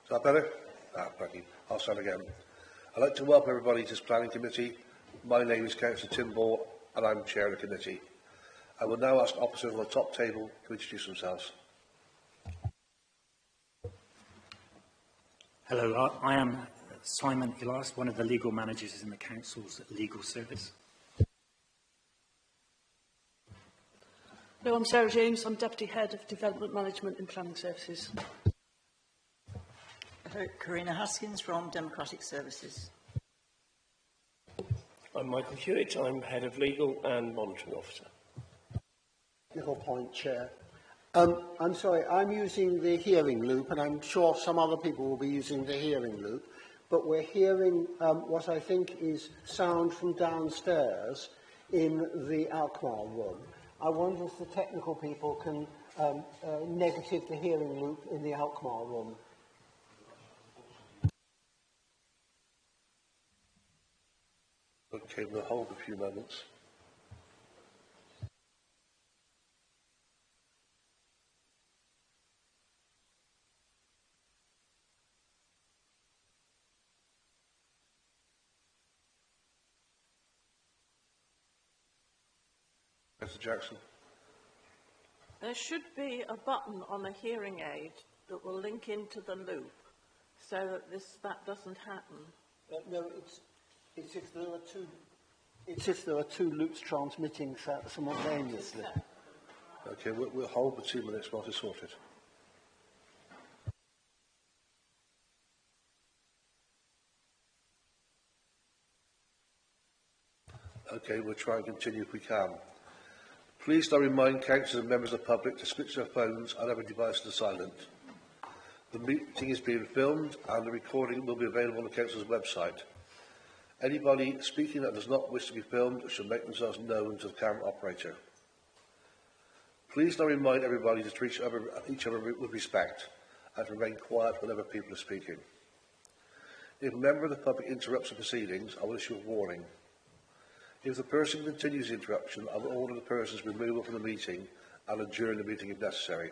that better? Thank you. I'll start again. I'd like to welcome everybody to this planning committee. My name is Councillor Tim Ball and I'm chair of the committee. I will now ask officers on the top table to introduce themselves. Hello, I am Simon Elias, one of the legal managers in the Council's legal service. Hello, I'm Sarah James. I'm Deputy Head of Development Management and Planning Services. Hello, Karina Haskins from Democratic Services. I'm Michael Hewitt. I'm Head of Legal and Monitoring Officer. Little point, Chair. I'm sorry, I'm using the hearing loop, and I'm sure some other people will be using the hearing loop, but we're hearing what I think is sound from downstairs in the Alkmaar room. I wonder if the technical people can negative the hearing loop in the Alkmaar room. Okay, we'll hold a few moments. Mr. Jackson. There should be a button on a hearing aid that will link into the loop so that that doesn't happen. No, it's if there are two. It's if there are two loops transmitting simultaneously. Okay, we'll hold for 2 minutes while it's sorted. Okay, we'll try and continue if we can. Please now remind councillors and members of the public to switch their phones and other devices to silent. The meeting is being filmed and the recording will be available on the council's website. Anybody speaking that does not wish to be filmed should make themselves known to the camera operator. Please now remind everybody to treat each other with respect and to remain quiet whenever people are speaking. If a member of the public interrupts the proceedings, I will issue a warning. If the person continues the interruption, I will order the person's removal from the meeting and adjourn the meeting if necessary.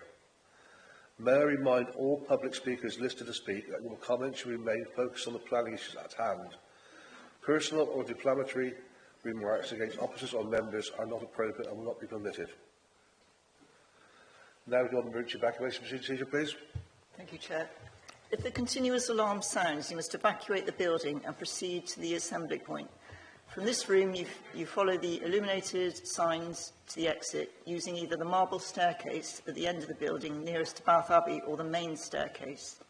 May I remind all public speakers listed to speak that your comments should remain focused on the planning issues at hand. Personal or defamatory remarks against officers or members are not appropriate and will not be permitted. Now we go on to emergency evacuation procedure, please. Thank you, Chair. If the continuous alarm sounds, you must evacuate the building and proceed to the assembly point. From this room, you follow the illuminated signs to the exit using either the marble staircase at the end of the building nearest to Bath Abbey or the main staircase.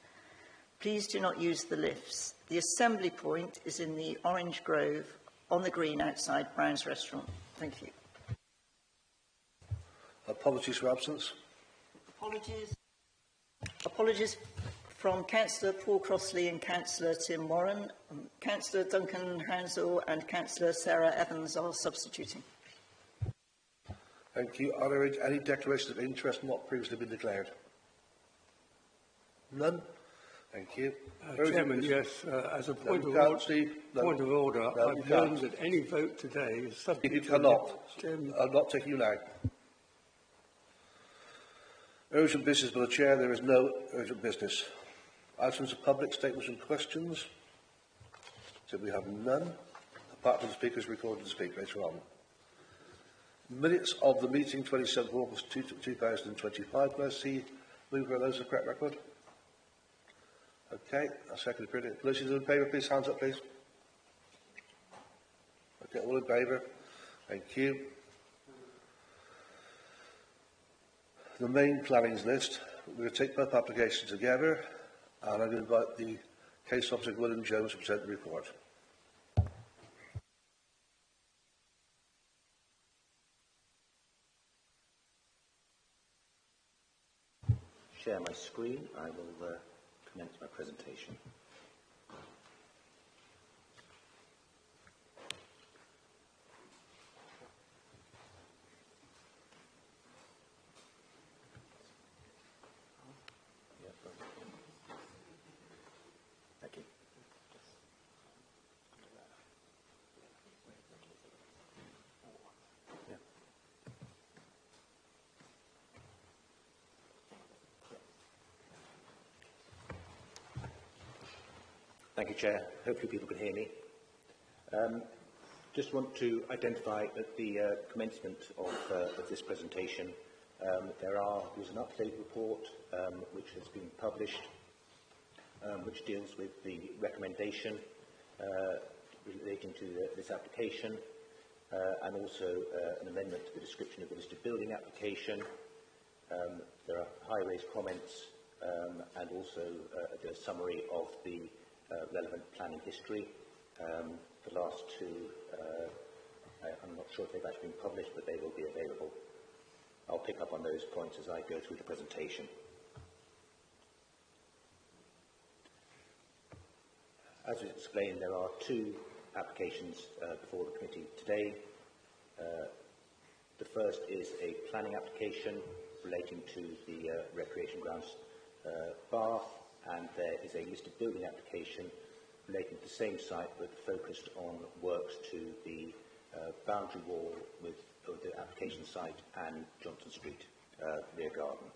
Please do not use the lifts. The assembly point is in the Orange Grove on the green outside Brown's Restaurant. Thank you. Apologies for absence. Apologies from Councillor Paul Crossley and Councillor Tim Warren. Councillor Duncan Hounsell and Councillor Sarah Evans are substituting. Thank you. Are there any declarations of interest not previously been declared? None? Thank you. Chairman, yes, as a point of order, I've learned that any vote today is subject you to... cannot. Chairman. I'm not taking you now. Urgent business by the Chair. There is no urgent business. Items of public statements and questions. So we have none, apart from the speakers recorded to speak later on. Minutes of the meeting 27th of August 2025. Can I see move for those of the correct record? Okay, I second the period. Those in favour, please, hands up, please. Okay, all in favour. Thank you. The main plannings list. We're going to take both applications together, and I'm going to invite the case officer William Jones to present the report. Share my screen. I will commence my presentation. Thank you. Thank you, Chair. Hopefully people can hear me. Just want to identify at the commencement of this presentation, there was an update report which has been published, which deals with the recommendation relating to this application, and also an amendment to the description of the listed building application. There are high-raised comments and also a summary of the relevant planning history. The last two, I'm not sure if they've actually been published, but they will be available. I'll pick up on those points as I go through the presentation. As was explained, there are two applications before the committee today. The first is a planning application relating to the recreation grounds Bath, and there is a listed building application relating to the same site but focused on works to the boundary wall with the application site and Johnson Street rear garden.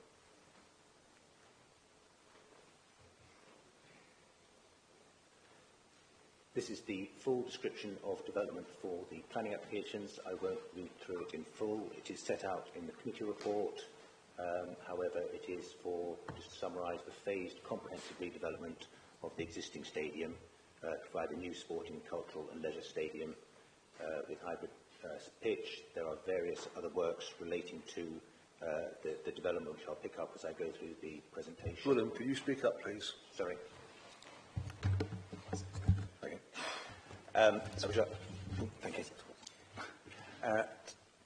This is the full description of development for the planning applications. I won't read through it in full. It is set out in the committee report. However, it is for, just to summarise, the phased comprehensive redevelopment of the existing stadium to provide a new sporting, cultural and leisure stadium with hybrid pitch. There are various other works relating to the development, which I'll pick up as I go through the presentation. William, could you speak up, please? Sorry. Thank you.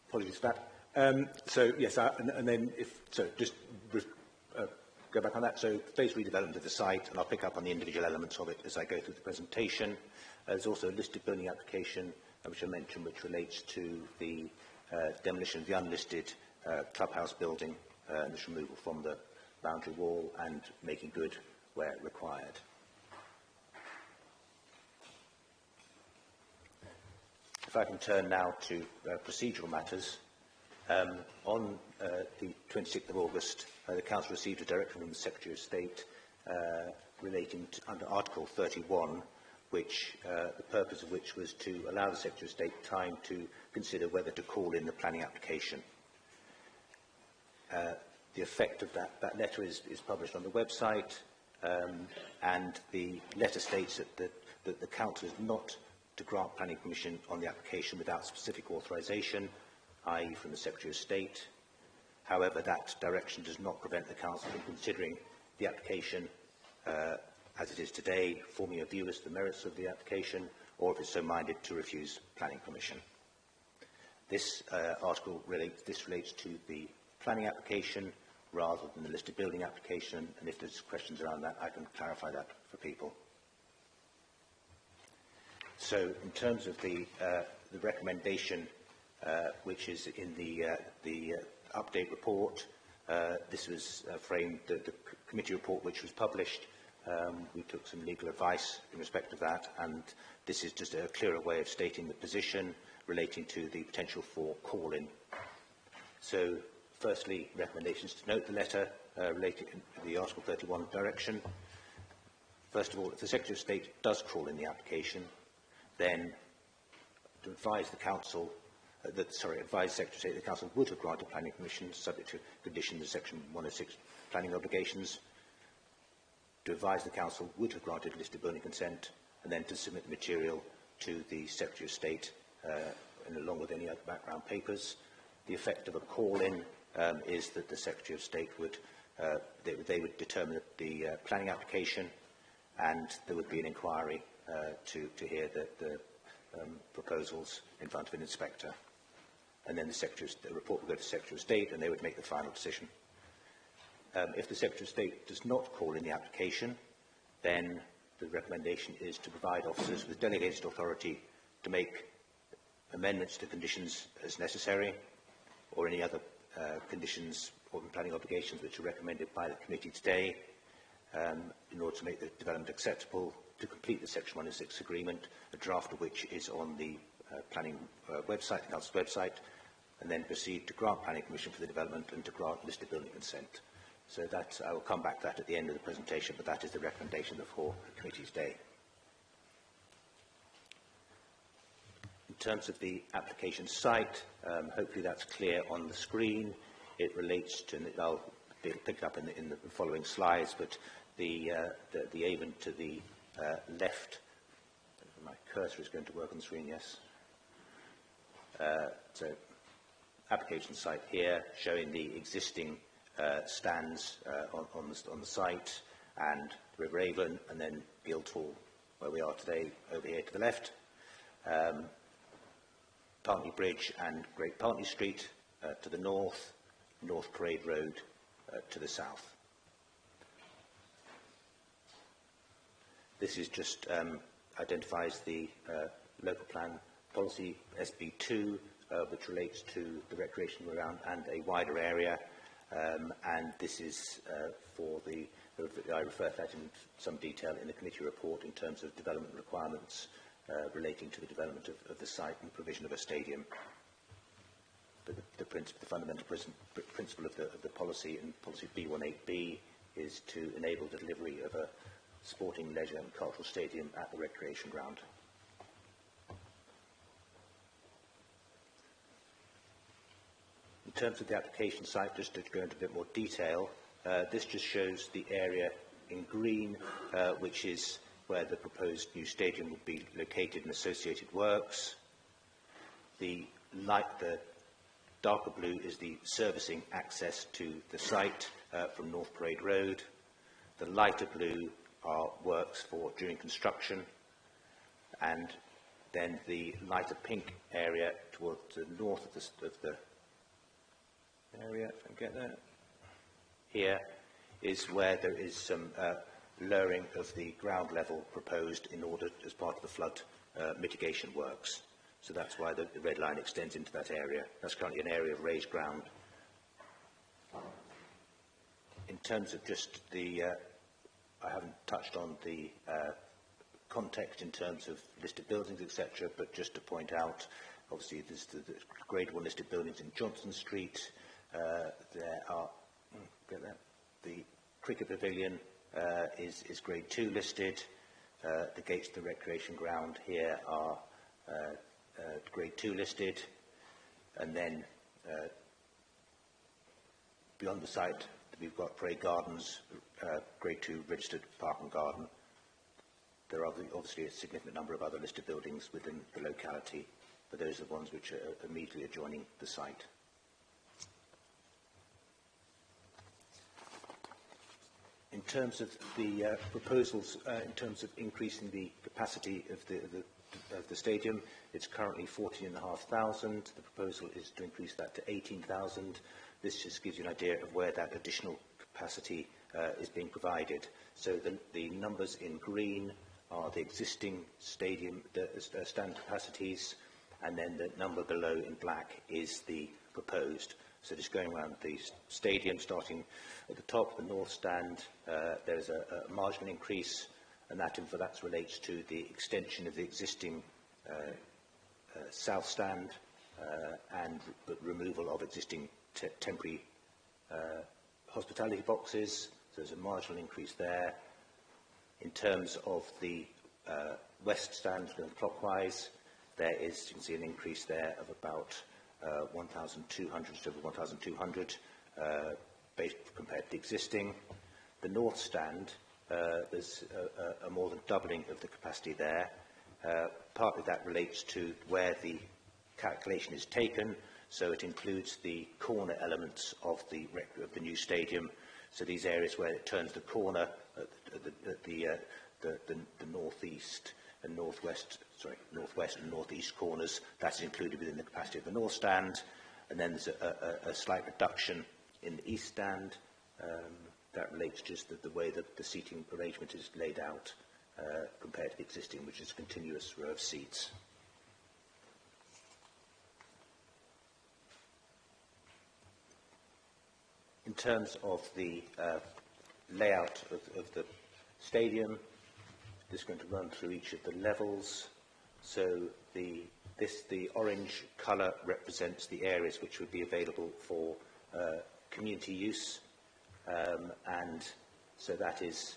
Apologies for that. So yes, and then just go back on that. So phased redevelopment of the site, and I'll pick up on the individual elements of it as I go through the presentation. There's also a listed building application, which I mentioned, which relates to the demolition of the unlisted clubhouse building and its removal from the boundary wall and making good where required. If I can turn now to procedural matters. On the 26th of August, the Council received a directive from the Secretary of State relating to, under Article 31, which the purpose of which was to allow the Secretary of State time to consider whether to call in the planning application. The effect of that letter is published on the website, and the letter states that the Council is not to grant planning permission on the application without specific authorisation, i.e. from the Secretary of State. However, that direction does not prevent the Council from considering the application as it is today, forming a view as to the merits of the application, or if it's so minded to refuse planning permission. This article relates to the planning application rather than the listed building application, and if there's questions around that, I can clarify that for people. So, in terms of the recommendation, which is in the update report, this was framed, the committee report which was published. We took some legal advice in respect of that, and this is just a clearer way of stating the position relating to the potential for call-in. So, firstly, recommendations to note the letter relating to the Article 31 direction. First of all, if the Secretary of State does call in the application, then to advise the Council, advise the Secretary of State that the Council would have granted planning permission subject to conditions of Section 106 planning obligations, to advise the Council would have granted listed building consent, and then to submit the material to the Secretary of State along with any other background papers. The effect of a call-in is that the Secretary of State would, they would determine the planning application, and there would be an inquiry to hear the proposals in front of an inspector. And then the report would go to the Secretary of State, and they would make the final decision. If the Secretary of State does not call in the application, then the recommendation is to provide officers with delegated authority to make amendments to conditions as necessary, or any other conditions or planning obligations which are recommended by the committee today, in order to make the development acceptable, to complete the Section 106 agreement, a draft of which is on the planning website, the Council's website, and then proceed to grant planning permission for the development and to grant listed building consent. So that, I will come back to that at the end of the presentation, but that is the recommendation before the committee today. terms of the application site, hopefully that's clear on the screen. It relates to, and I'll pick it up in the following slides, but the Avon to the left, my cursor is going to work on the screen, yes. So application site here showing the existing stands on the site, and River Avon, and then Guildhall, where we are today, over here to the left. Partney Bridge and Great Partney Street to the north, North Parade Road to the south. This is just identifies the local plan policy SB2, which relates to the recreation ground and a wider area, and this is for the, I refer to that in some detail in the committee report in terms of development requirements relating to the development of the site and provision of a stadium. But the fundamental principle of the policy, and policy B18B, is to enable the delivery of a sporting, leisure and cultural stadium at the recreation ground. In terms of the application site, just to go into a bit more detail, this just shows the area in green, which is where the proposed new stadium will be located and associated works. The darker blue is the servicing access to the site from North Parade Road. The lighter blue are works for during construction, and then the lighter pink area towards the north of the area, if I can get that, here is where there is some lowering of the ground level proposed in order as part of the flood mitigation works. So that's why the red line extends into that area. That's currently an area of raised ground. In terms of just the, I haven't touched on the context in terms of listed buildings, etc., but just to point out, obviously there's the grade 1 listed buildings in Johnson Street. There are, the cricket pavilion is grade 2 listed. The gates to the recreation ground here are grade 2 listed, and then beyond the site we've got Parade Gardens, grade 2 registered park and garden. There are obviously a significant number of other listed buildings within the locality, but those are the ones which are immediately adjoining the site. In terms of the proposals, in terms of increasing the capacity of the stadium, it's currently 14,500. The proposal is to increase that to 18,000. This just gives you an idea of where that additional capacity is being provided. So the numbers in green are the existing stadium stand capacities, and then the number below in black is the proposed. So just going around the stadium, starting at the top, the north stand, there's a marginal increase, and that relates to the extension of the existing south stand and removal of existing temporary hospitality boxes. So there's a marginal increase there. In terms of the west stand going clockwise, there is, you can see an increase there of about 1,200 to over 1,200 based compared to the existing. The north stand, there's a more than doubling of the capacity there. Partly that relates to where the calculation is taken, so it includes the corner elements of the new stadium. So these areas where it turns the corner at the northeast and northwest and northeast corners, that's included within the capacity of the north stand. And then there's a slight reduction in the east stand. That relates just to the way that the seating arrangement is laid out compared to the existing, which is a continuous row of seats. In terms of the layout of the stadium, this is going to run through each of the levels. So the orange colour represents the areas which would be available for community use, and so that is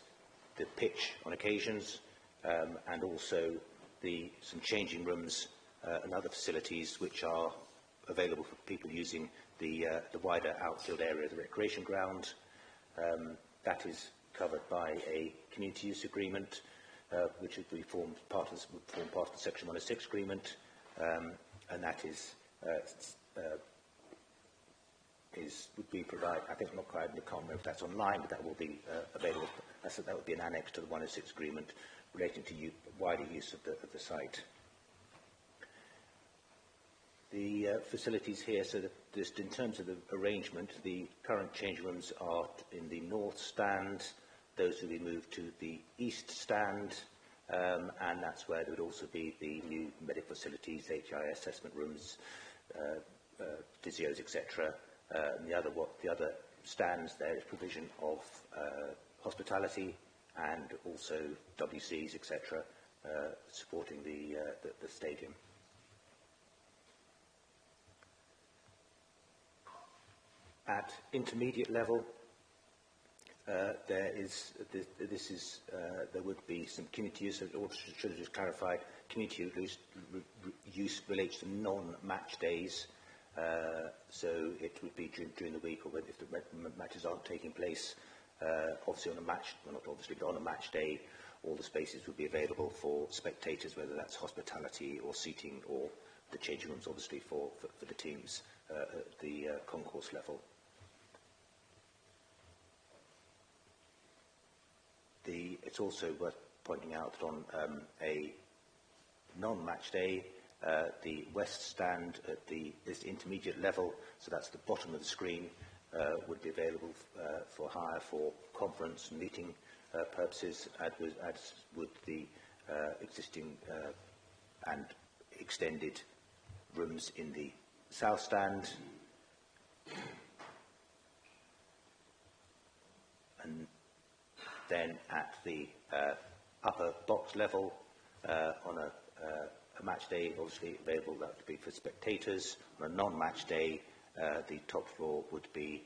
the pitch on occasions, and also some changing rooms and other facilities which are available for people using the wider outfield area of the recreation ground. That is covered by a community use agreement, which would be form part of the Section 106 agreement, and that would be provided. I think not quite. I can't remember if that's online, but that will be available. That would be an annex to the 106 agreement relating to wider use of the site. The facilities here, so that just in terms of the arrangement, the current change rooms are in the north stand. Those will be moved to the east stand, and that's where there would also be the new medical facilities, HI assessment rooms, physios, etc. The other stands there is provision of hospitality and also WCs, etc., supporting the stadium. At intermediate level, there would be some community use, or should have just clarified, community use relates to non-match days, so it would be during the week, or if the matches aren't taking place. Obviously on a match, well not obviously, but on a match day, all the spaces would be available for spectators, whether that's hospitality or seating, or the changing rooms, obviously, for the teams at the concourse level. It's also worth pointing out that on a non-match day, the west stand at this intermediate level, so that's the bottom of the screen, would be available for hire for conference and meeting purposes, as would the existing and extended rooms in the south stand. And then at the upper box level, on a match day, obviously available, that would be for spectators. On a non-match day, the top floor would be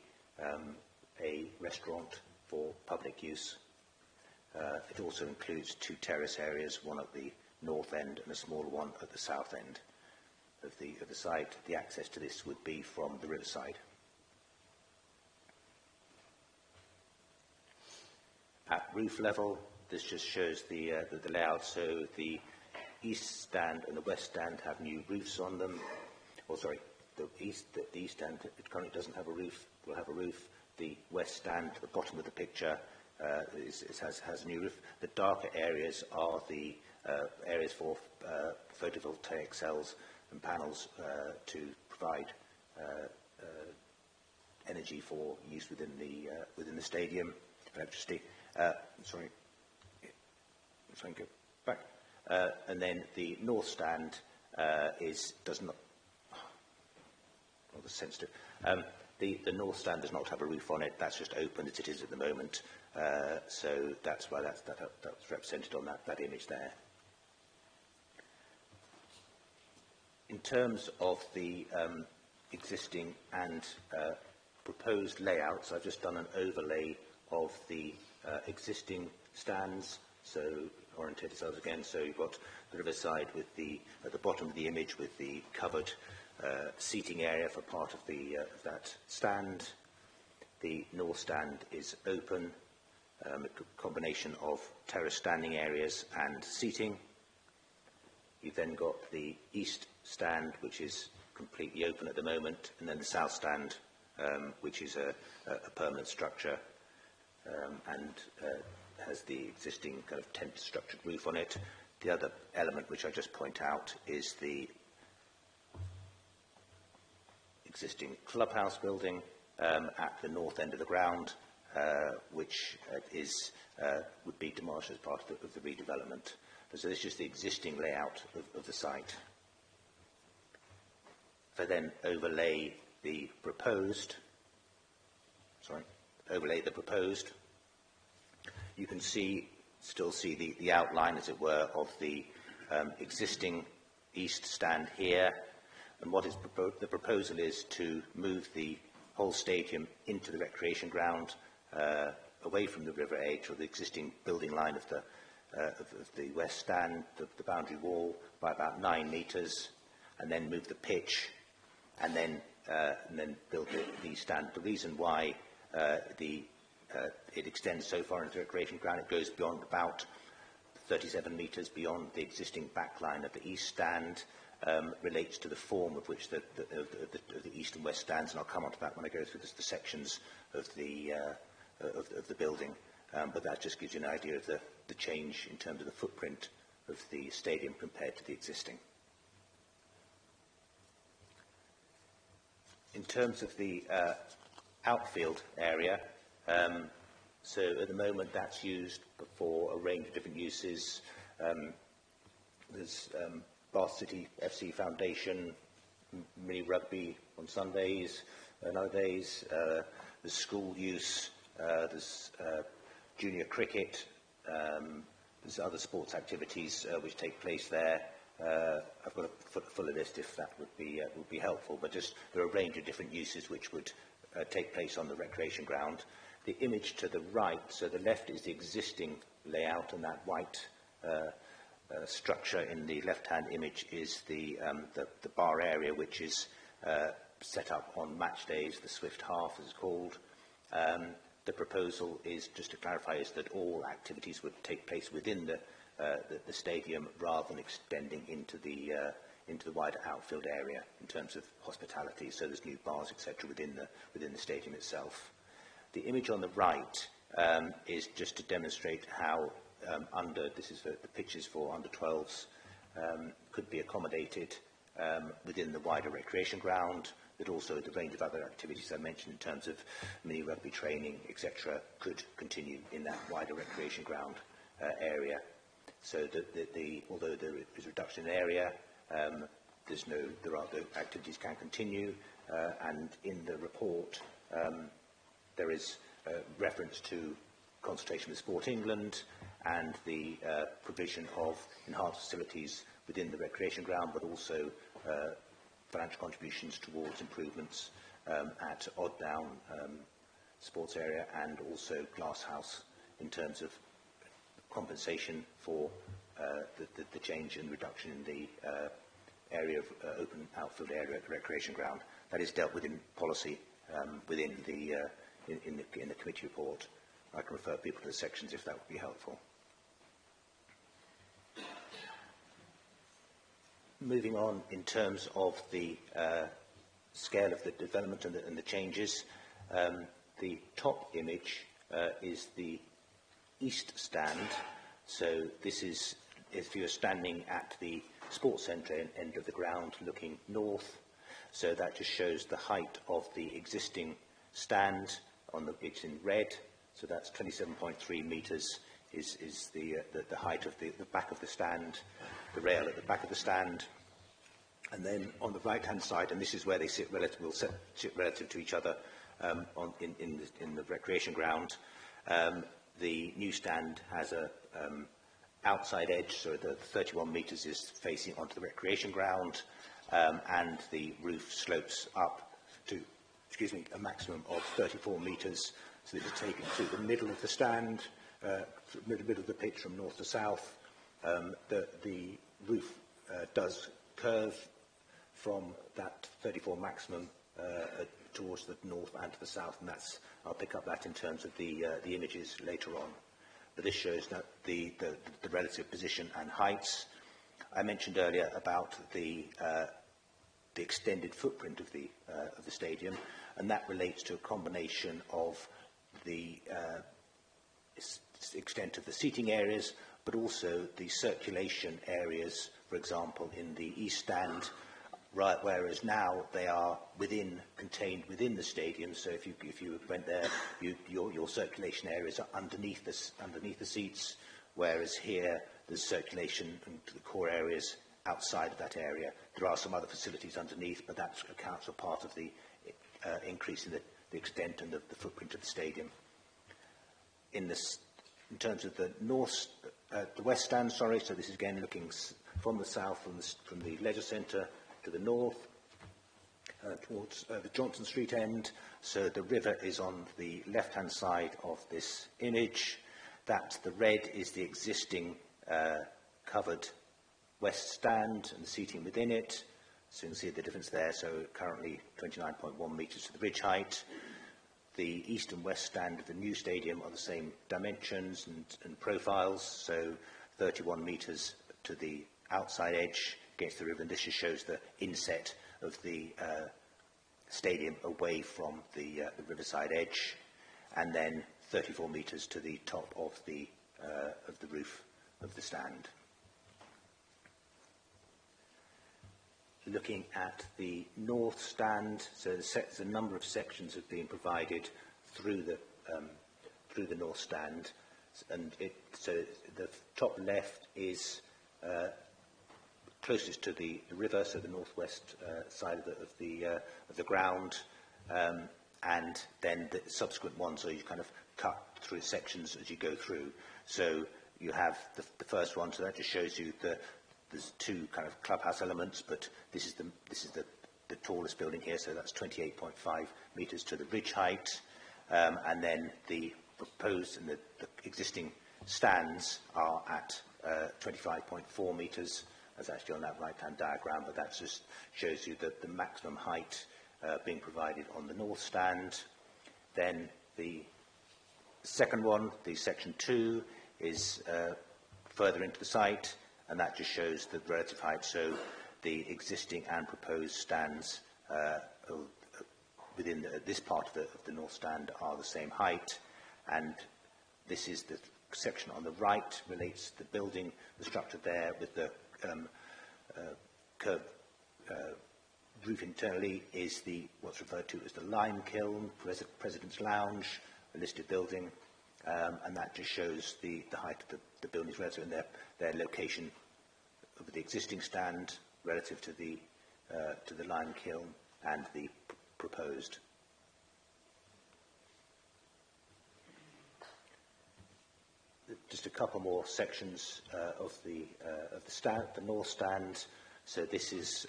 a restaurant for public use. It also includes two terrace areas, one at the north end and a smaller one at the south end of the site. The access to this would be from the riverside. At roof level, this just shows the layout. So the east stand and the west stand have new roofs on them. Or sorry, the east stand currently doesn't have a roof. Will have a roof. The west stand, at the bottom of the picture, has a new roof. The darker areas are the areas for photovoltaic cells and panels to provide energy for use within the stadium, electricity. Sorry, go back. And then the north stand does not. Well, the sensitive. The north stand does not have a roof on it. That's just open as it is at the moment. So that's why that's represented on that image there. In terms of the existing and proposed layouts, I've just done an overlay of the existing stands, so orientate yourselves again. So you've got the riverside with at the bottom of the image with the covered seating area for part of that stand. The north stand is open, a combination of terrace standing areas and seating. You've then got the east stand, which is completely open at the moment, and then the south stand, which is a permanent structure and has the existing kind of tent structured roof on it. The other element which I just point out is the existing clubhouse building at the north end of the ground, which would be demolished as part of the redevelopment. So this is just the existing layout of the site. If I then overlay the proposed, you can still see the outline, as it were, of the existing east stand here. And what is the proposal is to move the whole stadium into the recreation ground, away from the river edge or the existing building line of the west stand, the boundary wall, by about 9 metres. and then move the pitch, and then build the stand. The reason why it extends so far into the recreation ground, it goes beyond about 37 metres beyond the existing backline of the east stand, relates to the form of which the east and west stands, and I'll come on to that when I go through the sections of the building. But that just gives you an idea of the change in terms of the footprint of the stadium compared to the existing. In terms of the outfield area, so at the moment that's used for a range of different uses. There's Bath City FC Foundation, mini rugby on Sundays and other days, there's school use, there's junior cricket, there's other sports activities which take place there. I've got a fuller list if that would be helpful, but just there are a range of different uses which would take place on the recreation ground. The image to the right, so the left is the existing layout, and that white structure in the left-hand image is the bar area, which is set up on match days, the Swift Half is called. The proposal is, just to clarify, is that all activities would take place within the stadium rather than extending into the wider outfield area in terms of hospitality. So there's new bars, etc., within the stadium itself. The image on the right is just to demonstrate how this is the pitches for under 12s could be accommodated within the wider recreation ground, but also the range of other activities I mentioned in terms of mini rugby training, etc., could continue in that wider recreation ground area. So although there is a reduction in area, the activities can continue, and in the report there is reference to consultation with Sport England and the provision of enhanced facilities within the recreation ground, but also financial contributions towards improvements at Odd Down sports area and also Glasshouse in terms of compensation for the change and reduction in the area of open outfield area at the recreation ground. That is dealt with in policy within in the committee report. I can refer people to the sections if that would be helpful. Moving on in terms of the scale of the development and the changes, the top image is the east stand. So this is if you're standing at the sports centre end of the ground looking north. So that just shows the height of the existing stand. It's in red, so that's 27.3 metres is the height of the back of the stand, the rail at the back of the stand. And then on the right-hand side, and this is where they sit relative to each other in the recreation ground, the new stand has a outside edge, so the 31 metres is facing onto the recreation ground, and the roof slopes up to, a maximum of 34 metres, so that it's taken through the middle of the stand, middle of the pitch from north to south. The roof does curve from that 34 maximum towards the north and to the south, and I'll pick up that in terms of the images later on. But this shows that the relative position and heights. I mentioned earlier about the extended footprint of the stadium, and that relates to a combination of the extent of the seating areas, but also the circulation areas, for example, in the east stand, right, whereas now they are contained within the stadium. So if you went there, your circulation areas are underneath the seats, whereas here there's circulation into the core areas outside of that area. There are some other facilities underneath, but that accounts for part of the increase in the extent and the footprint of the stadium. In terms of the west stand, so this is again looking from the south, from the leisure centre to the north, towards the Johnson Street end. So the river is on the left-hand side of this image. The red is the existing covered west stand and the seating within it. So you can see the difference there. So currently 29.1 metres to the ridge height. The east and west stand of the new stadium are the same dimensions and profiles, so 31 metres to the outside edge against the river, and this just shows the inset of the stadium away from the riverside edge, and then 34 metres to the top of the roof of the stand. Looking at the north stand, so a number of sections have been provided through the north stand, and so the top left is closest to the river, so the northwest side of the ground, and then the subsequent ones, so you kind of cut through sections as you go through. So you have the first one, so that just shows you there's two kind of clubhouse elements, but this is the tallest building here, so that's 28.5 metres to the ridge height, and then the proposed and the existing stands are at 25.4 metres, as actually on that right-hand diagram, but that just shows you the maximum height being provided on the north stand. Then the second one, the section 2, is further into the site, and that just shows the relative height. So the existing and proposed stands within this part of the north stand are the same height, and this is the section on the right relates to the building, the structure there with the curved roof internally is what's referred to as the lime kiln, President's Lounge, a listed building, and that just shows the height of the buildings relative and their location of the existing stand relative to the lime kiln and the proposed. Just a couple more sections of the stand, the north stand. So this is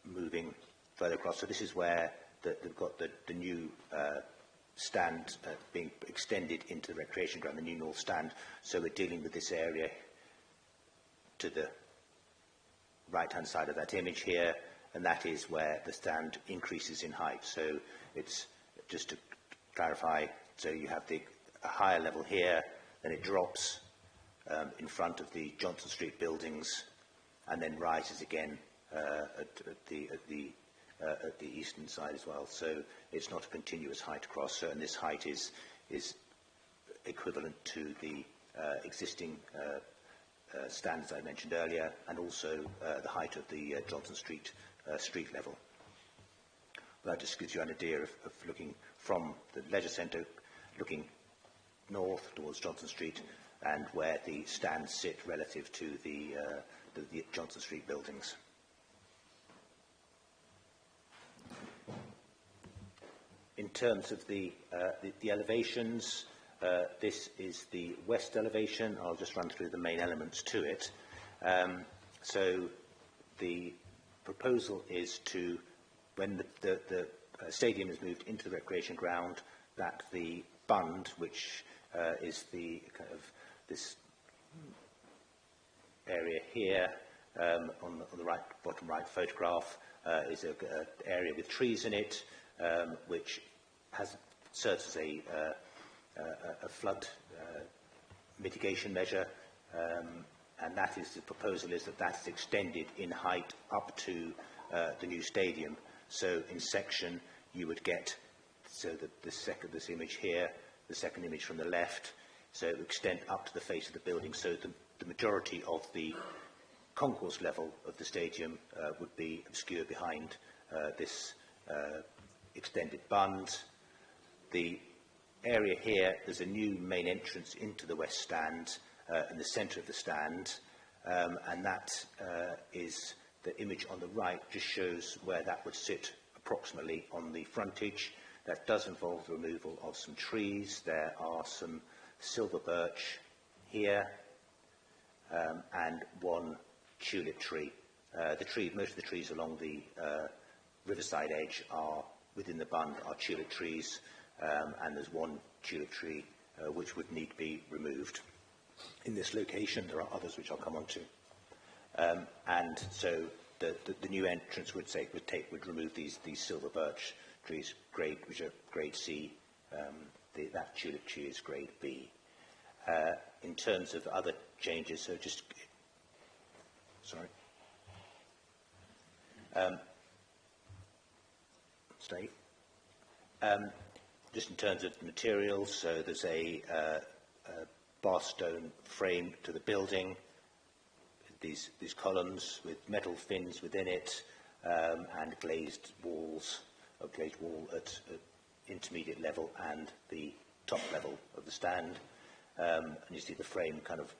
moving further across. So this is where they've got the new stand being extended into the recreation ground, the new north stand. So we're dealing with this area to the right-hand side of that image here, and that is where the stand increases in height. So it's just to clarify. So you have a higher level here. Then it drops in front of the Johnson Street buildings, and then rises again at the eastern side as well. So it's not a continuous height across, and this height is equivalent to the existing stands I mentioned earlier, and also the height of the Johnson Street street level. That just gives you an idea of looking from the leisure centre, looking north towards Johnson Street, and where the stands sit relative to the Johnson Street buildings. In terms of the elevations, this is the west elevation. I'll just run through the main elements to it. So the proposal is to, when the stadium is moved into the recreation ground, that the bund, which is the kind of this area here on the right, bottom right photograph, is an area with trees in it, which serves as a flood mitigation measure, and that is the proposal is that is extended in height up to the new stadium. So in section you would get, so this image here, the second image from the left, so it would extend up to the face of the building. So the majority of the concourse level of the stadium would be obscured behind this extended bund. The area here, there's a new main entrance into the west stand in the centre of the stand, and that is the image on the right, just shows where that would sit approximately on the frontage. That does involve the removal of some trees. There are some silver birch here, and one tulip tree. Most of the trees along the riverside edge are within the bund are tulip trees, and there's one tulip tree which would need to be removed. In this location, there are others which I'll come on to. And so the new entrance would remove these silver birch trees, which are grade C. That tulip tree is grade B. In terms of other changes, so just sorry. Just in terms of materials, so there's a bar stone frame to the building, these columns with metal fins within it, and glazed walls, a glazed wall at intermediate level and the top level of the stand. And you see the frame kind of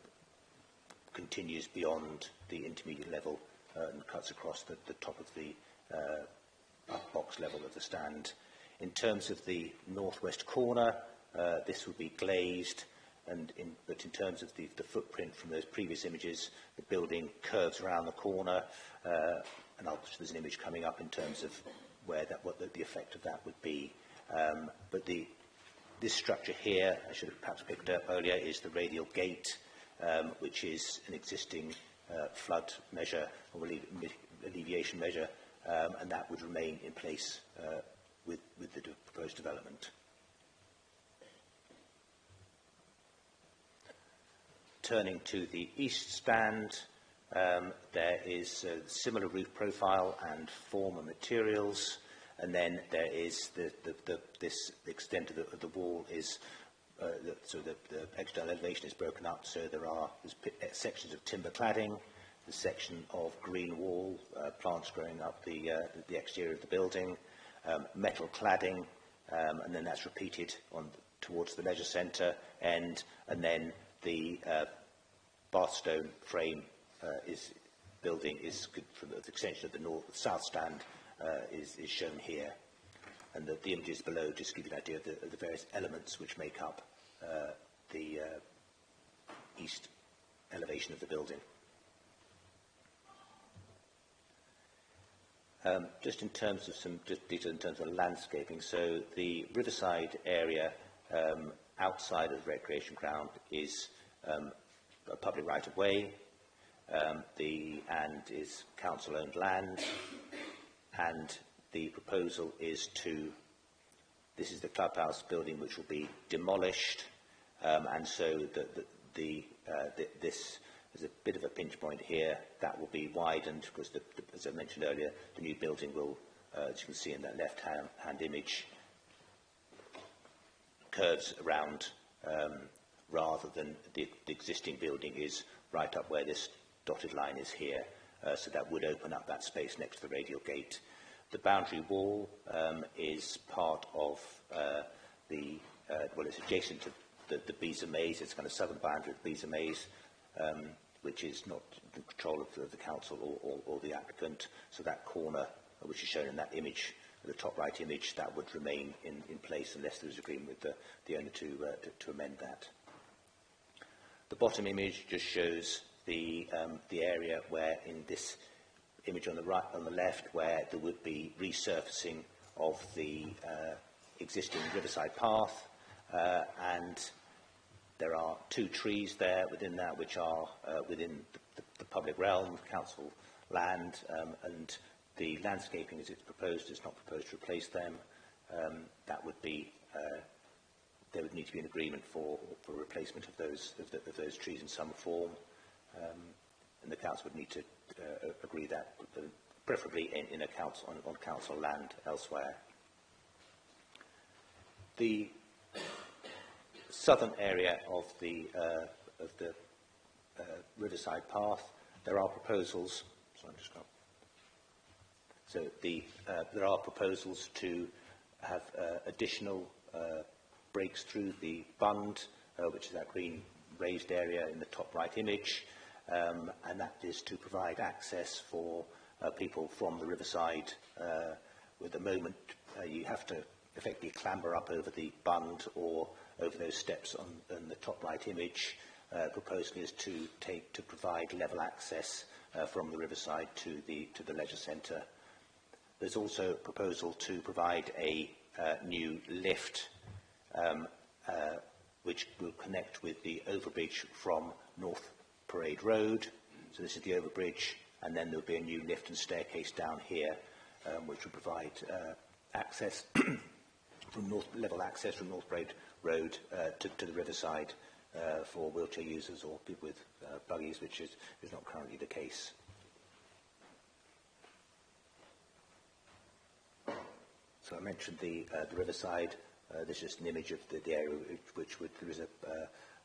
continues beyond the intermediate level and cuts across the top of the box level of the stand. In terms of the northwest corner, this will be glazed, but in terms of the footprint from those previous images, the building curves around the corner, and there's an image coming up in terms of what the effect of that would be. But this structure here, I should have perhaps picked up earlier, is the radial gate, which is an existing flood measure or alleviation measure, and that would remain in place with the proposed development. Turning to the east stand, there is a similar roof profile and form and materials, and then there is this extent of the wall is so the external elevation is broken up. So there's sections of timber cladding, the section of green wall, plants growing up the exterior of the building, metal cladding, and then that's repeated towards the leisure centre end, and then the bar stone frame building is from the extension of the south stand is shown here, and the images below just give you an idea of the various elements which make up the east elevation of the building. Just in terms of some detail in terms of landscaping, so the riverside area outside of the recreation ground is a public right-of-way, and is council-owned land, and the proposal is this is the clubhouse building which will be demolished, and so this is a bit of a pinch point here. That will be widened because, as I mentioned earlier, the new building will, as you can see in that left-hand image, curves around rather than the existing building is right up where this dotted line is here. So that would open up that space next to the radial gate. The boundary wall is part of it's adjacent to the Beezer Maze. It's kind of southern boundary of Beezer Maze, which is not the control of the council or the applicant. So that corner, which is shown in that image, the top right image, that would remain in place unless there is agreement with the owner to amend that. The bottom image just shows the area where, in this image on the left, where there would be resurfacing of the existing riverside path, and there are 2 trees there within that which are within the public realm, council land, and the landscaping as it's proposed is not proposed to replace them. That would be there would need to be an agreement for replacement of those trees in some form, and the council would need to agree that, preferably in a council on council land elsewhere. The southern area of the riverside path, there are proposals. There are proposals to have additional breaks through the bund, which is that green raised area in the top right image, and that is to provide access for people from the riverside. At the moment, you have to effectively clamber up over the bund or over those steps on the top right image. Proposal is to provide level access from the riverside to the leisure centre. There's also a proposal to provide a new lift which will connect with the overbridge from North Parade Road. So this is the overbridge and then there'll be a new lift and staircase down here, which will provide access from level access from North Braid Road to the riverside for wheelchair users or people with buggies, which is not currently the case. So I mentioned the riverside. This is just an image of the area there is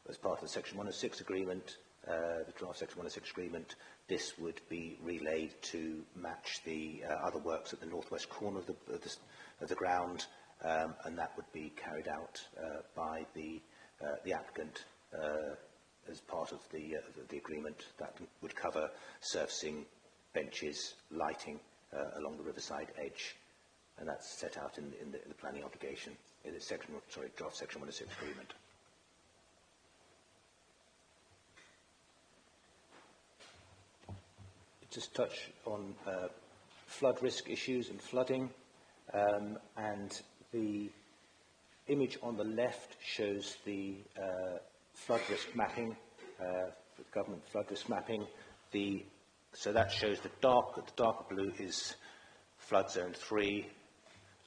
as part of the Section 106 agreement, the draft Section 106 agreement. This would be relayed to match the other works at the northwest corner of the ground, and that would be carried out by the applicant as part of the agreement. That would cover surfacing, benches, lighting along the riverside edge, and that's set out in the planning obligation in the draft Section 106 agreement. Just touch on flood risk issues and flooding, and the image on the left shows the flood risk mapping, the government flood risk mapping. So that shows the darker blue is flood zone 3,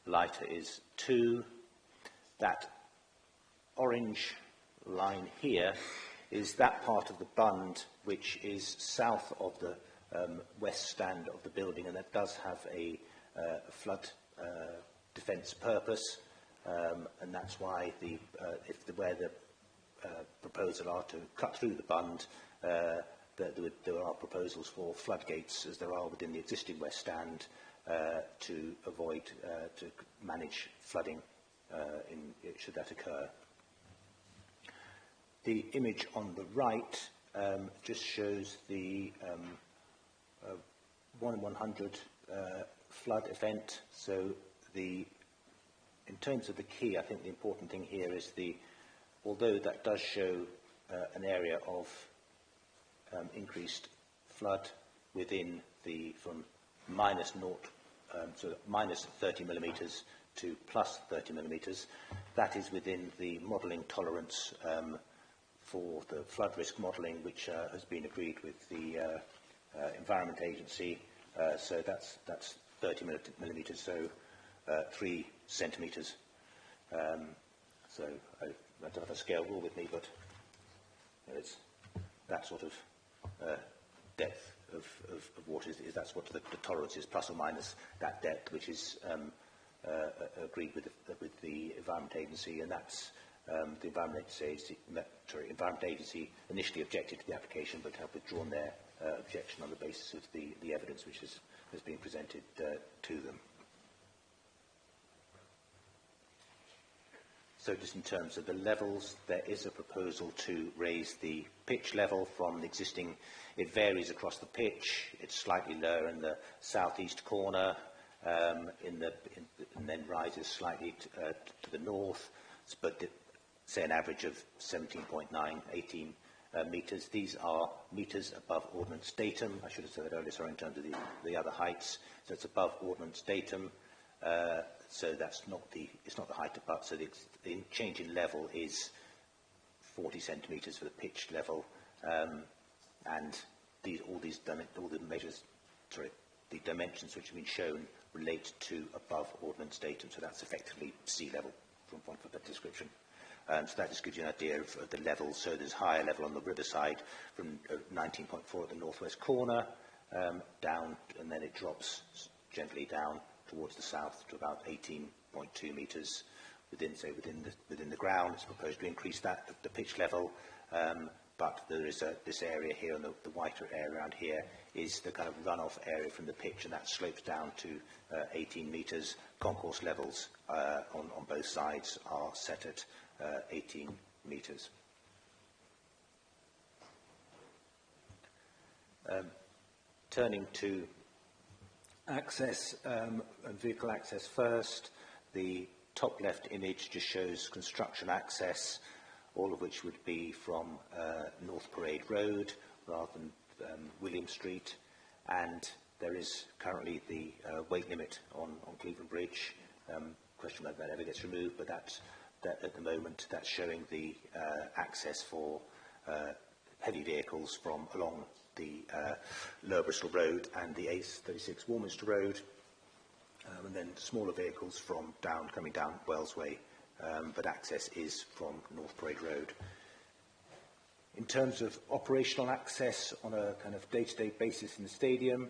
lighter is 2. That orange line here is that part of the bund which is south of the west stand of the building, and that does have a flood defence purpose, and that's why where the proposal are to cut through the bund, there are proposals for floodgates, as there are within the existing west stand, to avoid to manage flooding should that occur. The image on the right just shows the 1 in 100 flood event. So in terms of the key, I think the important thing here is although that does show an area of increased flood within from minus 30 millimetres to plus 30 millimetres, that is within the modelling tolerance for the flood risk modelling, which has been agreed with the Environment Agency. So that's 30 millimetres, so 3 centimetres. So I don't have a scale rule with me, but it's that sort of depth of water that's what the tolerance is, plus or minus that depth, which is agreed with the Environment Agency, and that's the Environment Agency initially objected to the application, but have withdrawn their objection on the basis of the evidence which has been presented to them. So just in terms of the levels, there is a proposal to raise the pitch level from the existing. It varies across the pitch. It's slightly lower in the southeast corner, and then rises slightly to the north, but say an average of 17.9, 18 metres. These are metres above ordnance datum. I should have said that earlier, sorry, in terms of the other heights. So it's above ordnance datum. So it's not the height above. So the change in level is 40 centimetres for the pitch level, and all the measures, the dimensions which have been shown relate to above ordnance datum. So that's effectively sea level from point of that description. So that just gives you an idea of the levels. So there's higher level on the riverside from 19.4 at the northwest corner down, and then it drops gently down towards the south to about 18.2 metres within the ground. It's proposed to increase the pitch level, but there is this area here, and the whiter area around here is the kind of runoff area from the pitch, and that slopes down to 18 metres. Concourse levels on both sides are set at 18 metres. Turning to access and vehicle access first, the top left image just shows construction access, all of which would be from North Parade Road rather than William Street, and there is currently the weight limit on Cleveland Bridge. Question whether that ever gets removed, but that at the moment that's showing the access for heavy vehicles from along the Lower Bristol Road and the A36 Warminster Road, and then smaller vehicles from coming down Wells Way, but access is from North Parade Road. In terms of operational access on a kind of day-to-day basis in the stadium,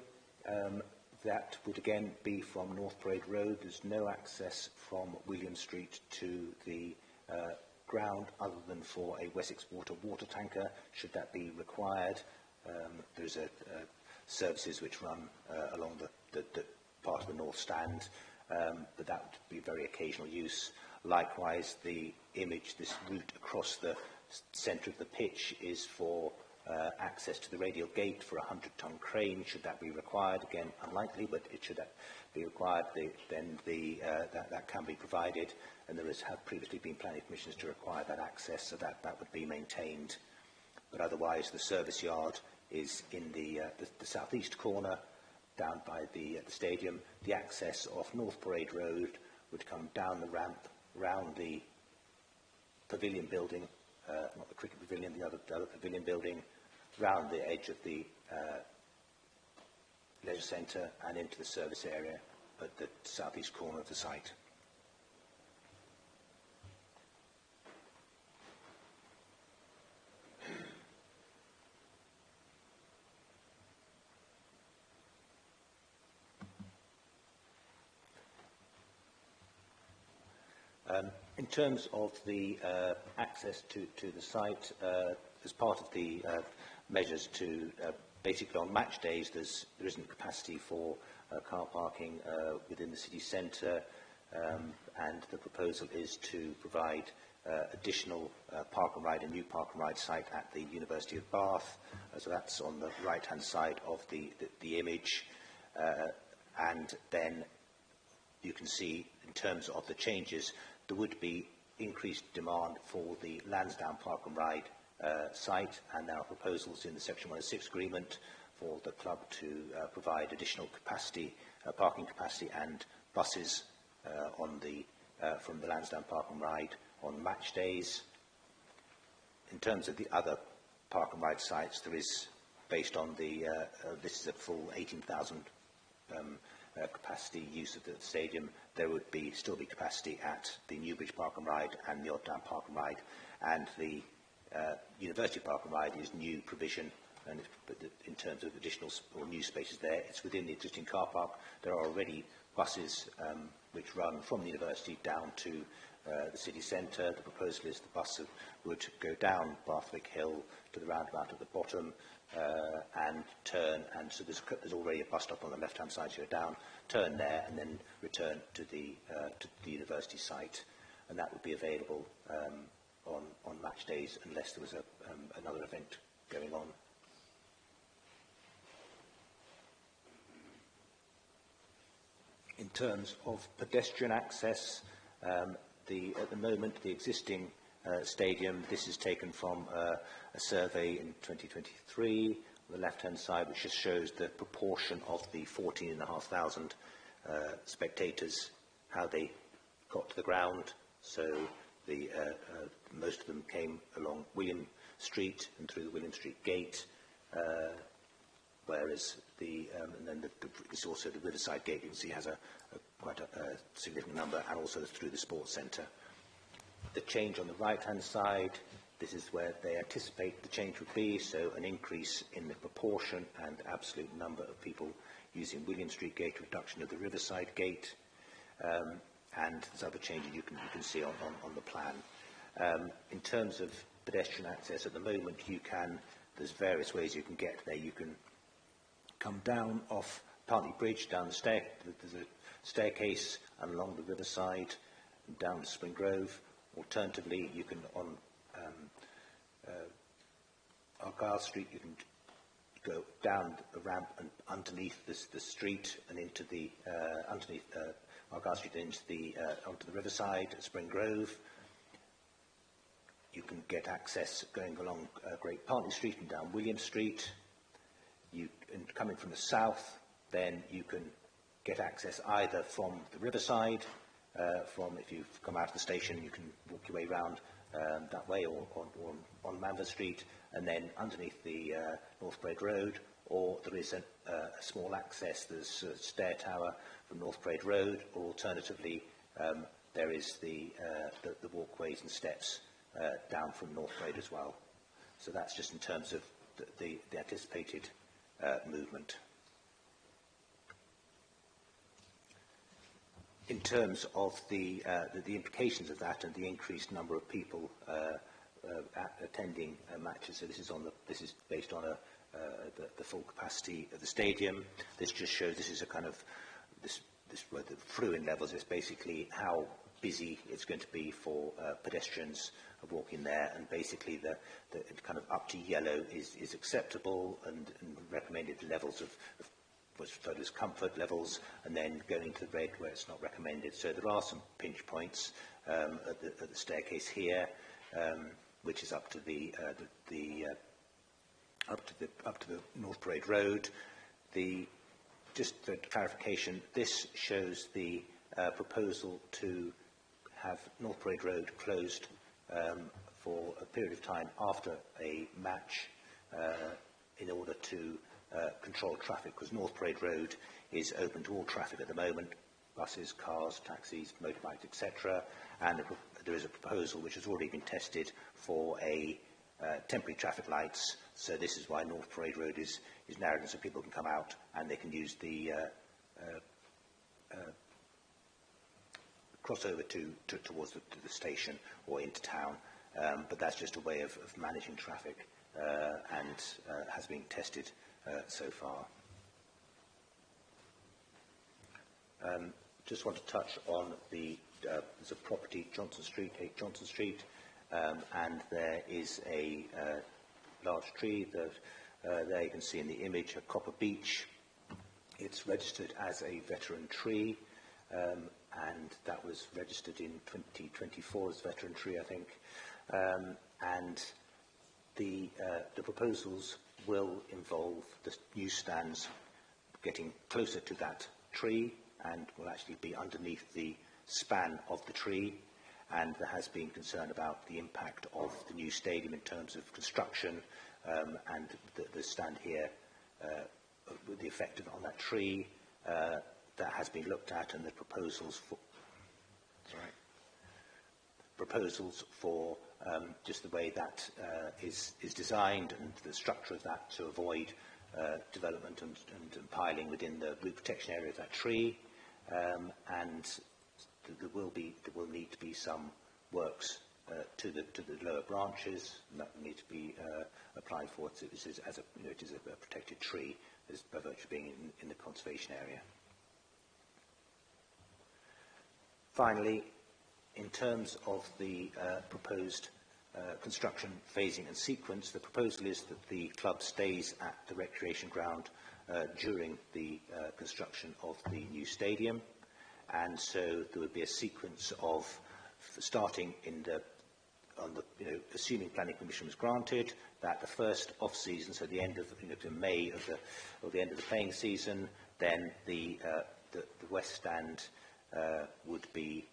that would again be from North Parade Road. There's no access from William Street to the ground other than for a Wessex Water tanker, should that be required. There's services which run along the part of the North Stand, but that would be very occasional use. Likewise, the this route across the centre of the pitch is for access to the radial gate for a 100-ton crane, should that be required. Again, unlikely, but it should be required, then that can be provided, and there have previously been planning permissions to require that access, so that would be maintained. But otherwise, the service yard is in the southeast corner, down by the stadium. The access off North Parade Road would come down the ramp, round the pavilion building, not the cricket pavilion, the other pavilion building, round the edge of the leisure centre and into the service area at the southeast corner of the site. In terms of the access to the site, as part of the measures to basically on match days, there isn't capacity for car parking within the city centre, and the proposal is to provide additional park and ride, a new park and ride site at the University of Bath. So that's on the right-hand side of the image, and then you can see in terms of the changes, there would be increased demand for the Lansdowne Park and Ride site, and there are proposals in the Section 106 agreement for the club to provide additional capacity, parking capacity and buses from the Lansdowne Park and Ride on match days. In terms of the other park and ride sites, there is, based on this is a full 18,000 capacity use of the stadium, there would still be capacity at the Newbridge Park and Ride and the Odddown Park and Ride, and the University Park and Ride is new provision, and in terms of additional or new spaces there, it's within the existing car park. There are already buses which run from the university down to the city centre. The proposal is the bus would go down Bathwick Hill to the roundabout at the bottom, and turn, and so there's already a bus stop on the left-hand side, so you're down, turn there, and then return to the university site, and that would be available on match days unless there was another event going on. In terms of pedestrian access, at the moment, the existing stadium, this is taken from a survey in 2023 on the left-hand side, which just shows the proportion of the 14,500 spectators, how they got to the ground. So most of them came along William Street and through the William Street gate, whereas and then it's also the Riverside gate, you can see, has quite a significant number, and also through the sports centre. The change on the right-hand side, this is where they anticipate the change would be, so an increase in the proportion and absolute number of people using William Street gate, reduction of the Riverside gate, and there's other changes you can see on the plan. In terms of pedestrian access, at the moment there's various ways you can get there. You can come down off Partley Bridge, down the there's a staircase, and along the Riverside and down to Spring Grove. Alternatively, you can, on Argyle Street, you can go down the ramp and underneath the street and into the underneath Argyle Street and into onto the Riverside at Spring Grove. You can get access going along Great Partley Street and down William Street. And coming from the south, then you can get access either from the Riverside, if you've come out of the station, you can walk your way round that way, or on Manvers Street, and then underneath the North Parade Road, or there is a small access, there's a stair tower from North Parade Road, or alternatively there is the walkways and steps down from North Parade as well. So that's just in terms of the anticipated movement. In terms of the implications of that and the increased number of people attending matches, so this is based on the full capacity of the stadium. This just shows this is a kind of where the fluid levels is basically how busy it's going to be for pedestrians walking there, and basically the kind of up to yellow is acceptable and recommended levels of what's referred as comfort levels, and then going to the red where it's not recommended. So there are some pinch points at the staircase here, which is up to the North Parade Road. Just for clarification, this shows the proposal to have North Parade Road closed for a period of time after a match in order to control traffic, because North Parade Road is open to all traffic at the moment, buses, cars, taxis, motorbikes, etc. And there is a proposal which has already been tested for a temporary traffic lights. So this is why North Parade Road is narrowed, so people can come out and they can use the cross over towards the station or into town. But that's just a way of managing traffic and has been tested so far. Just want to touch on there's a property, Johnson Street, 8 Johnson Street, and there is a large tree that there you can see in the image, a copper beech. It's registered as a veteran tree, and that was registered in 2024 as veteran tree, I think. And the proposals will involve the new stands getting closer to that tree and will actually be underneath the span of the tree. And there has been concern about the impact of the new stadium in terms of construction, and the stand here with the effect on that tree. That has been looked at, and the proposals for just the way that is designed and the structure of that to avoid development and piling within the root protection area of that tree, and there will need to be some works to the lower branches, and that will need to be applied for. So this is it is a protected tree, as by virtue of being in the conservation area. Finally, in terms of the proposed construction phasing and sequence, the proposal is that the club stays at the recreation ground during the construction of the new stadium, and so there would be a sequence of starting assuming planning permission was granted, that the first off-season, so the end of May or the end of the playing season, then the west stand would be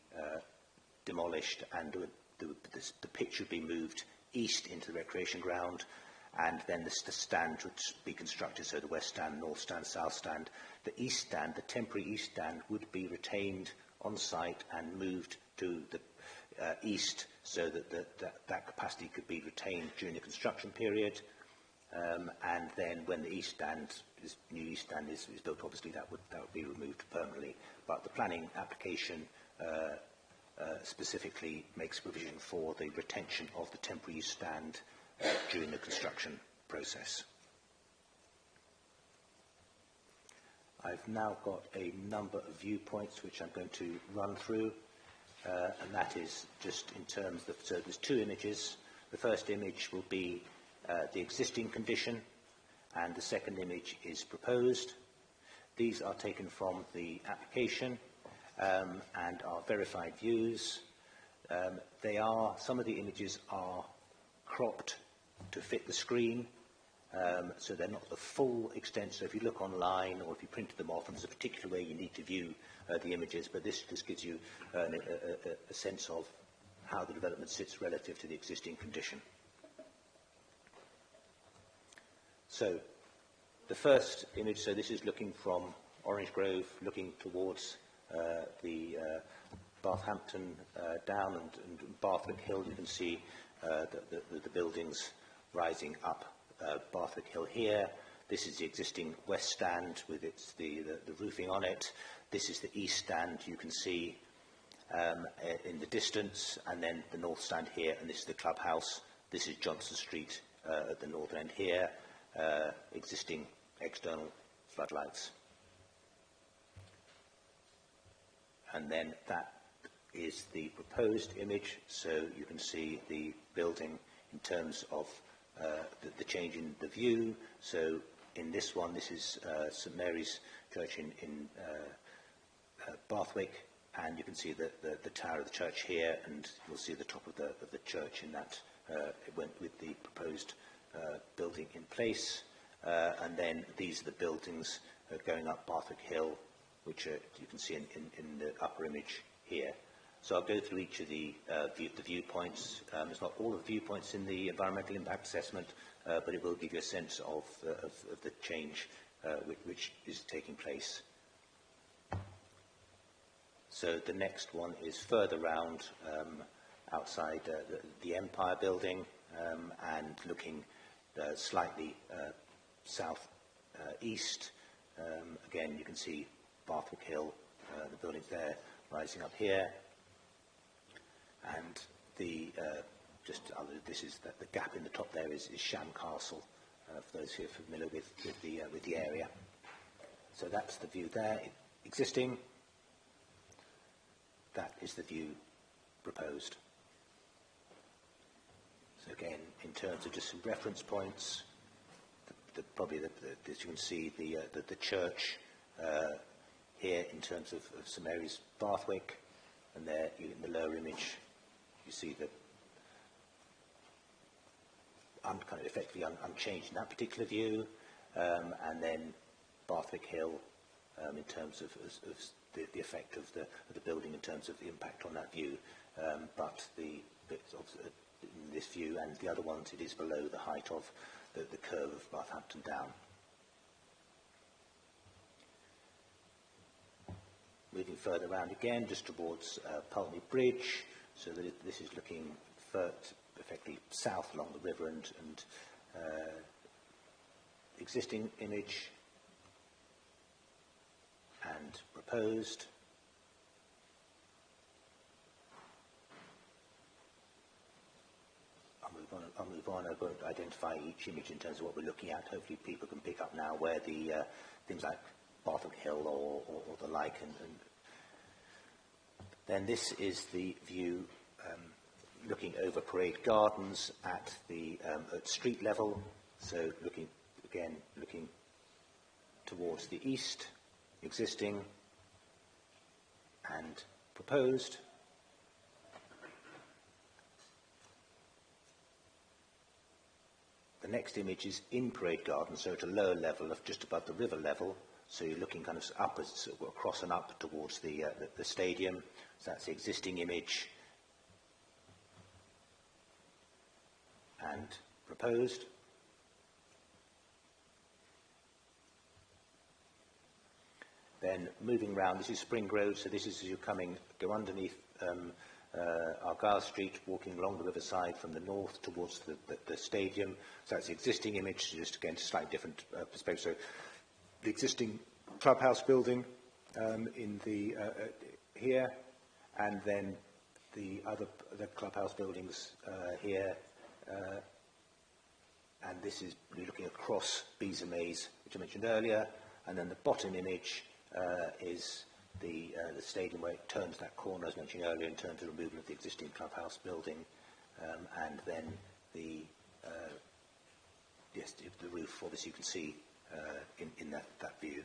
demolished, and the pitch would be moved east into the recreation ground, and then the stand would be constructed, so the west stand, north stand, south stand. The east stand, the temporary east stand, would be retained on site and moved to the east, so that that capacity could be retained during the construction period. And then when the east stand, this new east stand is built, obviously that would be removed permanently. But the planning application specifically makes provision for the retention of the temporary east stand during the construction process. I've now got a number of viewpoints which I'm going to run through, and that is just in terms of, so there's 2 images. The first image will be the existing condition, and the second image is proposed. These are taken from the application and are verified views. Some of the images are cropped to fit the screen, so they're not the full extent. So if you look online or if you printed them off, and there's a particular way you need to view the images, but this gives you a sense of how the development sits relative to the existing condition. So the first image, so this is looking from Orange Grove, looking towards the Bathampton down and Barthwick Hill. You can see the buildings rising up Barthwick Hill here. This is the existing west stand with the roofing on it. This is the east stand you can see in the distance, and then the north stand here, and this is the clubhouse. This is Johnson Street at the northern end here, existing external floodlights. And then that is the proposed image, so you can see the building in terms of the change in the view. So in this one, this is St Mary's Church in Barthwick, and you can see the tower of the church here, and you'll see the top of the church in that. It went with the proposed building in place, and then these are the buildings going up Barthwick Hill, which you can see in the upper image here. So I'll go through each of the viewpoints. It's not all of the viewpoints in the environmental impact assessment, but it will give you a sense of the change which is taking place. So the next one is further round outside the Empire building and looking slightly south east. Again, you can see Barthwick Hill, the buildings there rising up here. And this is the gap in the top there is Sham Castle, for those who are familiar with the area. So that's the view there, existing. That is the view proposed. So again, in terms of just some reference points, as you can see, the church here in terms of St Mary's Barthwick, and there in the lower image you see the kind of effectively unchanged in that particular view, and then Barthwick Hill in terms of the effect of the building in terms of the impact on that view, but in this view and the other ones, it is below the height of the curve of Barthampton Down. Moving further around again, just towards Pulteney Bridge, so that this is looking effectively south along the river, and existing image and proposed. I'll move on. I won't identify each image in terms of what we're looking at. Hopefully people can pick up now where the things like Barthwick Hill or the like. And then this is the view looking over Parade Gardens at street level. So looking towards the east, existing and proposed. The next image is in Parade Gardens, so at a lower level of just above the river level. So you're looking kind of upwards, across and up towards the stadium. So that's the existing image and proposed. Then moving round, this is Spring Road, so this is as you go underneath Argyle Street, walking along the riverside from the north towards the stadium. So that's the existing image, just again, slightly different perspective. So the existing clubhouse building in the here, and then the clubhouse buildings here, and this is looking across Beezer Maze, which I mentioned earlier, and then the bottom image is the stadium where it turns that corner, as mentioned earlier, in terms of removal of the existing clubhouse building, and then the roof, obviously you can see in that view.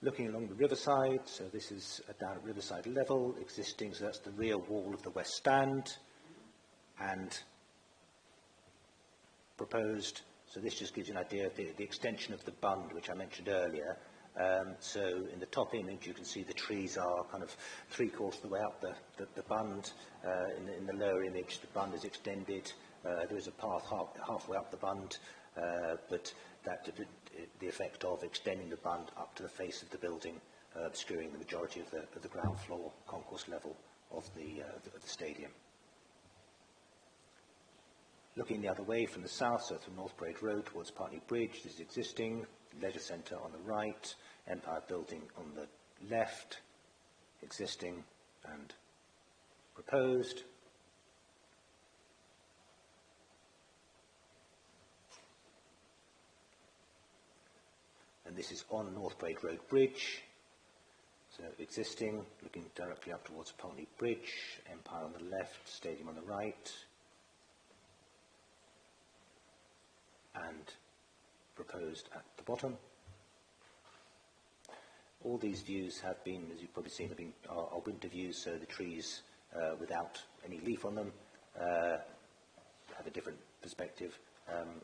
Looking along the riverside, so this is down at riverside level, existing, so that's the rear wall of the West Stand, and proposed. So this just gives you an idea of the extension of the bund, which I mentioned earlier. So in the top image, you can see the trees are kind of 3/4 of the way up the bund. In the lower image, the bund is extended There is a path halfway up the bund, but that the effect of extending the bund up to the face of the building, obscuring the majority of the ground floor concourse level of the stadium. Looking the other way from the south, so from North Parade Road towards Putney Bridge, this is existing, leisure centre on the right, Empire Building on the left, existing and proposed. And this is on North Parade Road Bridge, so existing, looking directly up towards Putney Bridge, Empire on the left, Stadium on the right, and proposed at the bottom. All these views have been, as you've probably seen, are winter views, so the trees without any leaf on them have a different perspective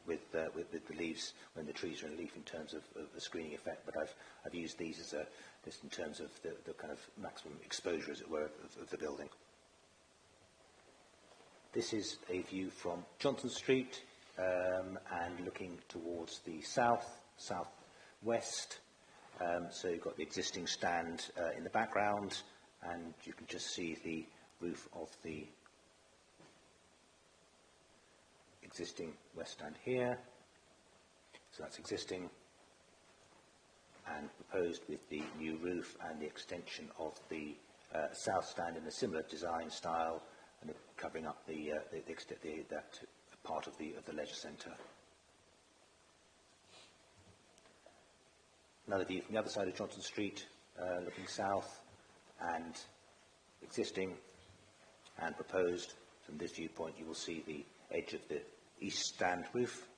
with the leaves when the trees are in leaf in terms of the screening effect. But I've used these as just in terms of the kind of maximum exposure, as it were, of the building. This is a view from Johnson Street. And looking towards the southwest. So you've got the existing stand in the background, and you can just see the roof of the existing west stand here. So that's existing and proposed with the new roof and the extension of the south stand in a similar design style, and covering up that part of the leisure centre. Another view from the other side of Johnson Street, looking south, and existing and proposed. From this viewpoint, you will see the edge of the east stand roof.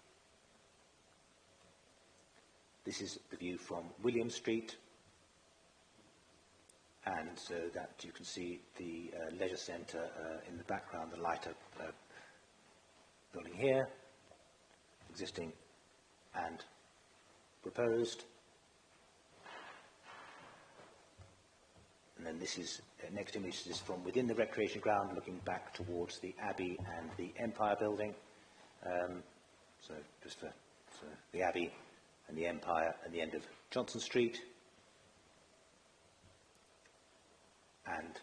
This is the view from William Street, and so that you can see the leisure centre in the background, the lighter building here, existing and proposed. And then this is, next image is from within the recreation ground, looking back towards the Abbey and the Empire Building. So just for the Abbey and the Empire and the end of Johnson Street. And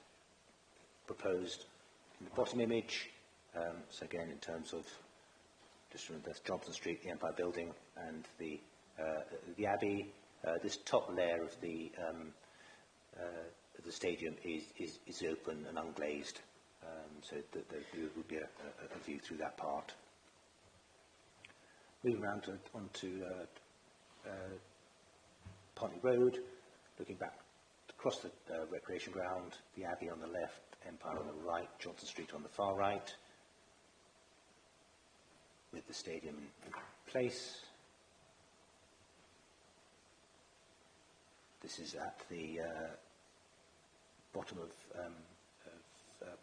proposed in the bottom image. So again, in terms of just from the Johnson Street, the Empire Building, and the Abbey, this top layer of the stadium is open and unglazed, so there would be a view through that part. Moving around onto Putney Road, looking back across the recreation ground, the Abbey on the left, Empire on the right, Johnson Street on the far right, with the stadium in place. This is at the bottom of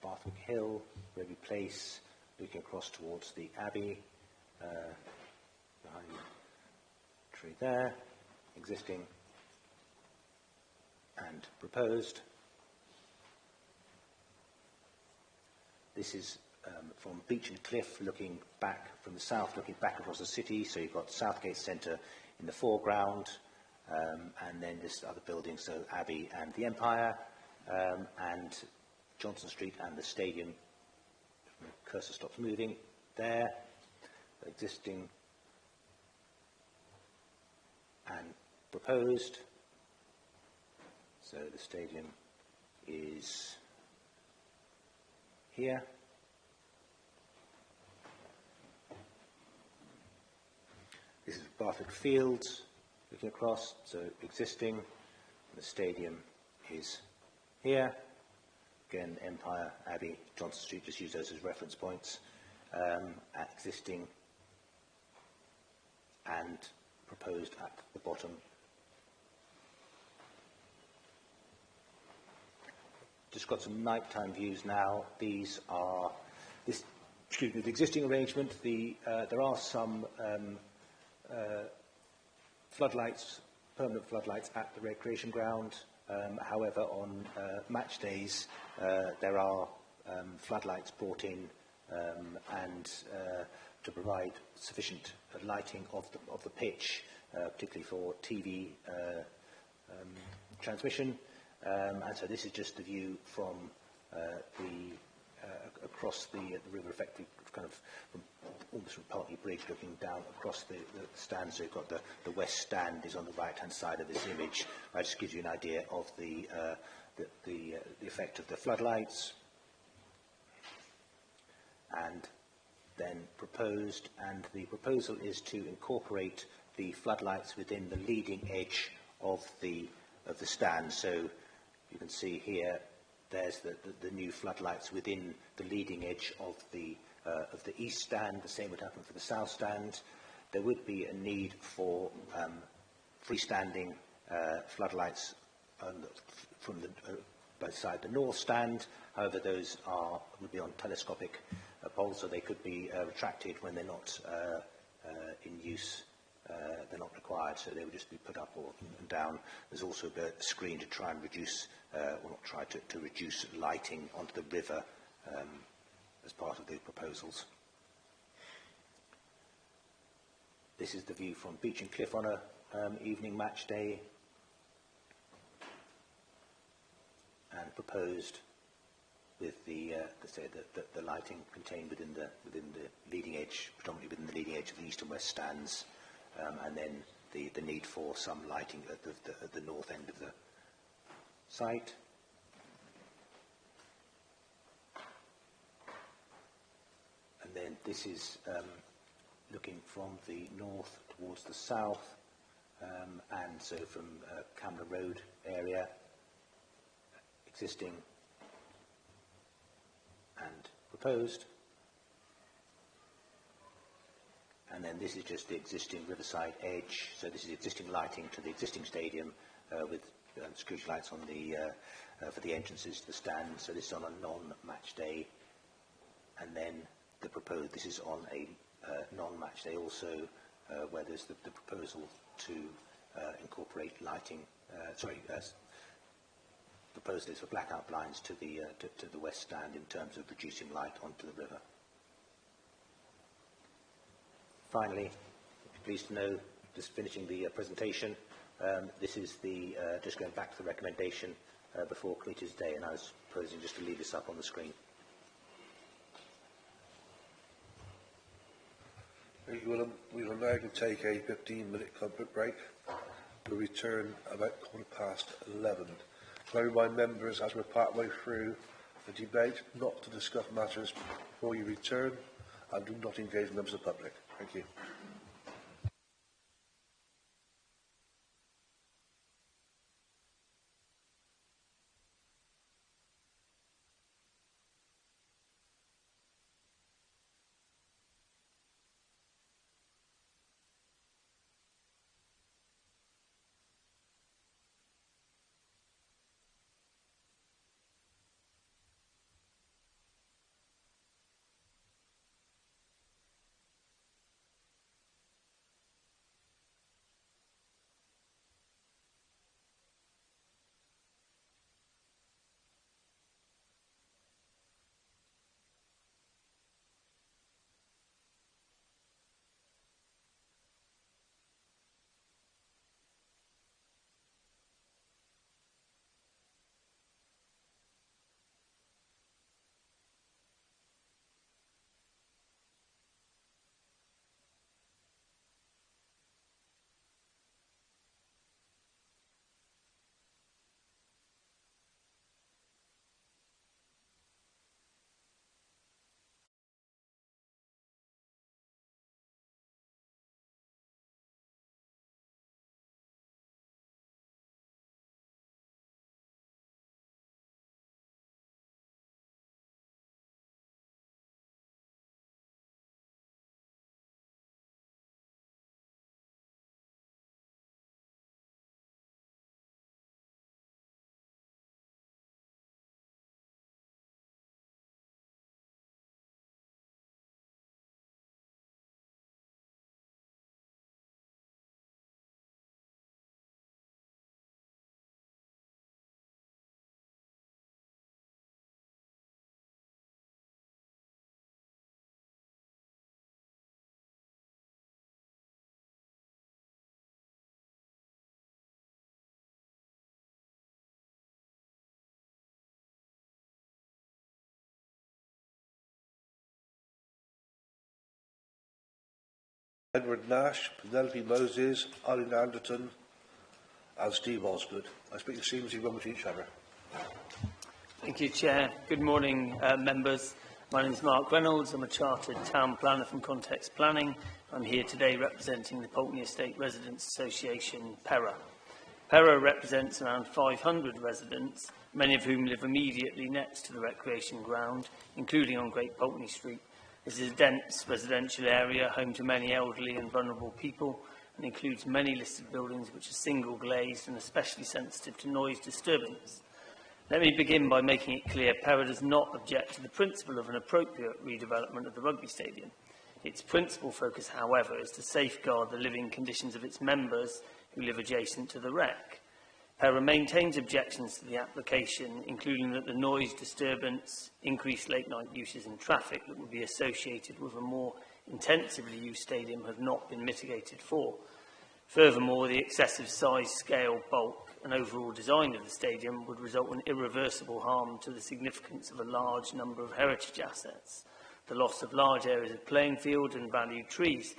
Barthwick Hill, Rugby Place, looking across towards the Abbey, behind the tree there, existing and proposed. This is from Beach and Cliff, looking back from the south, looking back across the city. So you've got Southgate Centre in the foreground, and then this other building, so Abbey and the Empire, and Johnson Street and the stadium. The cursor stops moving there, existing and proposed. So the stadium is here. This is Barthwick Fields, looking across, so existing. The stadium is here. Again, Empire, Abbey, Johnson Street, just use those as reference points. At existing and proposed at the bottom. Just got some nighttime views now. These are the existing arrangement. There are some floodlights, permanent floodlights at the recreation ground. However, on match days, there are floodlights brought in and to provide sufficient lighting of the pitch, particularly for TV transmission. And so this is just the view from across the river, effectively kind of from almost from Pulteney Bridge, looking down across the stand. So you've got the west stand is on the right-hand side of this image. That just gives you an idea of the effect of the floodlights. And then proposed, and the proposal is to incorporate the floodlights within the leading edge of the stand. So you can see here, there's the new floodlights within the leading edge of the east stand. The same would happen for the south stand. There would be a need for freestanding floodlights from both side the north stand. However, those would be on telescopic poles, so they could be retracted when they're not in use. They're not required, so they would just be put up or down. There's also a screen to try and reduce, or not try to reduce lighting onto the river as part of the proposals. This is the view from Beach and Cliff on a evening match day, and proposed with the lighting contained within the leading edge, predominantly within the leading edge of the east and west stands, and then the need for some lighting at the north end of the site. And then this is looking from the north towards the south, and so from Camler Road area, existing and proposed. And then this is just the existing riverside edge. So this is existing lighting to the existing stadium with security lights on the for the entrances to the stand. So this is on a non-match day. And then the proposed, this is on a non-match day also, where there's the proposal to incorporate lighting, proposal is for blackout blinds to the west stand in terms of reducing light onto the river. Finally, pleased to know, just finishing the presentation, this is the, just going back to the recommendation before Committee's Day, and I was proposing just to leave this up on the screen. We will now take a 15-minute comfort break. We'll return about 11:15. Can I remind members, as we're partway through the debate, not to discuss matters before you return, and do not engage members of the public. Thank you. Edward Nash, Penelope Moses, Eileen Anderton and Steve Osgood. I speak seamlessly one with each other. Thank you, Chair. Good morning, members. My name is Mark Reynolds. I'm a Chartered Town Planner from Context Planning. I'm here today representing the Pulteney Estate Residents Association, PERA. PERA represents around 500 residents, many of whom live immediately next to the recreation ground, including on Great Pulteney Street. This is a dense residential area, home to many elderly and vulnerable people, and includes many listed buildings which are single glazed and especially sensitive to noise disturbance. Let me begin by making it clear PERA does not object to the principle of an appropriate redevelopment of the rugby stadium. Its principal focus, however, is to safeguard the living conditions of its members who live adjacent to the rec. PERA maintains objections to the application, including that the noise disturbance, increased late-night uses and traffic that would be associated with a more intensively used stadium have not been mitigated for. Furthermore, the excessive size, scale, bulk and overall design of the stadium would result in irreversible harm to the significance of a large number of heritage assets, the loss of large areas of playing field and valued trees.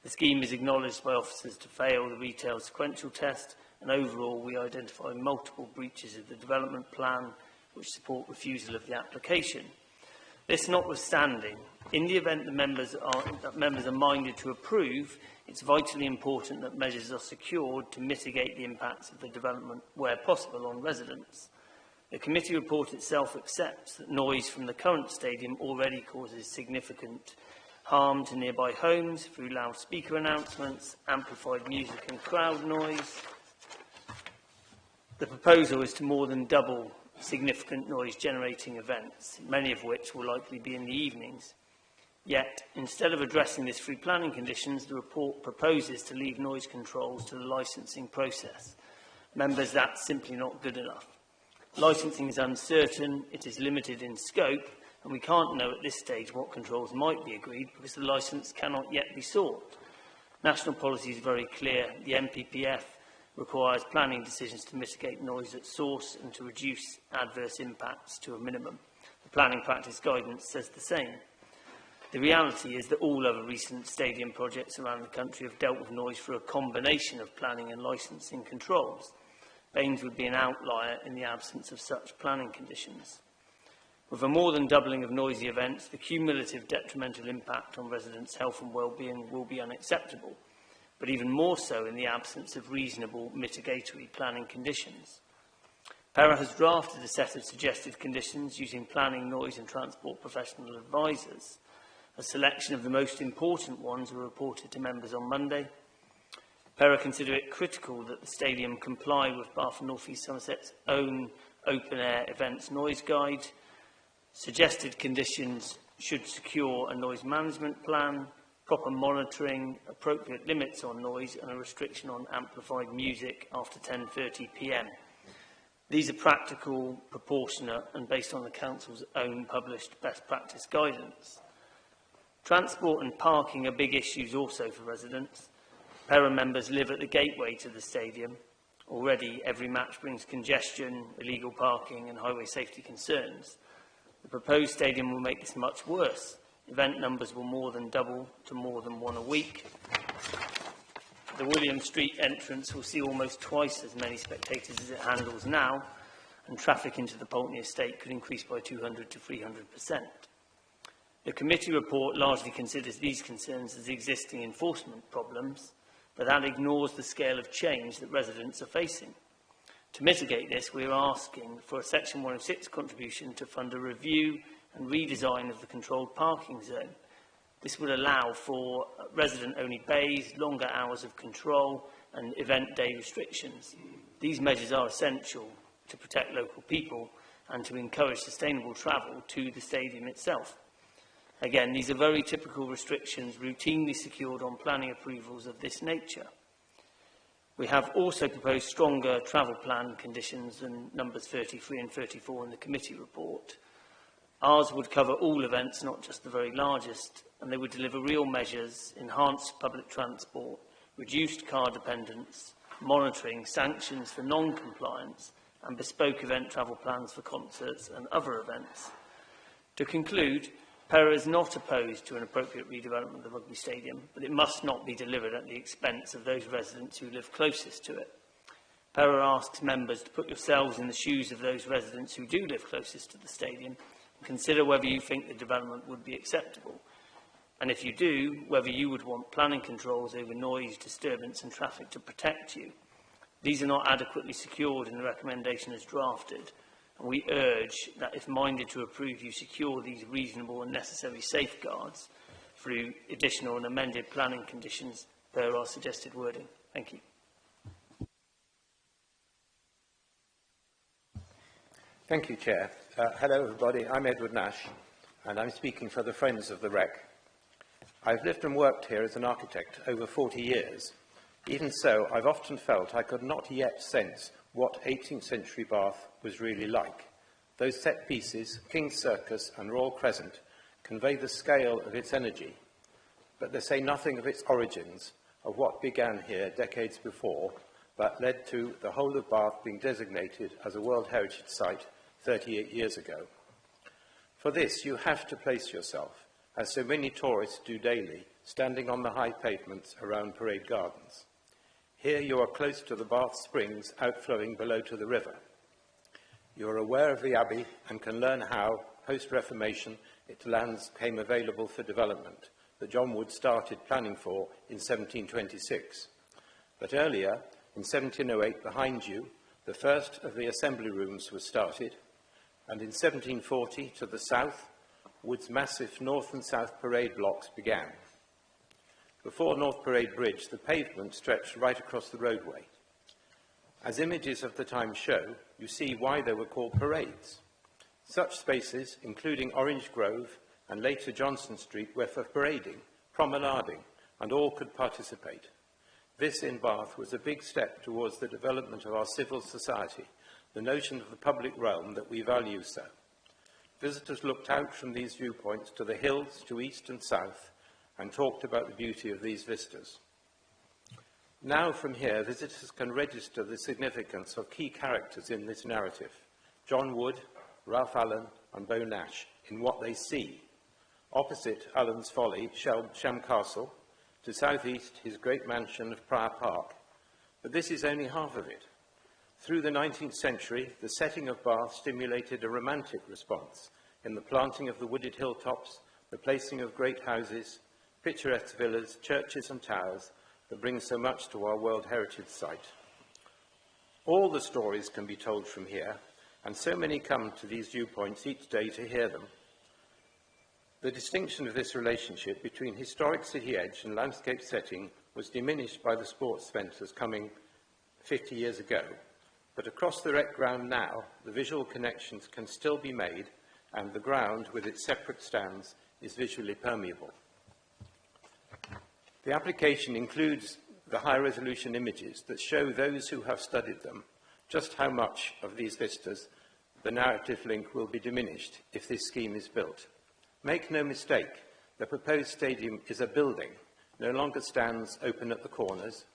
The scheme is acknowledged by officers to fail the retail sequential test, and overall we identify multiple breaches of the development plan which support refusal of the application. This notwithstanding, in the event that members are minded to approve, it's vitally important that measures are secured to mitigate the impacts of the development where possible on residents. The committee report itself accepts that noise from the current stadium already causes significant harm to nearby homes through loudspeaker announcements, amplified music and crowd noise. The proposal is to more than double significant noise-generating events, many of which will likely be in the evenings. Yet, instead of addressing this through planning conditions, the report proposes to leave noise controls to the licensing process. Members, that's simply not good enough. Licensing is uncertain, it is limited in scope, and we can't know at this stage what controls might be agreed because the licence cannot yet be sought. National policy is very clear. The NPPF requires planning decisions to mitigate noise at source and to reduce adverse impacts to a minimum. The planning practice guidance says the same. The reality is that all other recent stadium projects around the country have dealt with noise through a combination of planning and licensing controls. Baines would be an outlier in the absence of such planning conditions. With a more than doubling of noisy events, the cumulative detrimental impact on residents' health and well-being will be unacceptable, but even more so in the absence of reasonable mitigatory planning conditions. PERA has drafted a set of suggested conditions using planning, noise and transport professional advisors. A selection of the most important ones were reported to members on Monday. PERA consider it critical that the stadium comply with Bath and North East Somerset's own open-air events noise guide. Suggested conditions should secure a noise management plan, proper monitoring, appropriate limits on noise and a restriction on amplified music after 10:30 p.m. These are practical, proportionate and based on the Council's own published best practice guidance. Transport and parking are big issues also for residents. PERA members live at the gateway to the stadium. Already, every match brings congestion, illegal parking and highway safety concerns. The proposed stadium will make this much worse. Event numbers will more than double to more than one a week. The William Street entrance will see almost twice as many spectators as it handles now, and traffic into the Pulteney estate could increase by 200 to 300%. The committee report largely considers these concerns as existing enforcement problems, but that ignores the scale of change that residents are facing. To mitigate this, we are asking for a Section 106 contribution to fund a review and redesign of the controlled parking zone. This would allow for resident-only bays, longer hours of control and event day restrictions. These measures are essential to protect local people and to encourage sustainable travel to the stadium itself. Again, these are very typical restrictions routinely secured on planning approvals of this nature. We have also proposed stronger travel plan conditions than numbers 33 and 34 in the committee report. Ours would cover all events, not just the very largest, and they would deliver real measures, enhanced public transport, reduced car dependence, monitoring, sanctions for non-compliance, and bespoke event travel plans for concerts and other events. To conclude, PERA is not opposed to an appropriate redevelopment of the rugby stadium, but it must not be delivered at the expense of those residents who live closest to it. PERA asks members to put yourselves in the shoes of those residents who do live closest to the stadium and consider whether you think the development would be acceptable. And if you do, whether you would want planning controls over noise, disturbance and traffic to protect you. These are not adequately secured in the recommendation as drafted, and we urge that if minded to approve, you secure these reasonable and necessary safeguards through additional and amended planning conditions per our suggested wording. Thank you. Thank you, Chair. Hello, everybody. I'm Edward Nash, and I'm speaking for the Friends of the Wreck. I've lived and worked here as an architect over 40 years. Even so, I've often felt I could not yet sense what 18th century Bath was really like. Those set pieces, King's Circus and Royal Crescent, convey the scale of its energy, but they say nothing of its origins, of what began here decades before, but led to the whole of Bath being designated as a World Heritage Site 38 years ago. For this, you have to place yourself, as so many tourists do daily, standing on the high pavements around Parade Gardens. Here you are close to the Bath Springs outflowing below to the river. You are aware of the Abbey and can learn how, post-Reformation, its lands came available for development that John Wood started planning for in 1726. But earlier, in 1708, behind you, the first of the assembly rooms was started, and in 1740, to the south, Wood's massive north and south parade blocks began. Before North Parade Bridge, the pavement stretched right across the roadway. As images of the time show, you see why they were called parades. Such spaces, including Orange Grove and later Johnson Street, were for parading, promenading, and all could participate. This, in Bath, was a big step towards the development of our civil society, the notion of the public realm that we value so. Visitors looked out from these viewpoints to the hills to east and south and talked about the beauty of these vistas. Now, from here, visitors can register the significance of key characters in this narrative: John Wood, Ralph Allen, and Beau Nash, in what they see. Opposite Allen's Folly, Sham Castle, to southeast, his great mansion of Prior Park. But this is only half of it. Through the 19th century, the setting of Bath stimulated a romantic response in the planting of the wooded hilltops, the placing of great houses, picturesque villas, churches and towers that bring so much to our World Heritage Site. All the stories can be told from here, and so many come to these viewpoints each day to hear them. The distinction of this relationship between historic city edge and landscape setting was diminished by the sports centres coming 50 years ago, but across the rec ground now, the visual connections can still be made, and the ground, with its separate stands, is visually permeable. The application includes the high-resolution images that show those who have studied them just how much of these vistas the narrative link will be diminished if this scheme is built. Make no mistake, the proposed stadium is a building, no longer stands open at the corners.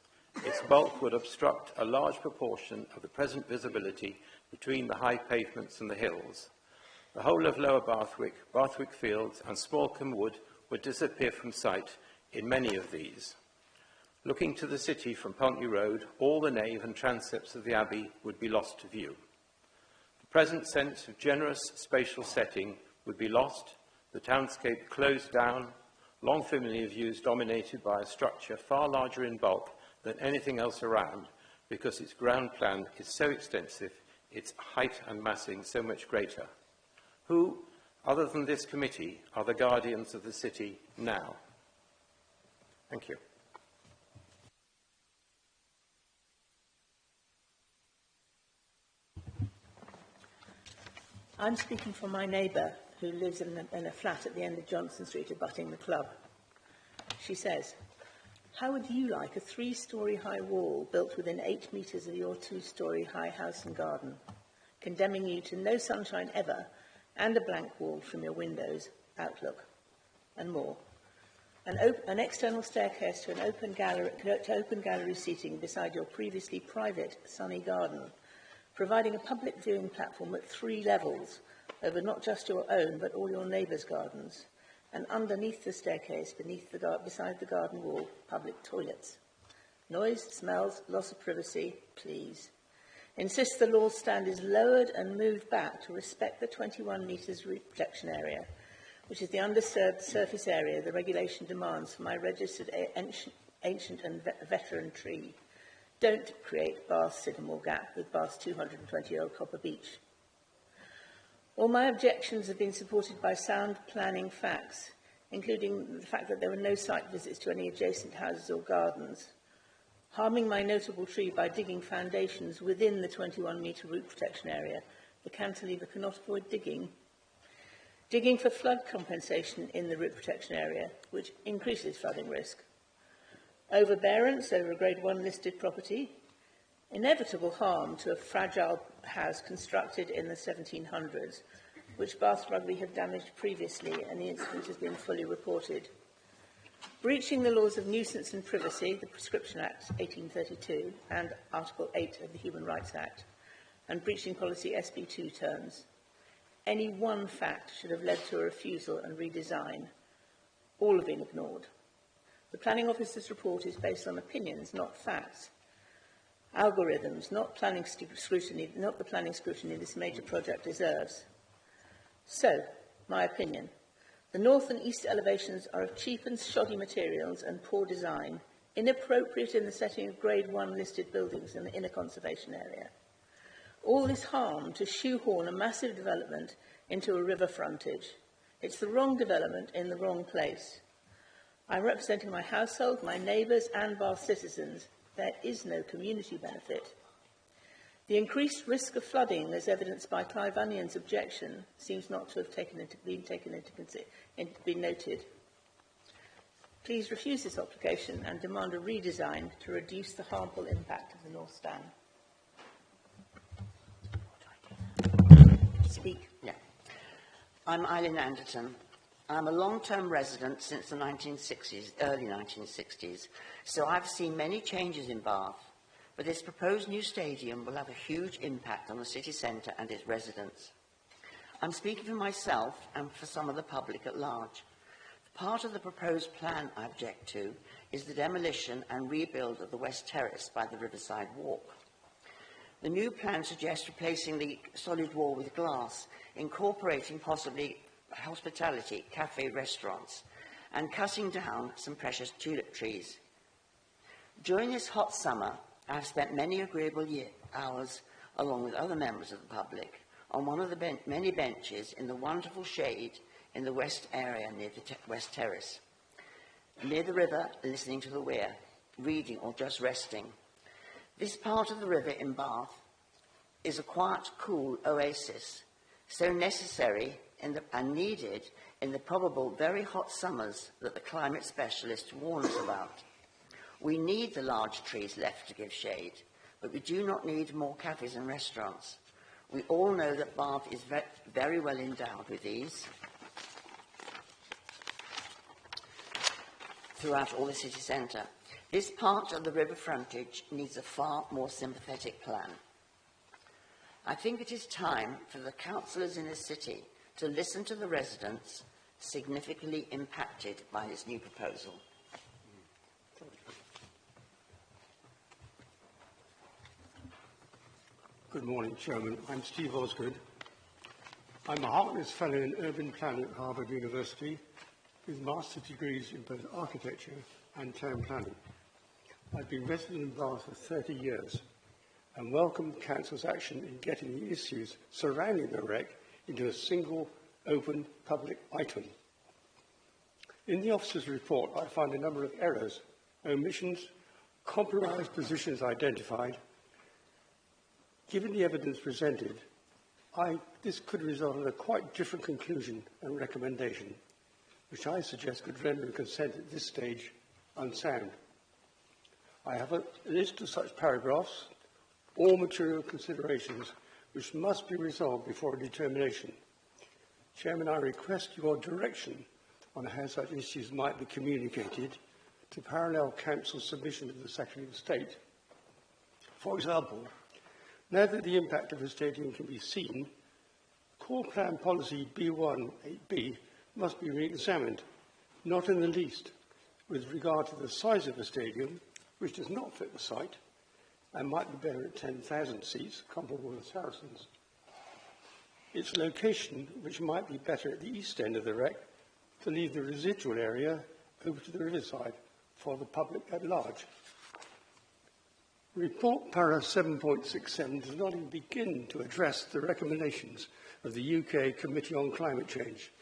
Its bulk would obstruct a large proportion of the present visibility between the high pavements and the hills. The whole of Lower Bathwick, Bathwick Fields and Smallcombe Wood would disappear from sight in many of these. Looking to the city from Pontney Road, all the nave and transepts of the Abbey would be lost to view. The present sense of generous spatial setting would be lost, the townscape closed down, long familiar views dominated by a structure far larger in bulk than anything else around, because its ground plan is so extensive, its height and massing so much greater. Who, other than this committee, are the guardians of the city now? Thank you. I'm speaking for my neighbour who lives in a flat at the end of Johnson Street abutting the club. She says, "How would you like a 3-storey high wall built within 8 metres of your 2-storey high house and garden, condemning you to no sunshine ever and a blank wall from your windows, outlook, and more? An external staircase to open gallery seating beside your previously private sunny garden, providing a public viewing platform at 3 levels over not just your own but all your neighbours' gardens, and underneath the staircase, beside the garden wall, public toilets. Noise, smells, loss of privacy, please. Insist the law stand is lowered and moved back to respect the 21 metres root protection area, which is the underserved surface area the regulation demands for my registered ancient and veteran tree. Don't create Bath Sycamore Gap with Bath's 220-year-old Copper Beech. All my objections have been supported by sound planning facts, including the fact that there were no site visits to any adjacent houses or gardens. Harming my notable tree by digging foundations within the 21-metre root protection area, the cantilever cannot avoid digging. Digging for flood compensation in the root protection area, which increases flooding risk. Overbearance over a Grade 1 listed property. Inevitable harm to a fragile house constructed in the 1700s, which Bath Rugby have damaged previously, and the incident has been fully reported. Breaching the laws of nuisance and privacy, the Prescription Act 1832 and Article 8 of the Human Rights Act, and breaching policy SB2 terms. Any one fact should have led to a refusal and redesign. All have been ignored. The Planning Officer's report is based on opinions, not facts. Algorithms, not planning scrutiny, not the planning scrutiny this major project deserves. So, my opinion. The north and east elevations are of cheap and shoddy materials and poor design, inappropriate in the setting of Grade 1 listed buildings in the inner conservation area. All this harm to shoehorn a massive development into a river frontage. It's the wrong development in the wrong place. I'm representing my household, my neighbours and Bath citizens. There is no community benefit. The increased risk of flooding, as evidenced by Clive Onion's objection, seems not to have been noted. Please refuse this application and demand a redesign to reduce the harmful impact of the North Stand. Speak. Yeah. I'm Eileen Anderton. I'm a long-term resident since the 1960s, early 1960s, so I've seen many changes in Bath. But this proposed new stadium will have a huge impact on the city centre and its residents. I'm speaking for myself and for some of the public at large. Part of the proposed plan I object to is the demolition and rebuild of the West Terrace by the Riverside Walk. The new plan suggests replacing the solid wall with glass, incorporating possibly hospitality, cafe, restaurants, and cutting down some precious tulip trees. During this hot summer, I've spent many agreeable hours, along with other members of the public, on one of the many benches in the wonderful shade in the west area near the West Terrace, near the river, listening to the weir, reading or just resting. This part of the river in Bath is a quiet, cool oasis, so necessary and needed in the probable very hot summers that the climate specialists warn us about. We need the large trees left to give shade, but we do not need more cafes and restaurants. We all know that Bath is very well endowed with these throughout all the city centre. This part of the river frontage needs a far more sympathetic plan. I think it is time for the councillors in the city to listen to the residents significantly impacted by this new proposal. Good morning, Chairman. I'm Steve Osgood. I'm a Harkness Fellow in Urban Planning at Harvard University with master's degrees in both architecture and town planning. I've been resident in Bath for 30 years and welcome Council's action in getting the issues surrounding the wreck into a single, open, public item. In the officer's report, I find a number of errors, omissions, compromised positions identified. Given the evidence presented, this could result in a quite different conclusion and recommendation, which I suggest could render consent at this stage unsound. I have a list of such paragraphs, all material considerations, which must be resolved before a determination. Chairman, I request your direction on how such issues might be communicated to parallel Council's submission to the Secretary of State. For example, now that the impact of the stadium can be seen, Core Plan Policy B1-8B must be re-examined, not in the least with regard to the size of the stadium, which does not fit the site and might be better at 10,000 seats, comparable with Saracens. Its location, which might be better at the east end of the Rec, to leave the residual area over to the riverside for the public at large. Report para 7.67 does not even begin to address the recommendations of the UK Committee on Climate Change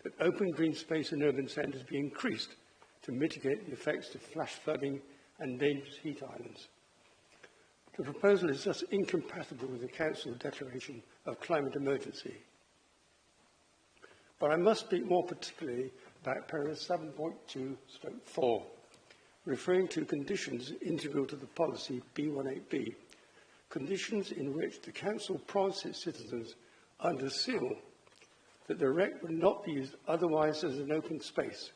that open green space in urban centres be increased to mitigate the effects of flash flooding and dangerous heat islands. The proposal is thus incompatible with the Council's declaration of climate emergency. But I must speak more particularly about para 7.2/4, referring to conditions integral to the policy B18B, conditions in which the Council promised its citizens under seal that the Rec would not be used otherwise as an open space,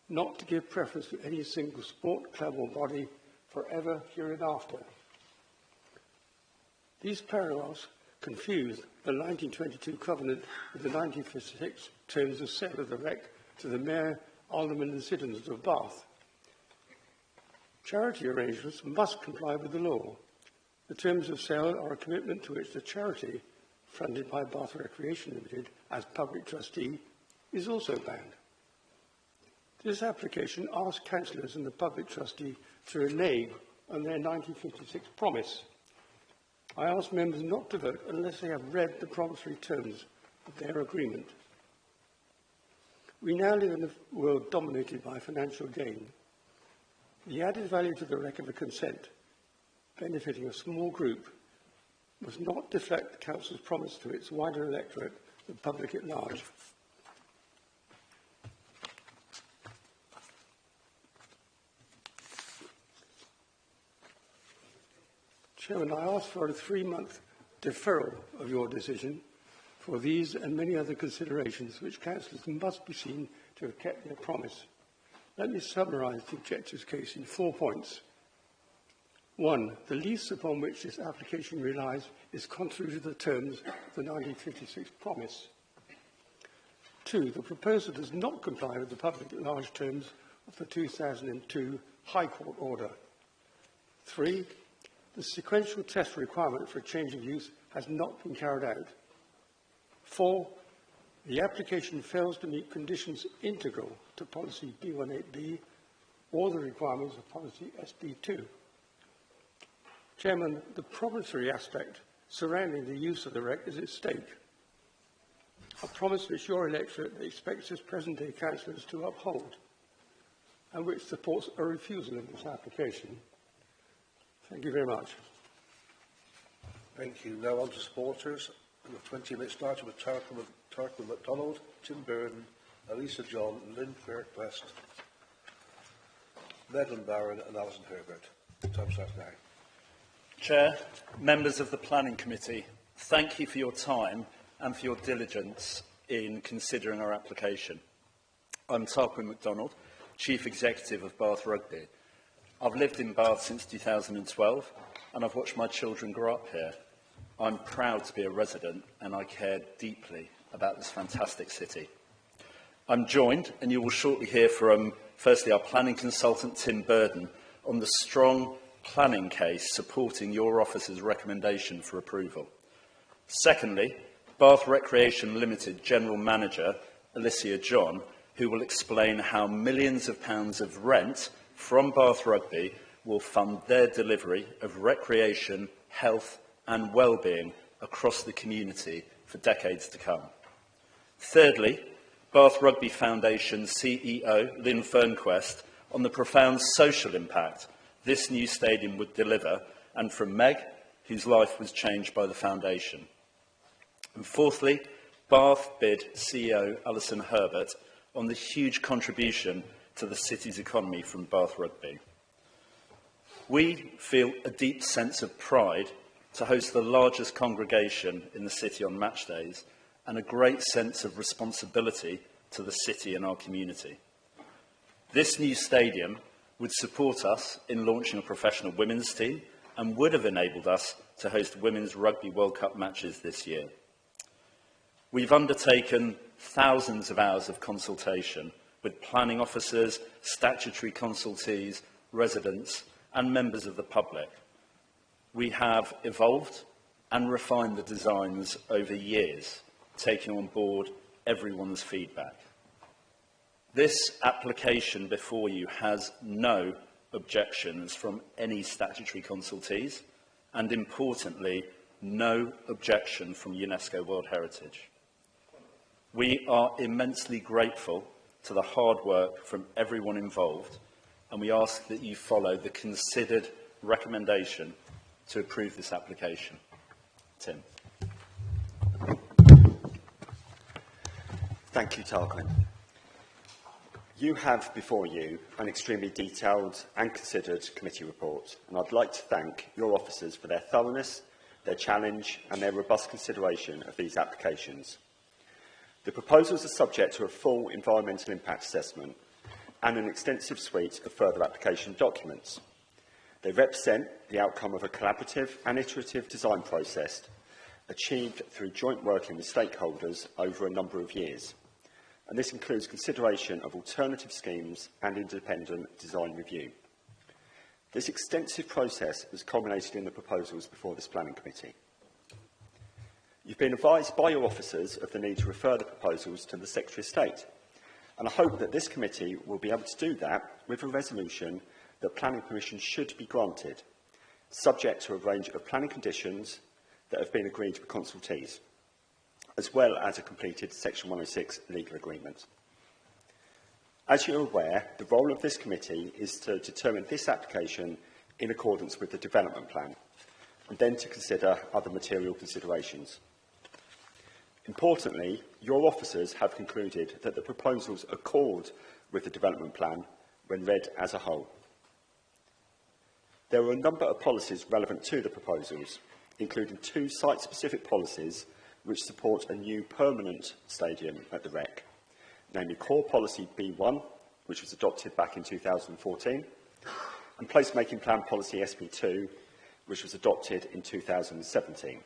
not to give preference to any single sport, club or body forever hereinafter. These paragraphs confuse the 1922 covenant with the 1956 terms of sale of the Rec to the Mayor, Aldermen and citizens of Bath. Charity arrangements must comply with the law. The terms of sale are a commitment to which the charity, funded by Bath Recreation Limited as public trustee, is also bound. This application asks councillors and the public trustee to renege on their 1956 promise. I ask members not to vote unless they have read the promissory terms of their agreement. We now live in a world dominated by financial gain. The added value to the Rec of a consent, benefiting a small group, must not deflect the Council's promise to its wider electorate, the public at large. Chairman, I ask for a 3-month deferral of your decision for these and many other considerations which councillors must be seen to have kept their promise. Let me summarise the objector's case in 4 points. 1. The lease upon which this application relies is contrary to the terms of the 1956 promise. 2. The proposal does not comply with the public at large terms of the 2002 High Court order. 3. The sequential test requirement for a change of use has not been carried out. 4. The application fails to meet conditions integral to policy B18B or the requirements of policy SB2. Chairman, the promissory aspect surrounding the use of the Rec is at stake. A promise which your electorate expects as present-day councillors to uphold and which supports a refusal of this application. Thank you very much. Thank you. Now on to supporters. We have 20 minutes starting with Tarquin MacDonald, Tim Burden, Elisa John, Lynn Fairquest, Nedlin Barron and Alison Herbert. Time starts now. Chair, members of the Planning Committee, thank you for your time and for your diligence in considering our application. I'm Tarquin MacDonald, Chief Executive of Bath Rugby. I've lived in Bath since 2012 and I've watched my children grow up here. I'm proud to be a resident and I care deeply about this fantastic city. I'm joined, and you will shortly hear from, firstly, our planning consultant, Tim Burden, on the strong planning case supporting your office's recommendation for approval. Secondly, Bath Recreation Limited General Manager, Alicia John, who will explain how millions of pounds of rent from Bath Rugby will fund their delivery of recreation, health and well-being across the community for decades to come. Thirdly, Bath Rugby Foundation CEO Lynn Fernquest on the profound social impact this new stadium would deliver, and from Meg, whose life was changed by the foundation. And fourthly, Bath Bid CEO Alison Herbert on the huge contribution to the city's economy from Bath Rugby. We feel a deep sense of pride to host the largest congregation in the city on match days and a great sense of responsibility to the city and our community. This new stadium would support us in launching a professional women's team and would have enabled us to host Women's Rugby World Cup matches this year. We've undertaken thousands of hours of consultation with planning officers, statutory consultees, residents and members of the public. We have evolved and refined the designs over years, taking on board everyone's feedback. This application before you has no objections from any statutory consultees and, importantly, no objection from UNESCO World Heritage. We are immensely grateful to the hard work from everyone involved, and we ask that you follow the considered recommendation to approve this application. Tim. Thank you, Tarquin. You have before you an extremely detailed and considered committee report, and I'd like to thank your officers for their thoroughness, their challenge and their robust consideration of these applications. The proposals are subject to a full environmental impact assessment and an extensive suite of further application documents. They represent the outcome of a collaborative and iterative design process achieved through joint working with stakeholders over a number of years. And this includes consideration of alternative schemes and independent design review. This extensive process has culminated in the proposals before this planning committee. You've been advised by your officers of the need to refer the proposals to the Secretary of State, and I hope that this committee will be able to do that with a resolution that planning permission should be granted, subject to a range of planning conditions that have been agreed with consultees, as well as a completed Section 106 legal agreement. As you're aware, the role of this committee is to determine this application in accordance with the development plan, and then to consider other material considerations. Importantly, your officers have concluded that the proposals accord with the development plan when read as a whole. There are a number of policies relevant to the proposals, including 2 site-specific policies which support a new permanent stadium at the Rec, namely Core Policy B1, which was adopted back in 2014, and Placemaking Plan Policy SP2, which was adopted in 2017.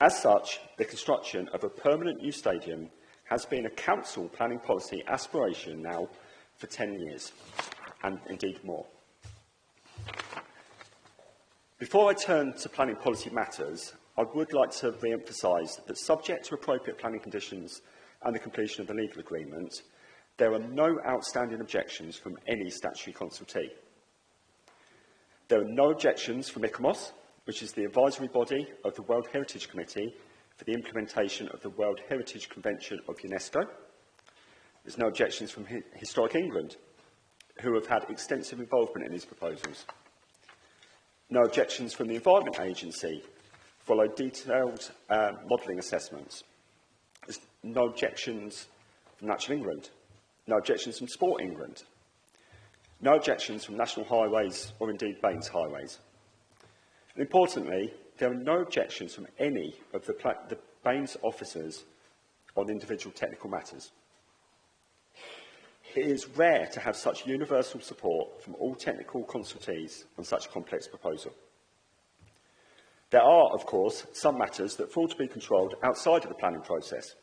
As such, the construction of a permanent new stadium has been a council planning policy aspiration now for 10 years, and indeed more. Before I turn to planning policy matters, I would like to re-emphasise that subject to appropriate planning conditions and the completion of the legal agreement, there are no outstanding objections from any statutory consultee. There are no objections from ICOMOS, which is the advisory body of the World Heritage Committee for the implementation of the World Heritage Convention of UNESCO. There's no objections from Historic England, who have had extensive involvement in these proposals. No objections from the Environment Agency, followed detailed modelling assessments. There's no objections from Natural England. No objections from Sport England. No objections from National Highways or indeed Baines Highways. And importantly, there are no objections from any of the Baines officers on individual technical matters. It is rare to have such universal support from all technical consultees on such a complex proposal. There are, of course, some matters that fall to be controlled outside of the planning process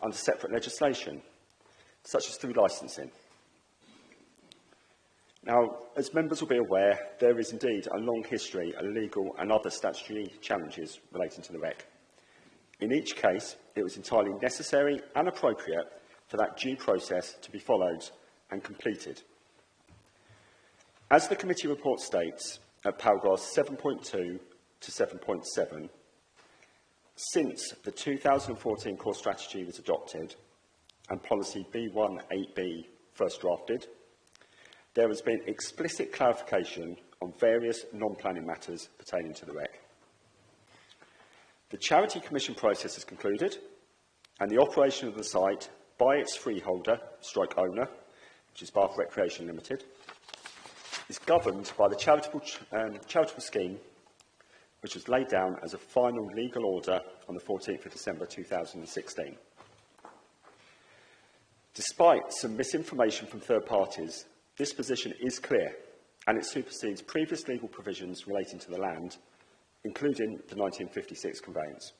under separate legislation, such as through licensing. Now, as members will be aware, there is indeed a long history of legal and other statutory challenges relating to the Rec. In each case, it was entirely necessary and appropriate for that due process to be followed and completed. As the committee report states at paragraphs 7.2 to 7.7, since the 2014 core strategy was adopted and policy B18B first drafted, there has been explicit clarification on various non-planning matters pertaining to the Rec. The Charity Commission process has concluded, and the operation of the site by its freeholder, stroke owner, which is Bath Recreation Limited, is governed by the charitable scheme, which was laid down as a final legal order on the 14th of December 2016. Despite some misinformation from third parties, this position is clear, and it supersedes previous legal provisions relating to the land, including the 1956 conveyance.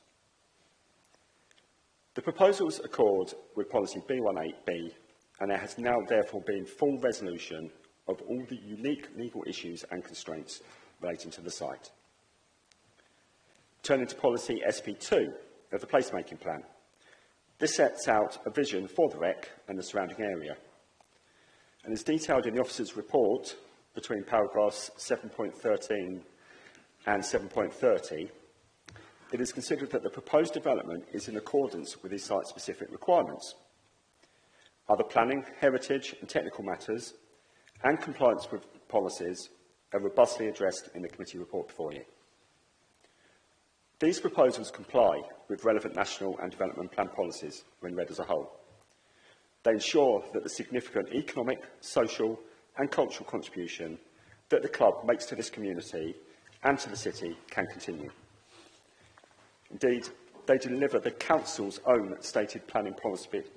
The proposals accord with policy B18B, and there has now therefore been full resolution of all the unique legal issues and constraints relating to the site. Turning to policy SP2 of the placemaking plan. This sets out a vision for the REC and the surrounding area, and is detailed in the officer's report between paragraphs 7.13 and 7.30. It is considered that the proposed development is in accordance with these site-specific requirements. Other planning, heritage and technical matters and compliance with policies are robustly addressed in the committee report before you. These proposals comply with relevant national and development plan policies when read as a whole. They ensure that the significant economic, social and cultural contribution that the club makes to this community and to the city can continue. Indeed, they deliver the Council's own stated planning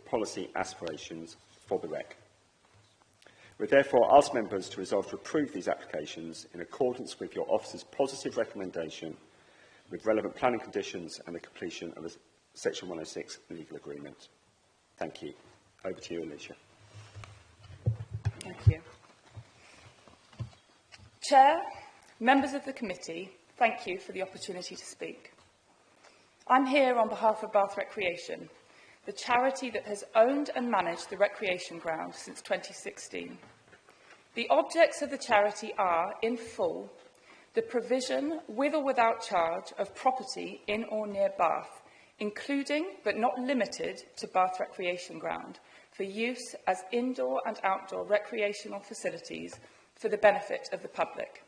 policy aspirations for the REC. We therefore ask members to resolve to approve these applications in accordance with your officer's positive recommendation with relevant planning conditions and the completion of the Section 106 legal agreement. Thank you. Over to you, Alicia. Thank you. Chair, members of the committee, thank you for the opportunity to speak. I'm here on behalf of Bath Recreation, the charity that has owned and managed the recreation ground since 2016. The objects of the charity are, in full, the provision, with or without charge, of property in or near Bath, including but not limited to Bath Recreation Ground, for use as indoor and outdoor recreational facilities for the benefit of the public.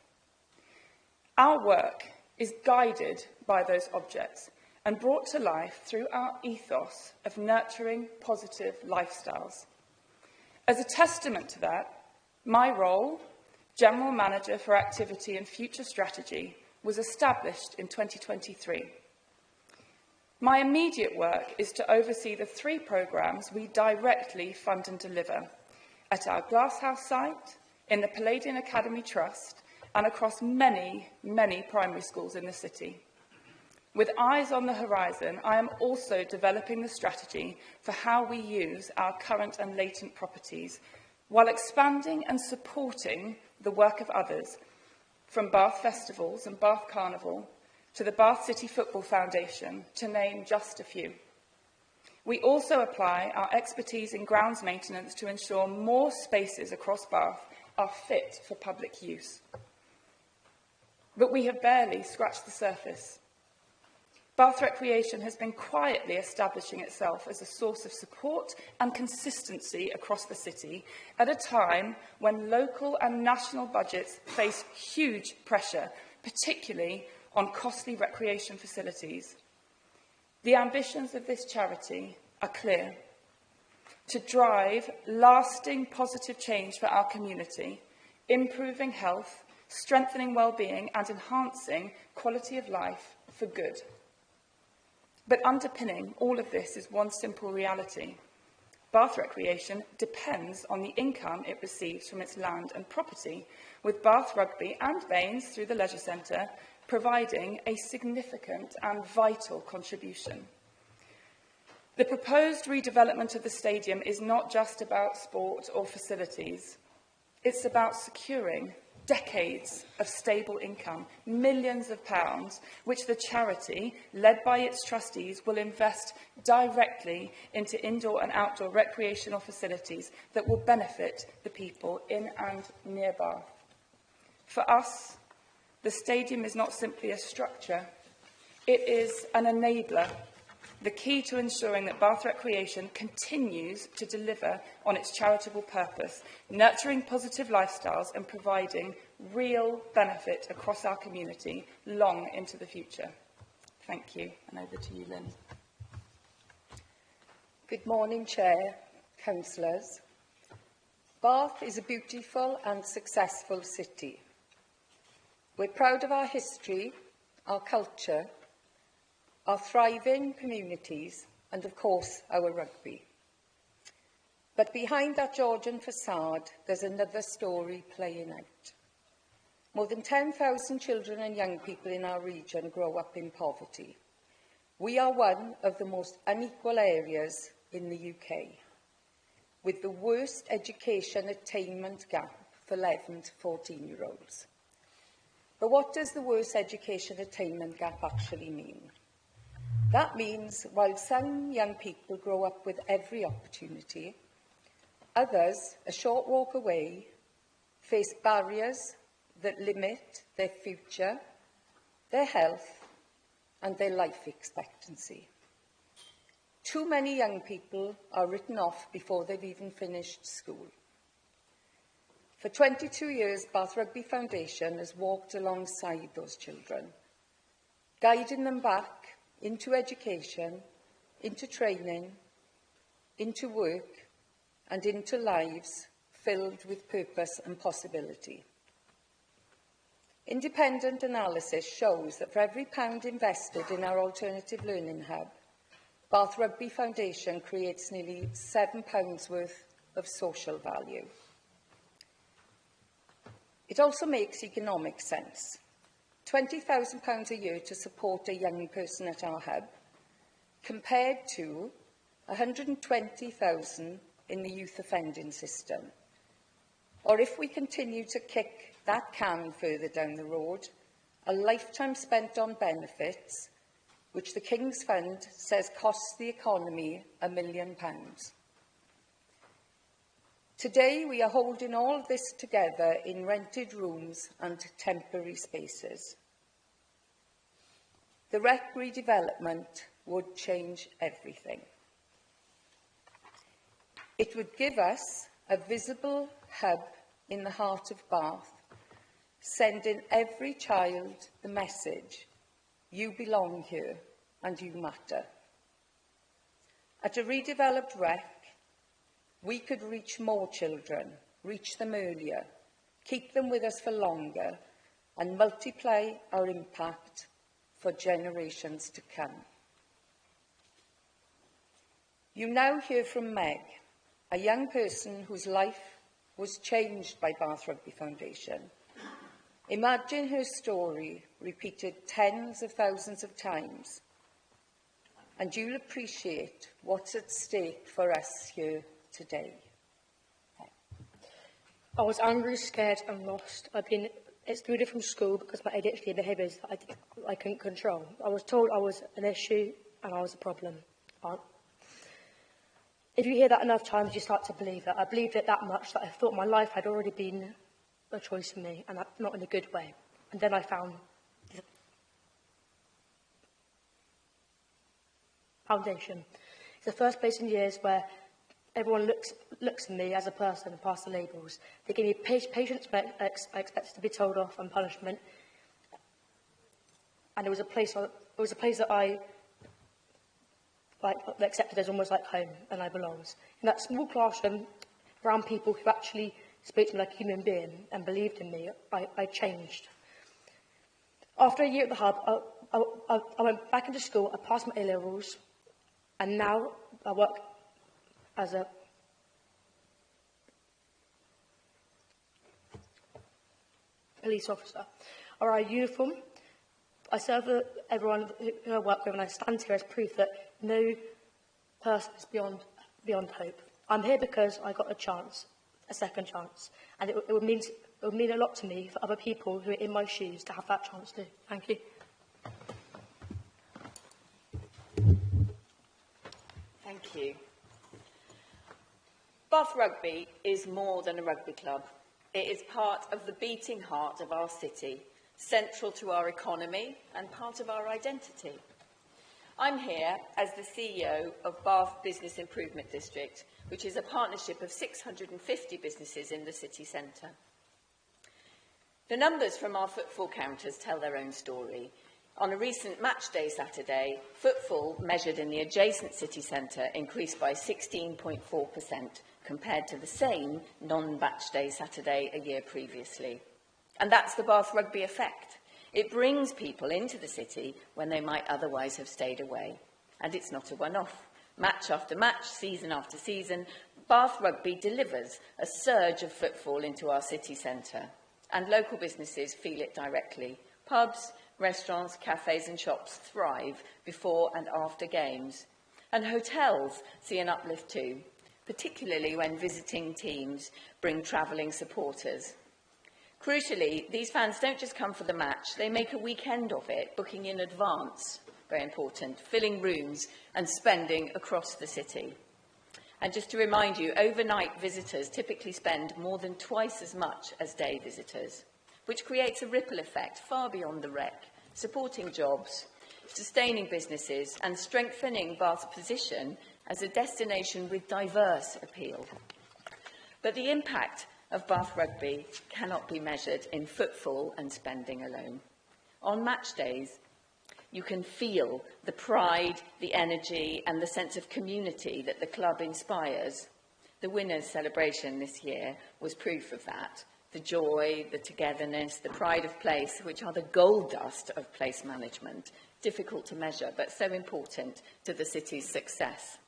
Our work is guided by those objects and brought to life through our ethos of nurturing positive lifestyles. As a testament to that, my role, General Manager for Activity and Future Strategy, was established in 2023. My immediate work is to oversee the 3 programmes we directly fund and deliver at our Glasshouse site, in the Palladian Academy Trust, and across many, many primary schools in the city. With eyes on the horizon, I am also developing the strategy for how we use our current and latent properties, while expanding and supporting the work of others, from Bath Festivals and Bath Carnival to the Bath City Football Foundation, to name just a few. We also apply our expertise in grounds maintenance to ensure more spaces across Bath are fit for public use. But we have barely scratched the surface. Bath Recreation has been quietly establishing itself as a source of support and consistency across the city at a time when local and national budgets face huge pressure, particularly on costly recreation facilities. The ambitions of this charity are clear: to drive lasting positive change for our community, improving health, strengthening well-being and enhancing quality of life for good. But underpinning all of this is one simple reality. Bath Recreation depends on the income it receives from its land and property, with Bath Rugby and Baines, through the Leisure Centre, providing a significant and vital contribution. The proposed redevelopment of the stadium is not just about sport or facilities. It's about securing decades of stable income, millions of pounds, which the charity, led by its trustees, will invest directly into indoor and outdoor recreational facilities that will benefit the people in and near Bath. For us, the stadium is not simply a structure, it is an enabler, the key to ensuring that Bath Recreation continues to deliver on its charitable purpose, nurturing positive lifestyles and providing real benefit across our community long into the future. Thank you, and over to you, Lynn. Good morning, Chair, councillors. Bath is a beautiful and successful city. We're proud of our history, our culture, our thriving communities, and of course, our rugby. But behind that Georgian facade, there's another story playing out. More than 10,000 children and young people in our region grow up in poverty. We are one of the most unequal areas in the UK, with the worst education attainment gap for 11 to 14-year-olds. But what does the worst education attainment gap actually mean? That means while some young people grow up with every opportunity, others, a short walk away, face barriers that limit their future, their health, and their life expectancy. Too many young people are written off before they've even finished school. For 22 years, Bath Rugby Foundation has walked alongside those children, guiding them back into education, into training, into work, and into lives filled with purpose and possibility. Independent analysis shows that for every £1 invested in our alternative learning hub, Bath Rugby Foundation creates nearly £7 worth of social value. It also makes economic sense. £20,000 a year to support a young person at our hub, compared to £120,000 in the youth offending system. Or if we continue to kick that can further down the road, a lifetime spent on benefits, which the King's Fund says costs the economy £1 million. Today, we are holding all of this together in rented rooms and temporary spaces. The rec redevelopment would change everything. It would give us a visible hub in the heart of Bath, sending every child the message, you belong here and you matter. At a redeveloped rec, we could reach more children, reach them earlier, keep them with us for longer, and multiply our impact for generations to come. You now hear from Meg, a young person whose life was changed by Bath Rugby Foundation. Imagine her story repeated tens of thousands of times, and you'll appreciate what's at stake for us here today. I was angry, scared and lost. I've been excluded from school because of my ADHD behaviours that I couldn't control. I was told I was an issue and I was a problem. If you hear that enough times, you start to believe it. I believed it that much that I thought my life had already been a choice for me, and not in a good way. And then I found the foundation. It's the first place in years where everyone looks at me as a person and past the labels. They give me patience when I expected to be told off and punishment. And it was a place that I accepted as almost like home, and I belonged. In that small classroom, around people who actually spoke to me like a human being and believed in me, I changed. After a year at the hub, I went back into school, I passed my A-levels, and now I work as a police officer. I wear a uniform. I serve everyone who I work with, and I stand here as proof that no person is beyond hope. I'm here because I got a chance, a second chance, and it would mean a lot to me for other people who are in my shoes to have that chance too. Thank you. Thank you. Bath Rugby is more than a rugby club. It is part of the beating heart of our city, central to our economy and part of our identity. I'm here as the CEO of Bath Business Improvement District, which is a partnership of 650 businesses in the city centre. The numbers from our footfall counters tell their own story. On a recent match day Saturday, footfall measured in the adjacent city centre increased by 16.4% compared to the same non-match day Saturday a year previously. And that's the Bath Rugby effect. It brings people into the city when they might otherwise have stayed away. And it's not a one-off. Match after match, season after season, Bath Rugby delivers a surge of footfall into our city centre. And local businesses feel it directly. Pubs, restaurants, cafes and shops thrive before and after games. And hotels see an uplift too, particularly when visiting teams bring travelling supporters. Crucially, these fans don't just come for the match, they make a weekend of it, booking in advance, very important, filling rooms and spending across the city. And just to remind you, overnight visitors typically spend more than twice as much as day visitors, which creates a ripple effect far beyond the Rec, supporting jobs, sustaining businesses and strengthening Bath's position as a destination with diverse appeal. But the impact of Bath Rugby cannot be measured in footfall and spending alone. On match days, you can feel the pride, the energy and the sense of community that the club inspires. The winners' celebration this year was proof of that. The joy, the togetherness, the pride of place, which are the gold dust of place management, difficult to measure, but so important to the city's success.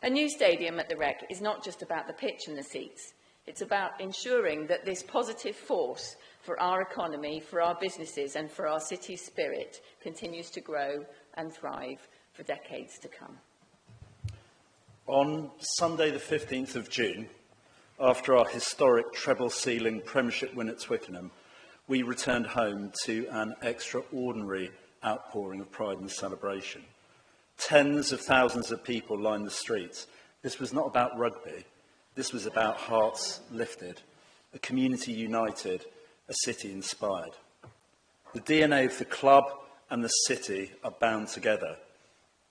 A new stadium at the Rec is not just about the pitch and the seats. It's about ensuring that this positive force for our economy, for our businesses and for our city's spirit continues to grow and thrive for decades to come. On Sunday the 15th of June, after our historic treble-ceiling Premiership win at Twickenham, we returned home to an extraordinary outpouring of pride and celebration. Tens of thousands of people lined the streets. This was not about rugby. This was about hearts lifted, a community united, a city inspired. The DNA of the club and the city are bound together,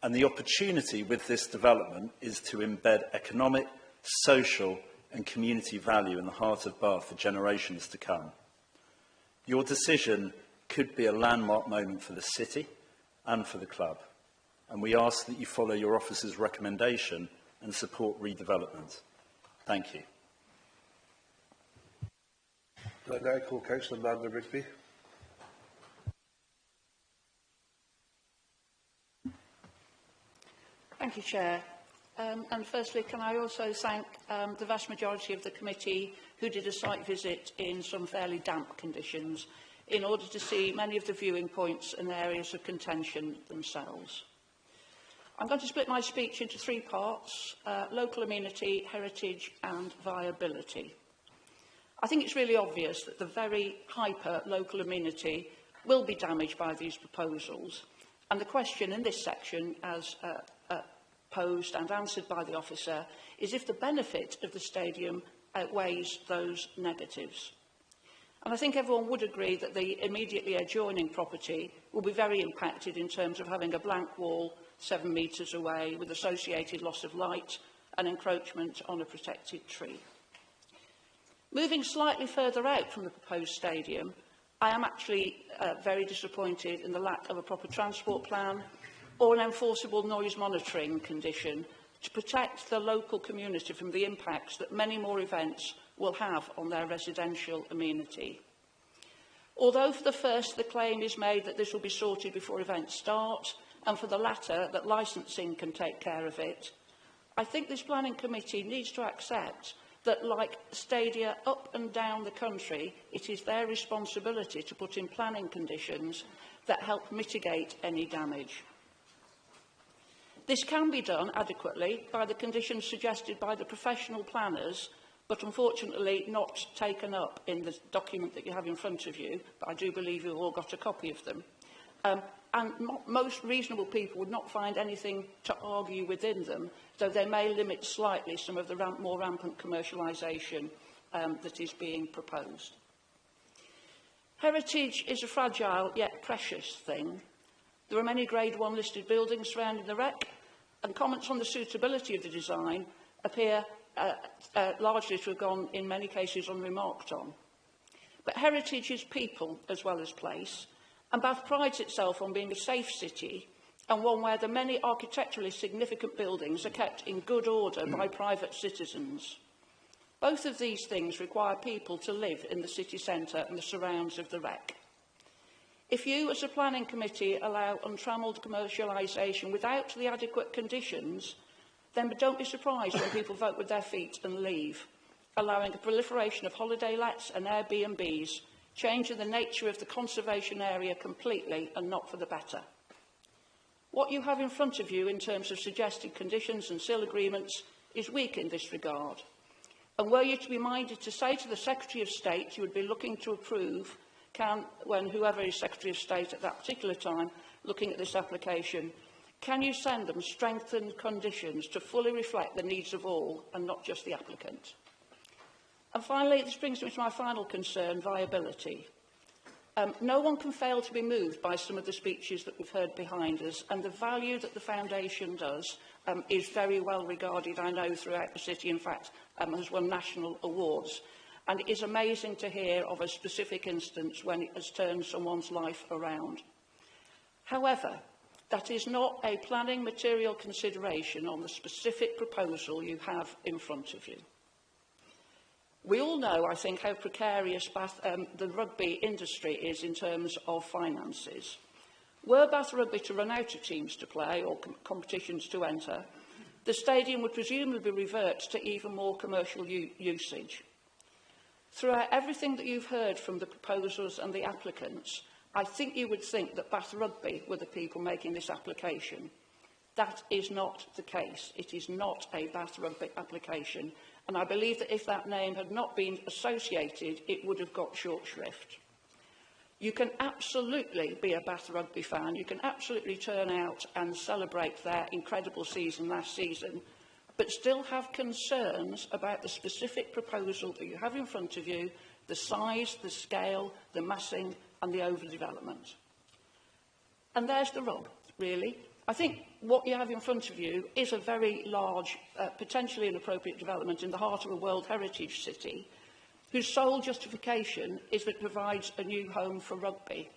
and the opportunity with this development is to embed economic, social and community value in the heart of Bath for generations to come. Your decision could be a landmark moment for the city and for the club, and we ask that you follow your officer's recommendation and support redevelopment. Thank you. I now call Councillor Amanda Rigby. Thank you, Chair. And firstly, can I also thank the vast majority of the committee who did a site visit in some fairly damp conditions in order to see many of the viewing points and areas of contention themselves. I'm going to split my speech into three parts: local amenity, heritage and viability. I think it's really obvious that the very hyper local amenity will be damaged by these proposals, and the question in this section, as posed and answered by the officer, is if the benefit of the stadium outweighs those negatives. And I think everyone would agree that the immediately adjoining property will be very impacted in terms of having a blank wall 7 metres away with associated loss of light and encroachment on a protected tree. Moving slightly further out from the proposed stadium, I am actually very disappointed in the lack of a proper transport plan or an enforceable noise monitoring condition to protect the local community from the impacts that many more events will have on their residential amenity. Although for the first the claim is made that this will be sorted before events start, and for the latter that licensing can take care of it, I think this planning committee needs to accept that, like stadia up and down the country, it is their responsibility to put in planning conditions that help mitigate any damage. This can be done adequately by the conditions suggested by the professional planners, but unfortunately not taken up in the document that you have in front of you, but I do believe you've all got a copy of them. And most reasonable people would not find anything to argue within them, though they may limit slightly some of the more rampant commercialisation that is being proposed. Heritage is a fragile yet precious thing. There are many Grade 1 listed buildings surrounding the Rec, and comments on the suitability of the design appear largely to have gone, in many cases, unremarked on. But heritage is people as well as place, and Bath prides itself on being a safe city and one where the many architecturally significant buildings are kept in good order by private citizens. Both of these things require people to live in the city centre and the surrounds of the Rec. If you, as a planning committee, allow untrammelled commercialisation without the adequate conditions, then don't be surprised when people vote with their feet and leave, allowing a proliferation of holiday lets and Airbnbs changing the nature of the conservation area completely and not for the better. What you have in front of you in terms of suggested conditions and SIL agreements is weak in this regard. And were you to be minded to say to the Secretary of State you would be looking to approve, when whoever is Secretary of State at that particular time looking at this application, can you send them strengthened conditions to fully reflect the needs of all and not just the applicant? And finally, this brings me to my final concern, viability. No one can fail to be moved by some of the speeches that we've heard behind us, and the value that the Foundation does is very well regarded, I know, throughout the city. In fact, has won national awards. And it is amazing to hear of a specific instance when it has turned someone's life around. However, that is not a planning material consideration on the specific proposal you have in front of you. We all know, I think, how precarious the rugby industry is in terms of finances. Were Bath Rugby to run out of teams to play or competitions to enter, the stadium would presumably revert to even more commercial usage. Throughout everything that you've heard from the proposals and the applicants, I think you would think that Bath Rugby were the people making this application. That is not the case. It is not a Bath Rugby application. And I believe that if that name had not been associated, it would have got short shrift. You can absolutely be a Bath Rugby fan. You can absolutely turn out and celebrate their incredible season last season, but still have concerns about the specific proposal that you have in front of you, the size, the scale, the massing and the overdevelopment. And there's the rub, really. I think what you have in front of you is a very large, potentially inappropriate development in the heart of a World Heritage City, whose sole justification is that it provides a new home for rugby.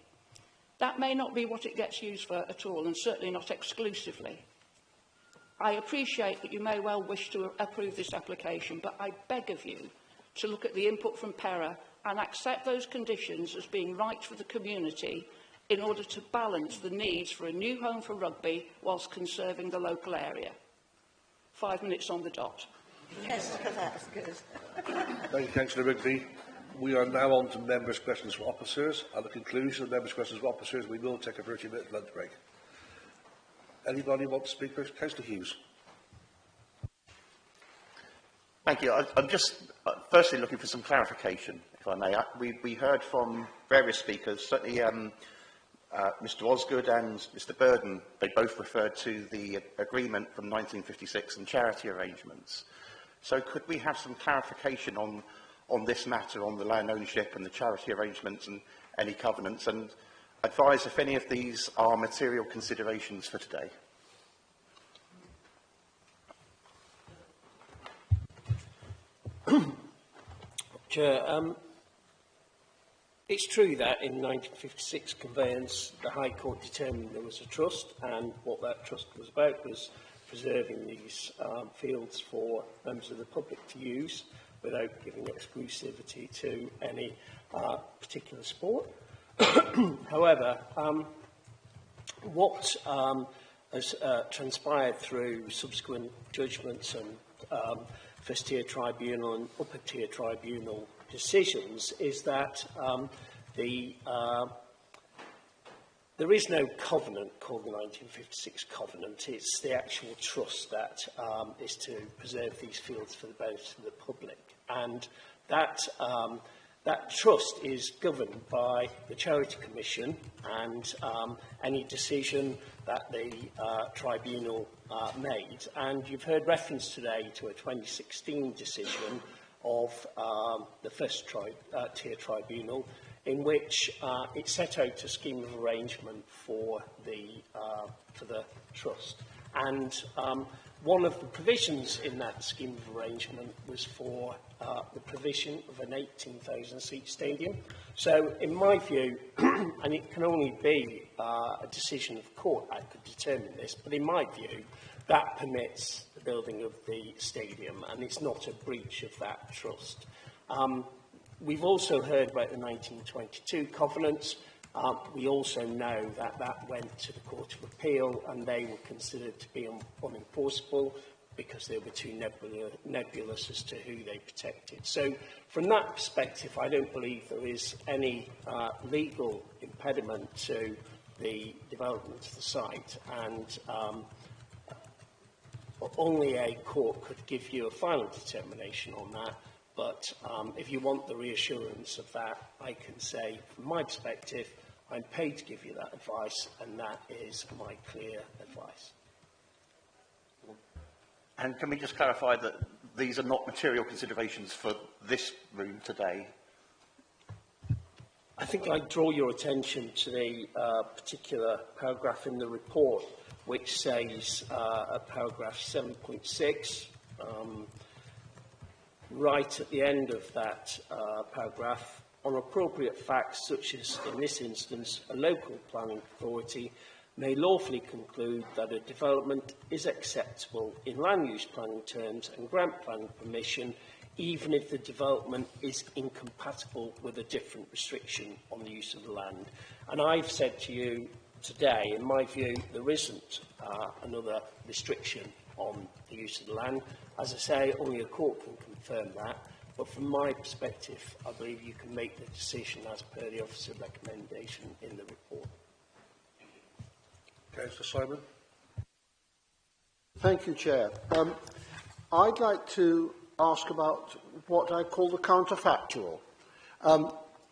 That may not be what it gets used for at all, and certainly not exclusively. I appreciate that you may well wish to approve this application, but I beg of you to look at the input from PERA and accept those conditions as being right for the community in order to balance the needs for a new home for rugby whilst conserving the local area. 5 minutes on the dot. Yes, that's good. Thank you, Councillor Rigby. We are now on to members' questions for officers. At the conclusion of members' questions for officers, we will take a 30-minute lunch break. Anybody want to speak first? Councillor Hughes. Thank you. I'm just firstly looking for some clarification, if I may. We heard from various speakers, certainly Mr Osgood and Mr Burden, they both referred to the agreement from 1956 and charity arrangements. So could we have some clarification on this matter, on the land ownership and the charity arrangements and any covenants, and advise if any of these are material considerations for today? Chair, it's true that in 1956 conveyance, the High Court determined there was a trust, and what that trust was about was preserving these fields for members of the public to use without giving exclusivity to any particular sport. However, what has transpired through subsequent judgments and first-tier tribunal and upper-tier tribunal decisions is that there is no covenant called the 1956 covenant. It's the actual trust that is to preserve these fields for the benefit of the public. And that trust is governed by the Charity Commission, and any decision that the tribunal made. And you've heard reference today to a 2016 decision of the first-tier tribunal, in which it set out a scheme of arrangement for the trust. And one of the provisions in that scheme of arrangement was for the provision of an 18,000-seat stadium. So, in my view, and it can only be a decision of court that could determine this, but in my view, that permits the building of the stadium, and it's not a breach of that trust. We've also heard about the 1922 covenants. We also know that that went to the Court of Appeal, and they were considered to be unenforceable. because they were too nebulous as to who they protected. So from that perspective, I don't believe there is any legal impediment to the development of the site, and only a court could give you a final determination on that. But if you want the reassurance of that, I can say, from my perspective, I'm paid to give you that advice, and that is my clear advice. And can we just clarify that these are not material considerations for this room today? I think I draw your attention to the particular paragraph in the report, which says, at paragraph 7.6, right at the end of that paragraph, on appropriate facts such as, in this instance, a local planning authority may lawfully conclude that a development is acceptable in land use planning terms and grant planning permission, even if the development is incompatible with a different restriction on the use of the land. And I've said to you today, in my view, there isn't another restriction on the use of the land. As I say, only a court can confirm that. But from my perspective, I believe you can make the decision as per the officer recommendation in the report. Councillor Simon. Thank you, Chair. I'd like to ask about what I call the counterfactual.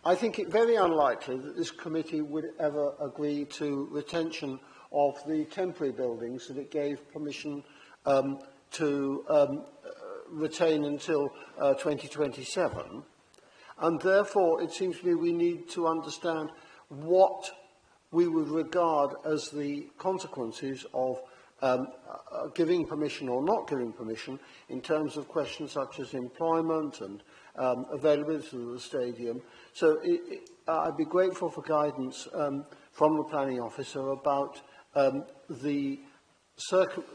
I think it very unlikely that this committee would ever agree to retention of the temporary buildings that it gave permission to retain until 2027. And therefore, it seems to me we need to understand what we would regard as the consequences of giving permission or not giving permission in terms of questions such as employment and availability of the stadium. So I'd be grateful for guidance from the planning officer about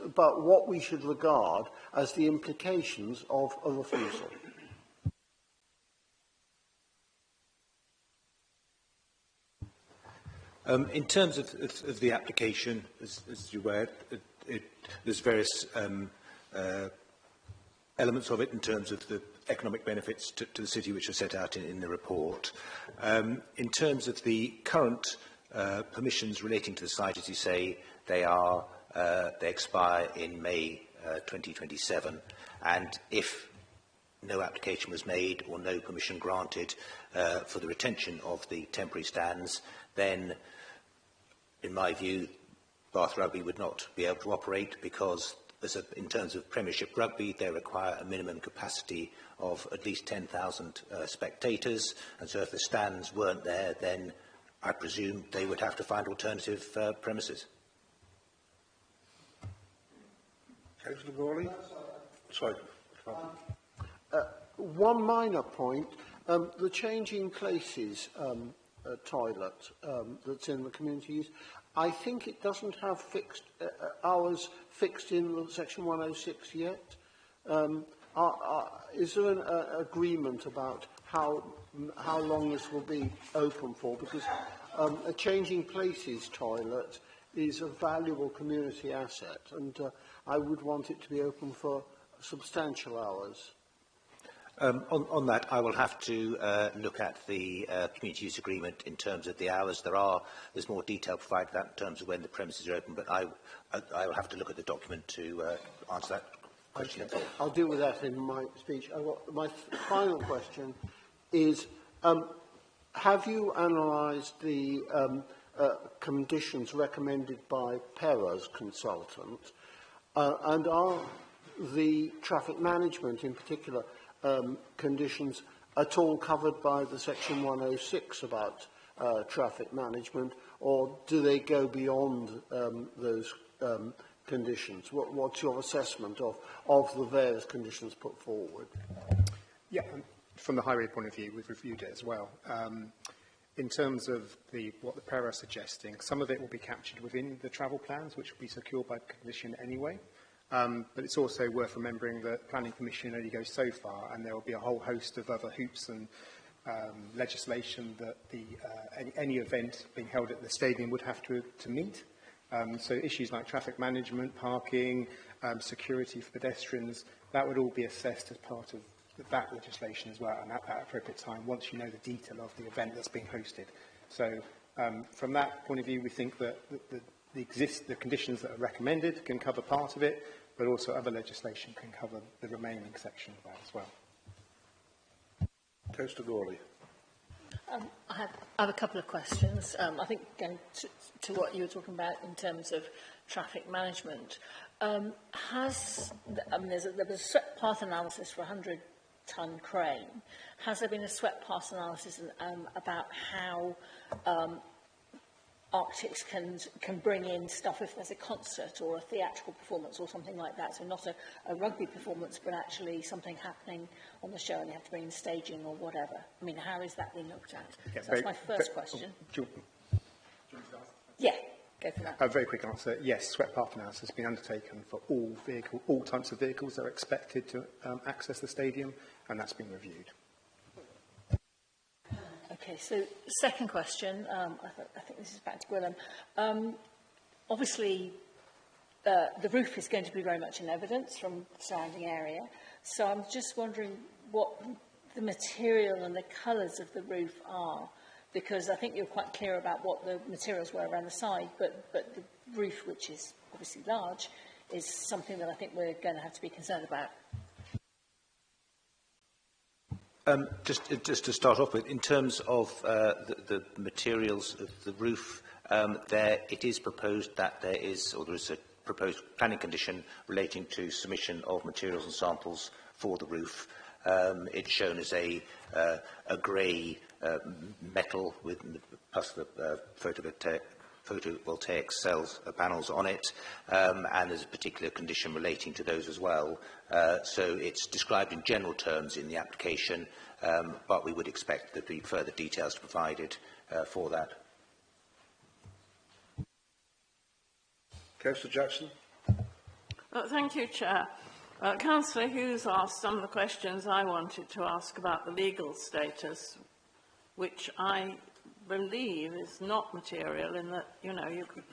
about what we should regard as the implications of a refusal. In terms of the application, as you're aware, there's various elements of it in terms of the economic benefits to the city which are set out in the report. In terms of the current permissions relating to the site, as you say, they expire in May 2027, and if no application was made or no permission granted for the retention of the temporary stands, then, in my view, Bath Rugby would not be able to operate because, in terms of Premiership Rugby, they require a minimum capacity of at least 10,000 spectators, and so if the stands weren't there, then I presume they would have to find alternative premises. Councillor Gawley? Sorry. One minor point, the changing places toilet that's in the community use, I think it doesn't have fixed hours fixed in Section 106 yet. Is there an agreement about how long this will be open for? Because a changing places toilet is a valuable community asset, and I would want it to be open for substantial hours. On that, I will have to look at the community use agreement in terms of the hours. There's more detail provided that in terms of when the premises are open, but I will have to look at the document to answer that question. Okay. I'll deal with that in my speech. My final question is, have you analysed the conditions recommended by PERA's consultant, and are the traffic management in particular conditions at all covered by the Section 106 about traffic management, or do they go beyond those conditions? What's your assessment of the various conditions put forward? Yeah, from the highway point of view, we've reviewed it as well. In terms of what the PERA are suggesting, some of it will be captured within the travel plans, which will be secured by condition anyway. But it's also worth remembering that planning permission only goes so far, and there will be a whole host of other hoops and legislation that any event being held at the stadium would have to meet. So issues like traffic management, parking, security for pedestrians, that would all be assessed as part of that legislation as well, and at that appropriate time, once you know the detail of the event that's being hosted. So from that point of view, we think that the conditions that are recommended can cover part of it, but also other legislation can cover the remaining section of that as well. Councillor Gawley. I have a couple of questions. I think going to what you were talking about in terms of traffic management, there was a swept path analysis for a 100-ton crane. Has there been a swept path analysis about how Arctics can bring in stuff if there's a concert or a theatrical performance or something like that? So not a rugby performance, but actually something happening on the show and you have to bring in staging or whatever. I mean, how is that being looked at? Yeah, so that's my first question. Yeah, go for that. A very quick answer. Yes, swept path analysis has been undertaken for all types of vehicles that are expected to access the stadium, and that's been reviewed. Okay, so second question, I think this is back to Gwilym. Obviously, the roof is going to be very much in evidence from the surrounding area, so I'm just wondering what the material and the colours of the roof are, because I think you're quite clear about what the materials were around the side, but the roof, which is obviously large, is something that I think we're going to have to be concerned about. Just to start off with, in terms of the materials of the roof, it is proposed that there is a proposed planning condition relating to submission of materials and samples for the roof. It's shown as a grey metal with plus the photovoltaic cells panels on it, and there's a particular condition relating to those as well. So it's described in general terms in the application, but we would expect there to be further details provided for that. Councillor Jackson. Thank you, Chair. Councillor Hughes asked some of the questions I wanted to ask about the legal status, which I believe is not material in that, you know, you could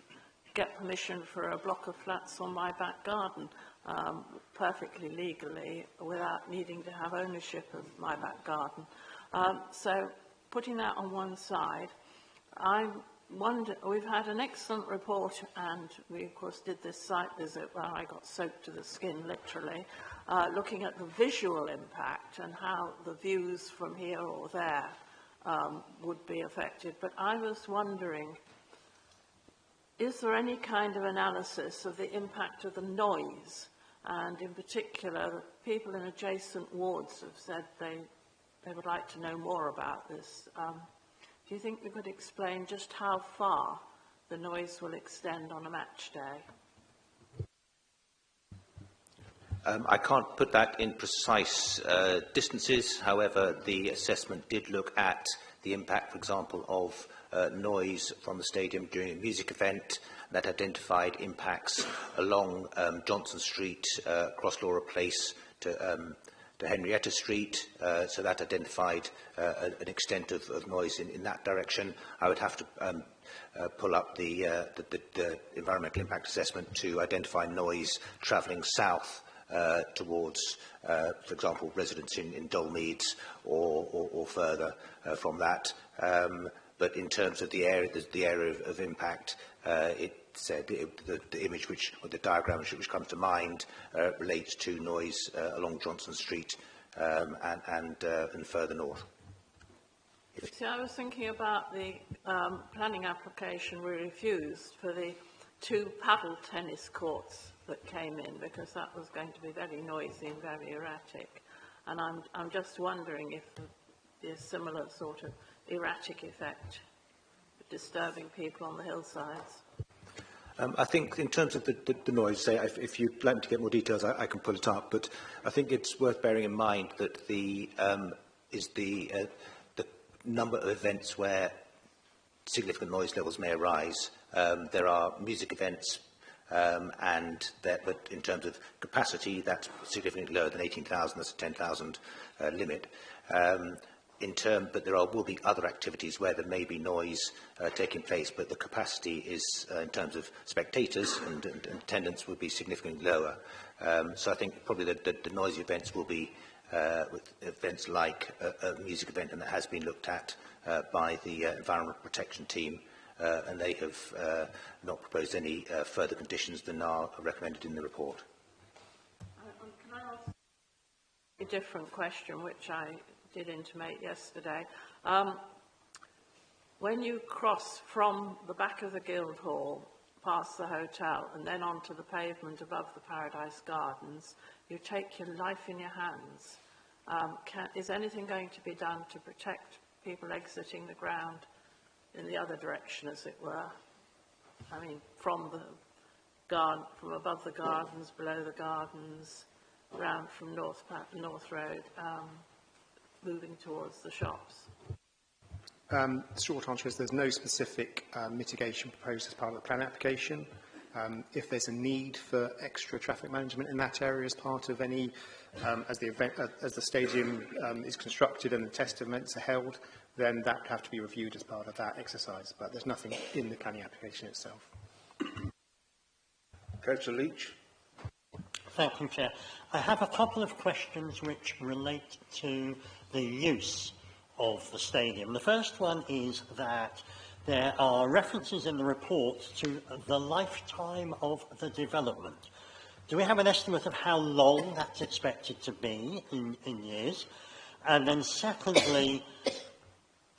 get permission for a block of flats on my back garden perfectly legally without needing to have ownership of my back garden. So putting that on one side, I wonder, we've had an excellent report and we of course did this site visit where I got soaked to the skin literally, looking at the visual impact and how the views from here or there would be affected. But I was wondering, is there any kind of analysis of the impact of the noise? And in particular, people in adjacent wards have said they would like to know more about this. Do you think you could explain just how far the noise will extend on a match day? I can't put that in precise distances. However, the assessment did look at the impact, for example, of noise from the stadium during a music event that identified impacts along Johnson Street, across Laura Place to Henrietta Street, so that identified an extent of noise in that direction. I would have to pull up the environmental impact assessment to identify noise travelling south towards, for example, residents in Dulmeads or further from that. But in terms of the area of impact, it said the image or the diagram which comes to mind relates to noise along Johnson Street and further north. See, I was thinking about the planning application we refused for the 2 paddle tennis courts that came in, because that was going to be very noisy and very erratic. And I'm just wondering if there's a similar sort of erratic effect, disturbing people on the hillsides. I think in terms of the noise, if you'd like to get more details, I can pull it up, but I think it's worth bearing in mind that the number of events where significant noise levels may arise. There are music events, but in terms of capacity, that's significantly lower than 18,000, that's a 10,000 limit. but there will be other activities where there may be noise taking place, but the capacity is, in terms of spectators and attendance, will be significantly lower. So I think probably the noisy events will be with events like a music event, and that has been looked at by the Environment Protection Team, and they have not proposed any further conditions than are recommended in the report. Can I ask a different question, which I did intimate yesterday? When you cross from the back of the Guildhall past the hotel and then onto the pavement above the Paradise Gardens, you take your life in your hands. Is anything going to be done to protect people exiting the ground in the other direction, as it were? I mean, from above the gardens, below the gardens, round from North Road, moving towards the shops. The short answer is there's no specific mitigation proposed as part of the plan application. If there's a need for extra traffic management in that area as part of any, as the stadium is constructed and the test events are held, then that would have to be reviewed as part of that exercise. But there's nothing in the planning application itself. Councillor Leach. Thank you, Chair. I have a couple of questions which relate to the use of the stadium. The first one is that there are references in the report to the lifetime of the development. Do we have an estimate of how long that's expected to be in years? And then secondly,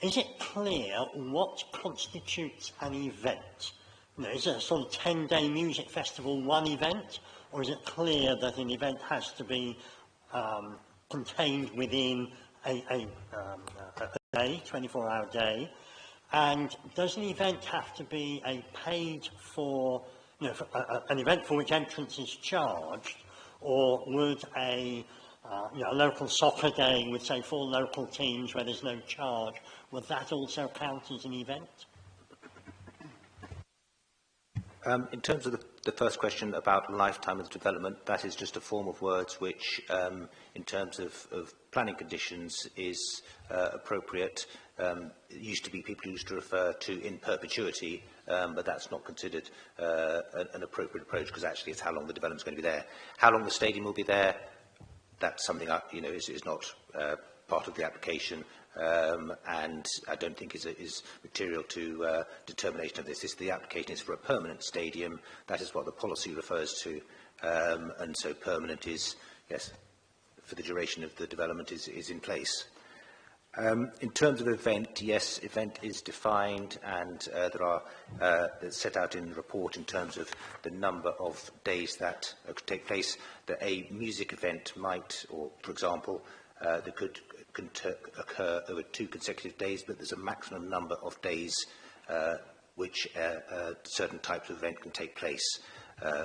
is it clear what constitutes an event? You know, is it a sort of 10-day music festival, one event? Or is it clear that an event has to be contained within a day, 24-hour day? And does an event have to be a paid for, you know, an event for which entrance is charged? Or would a local soccer day with, say, 4 local teams where there's no charge, would that also count as an event? In terms of the first question about lifetime of the development, that is just a form of words which, in terms of planning conditions, is appropriate. It used to be people used to refer to in perpetuity, but that's not considered an appropriate approach, because actually it's how long the development's going to be there. How long the stadium will be there, that's something is not part of the application. And I don't think is material to determination of this. The application is for a permanent stadium. That is what the policy refers to. And so permanent is, yes, for the duration of the development is in place. In terms of event, yes, event is defined, and there are set out in the report in terms of the number of days that could take place. That a music event might, or for example, that could occur over 2 consecutive days, but there's a maximum number of days which certain types of event can take place.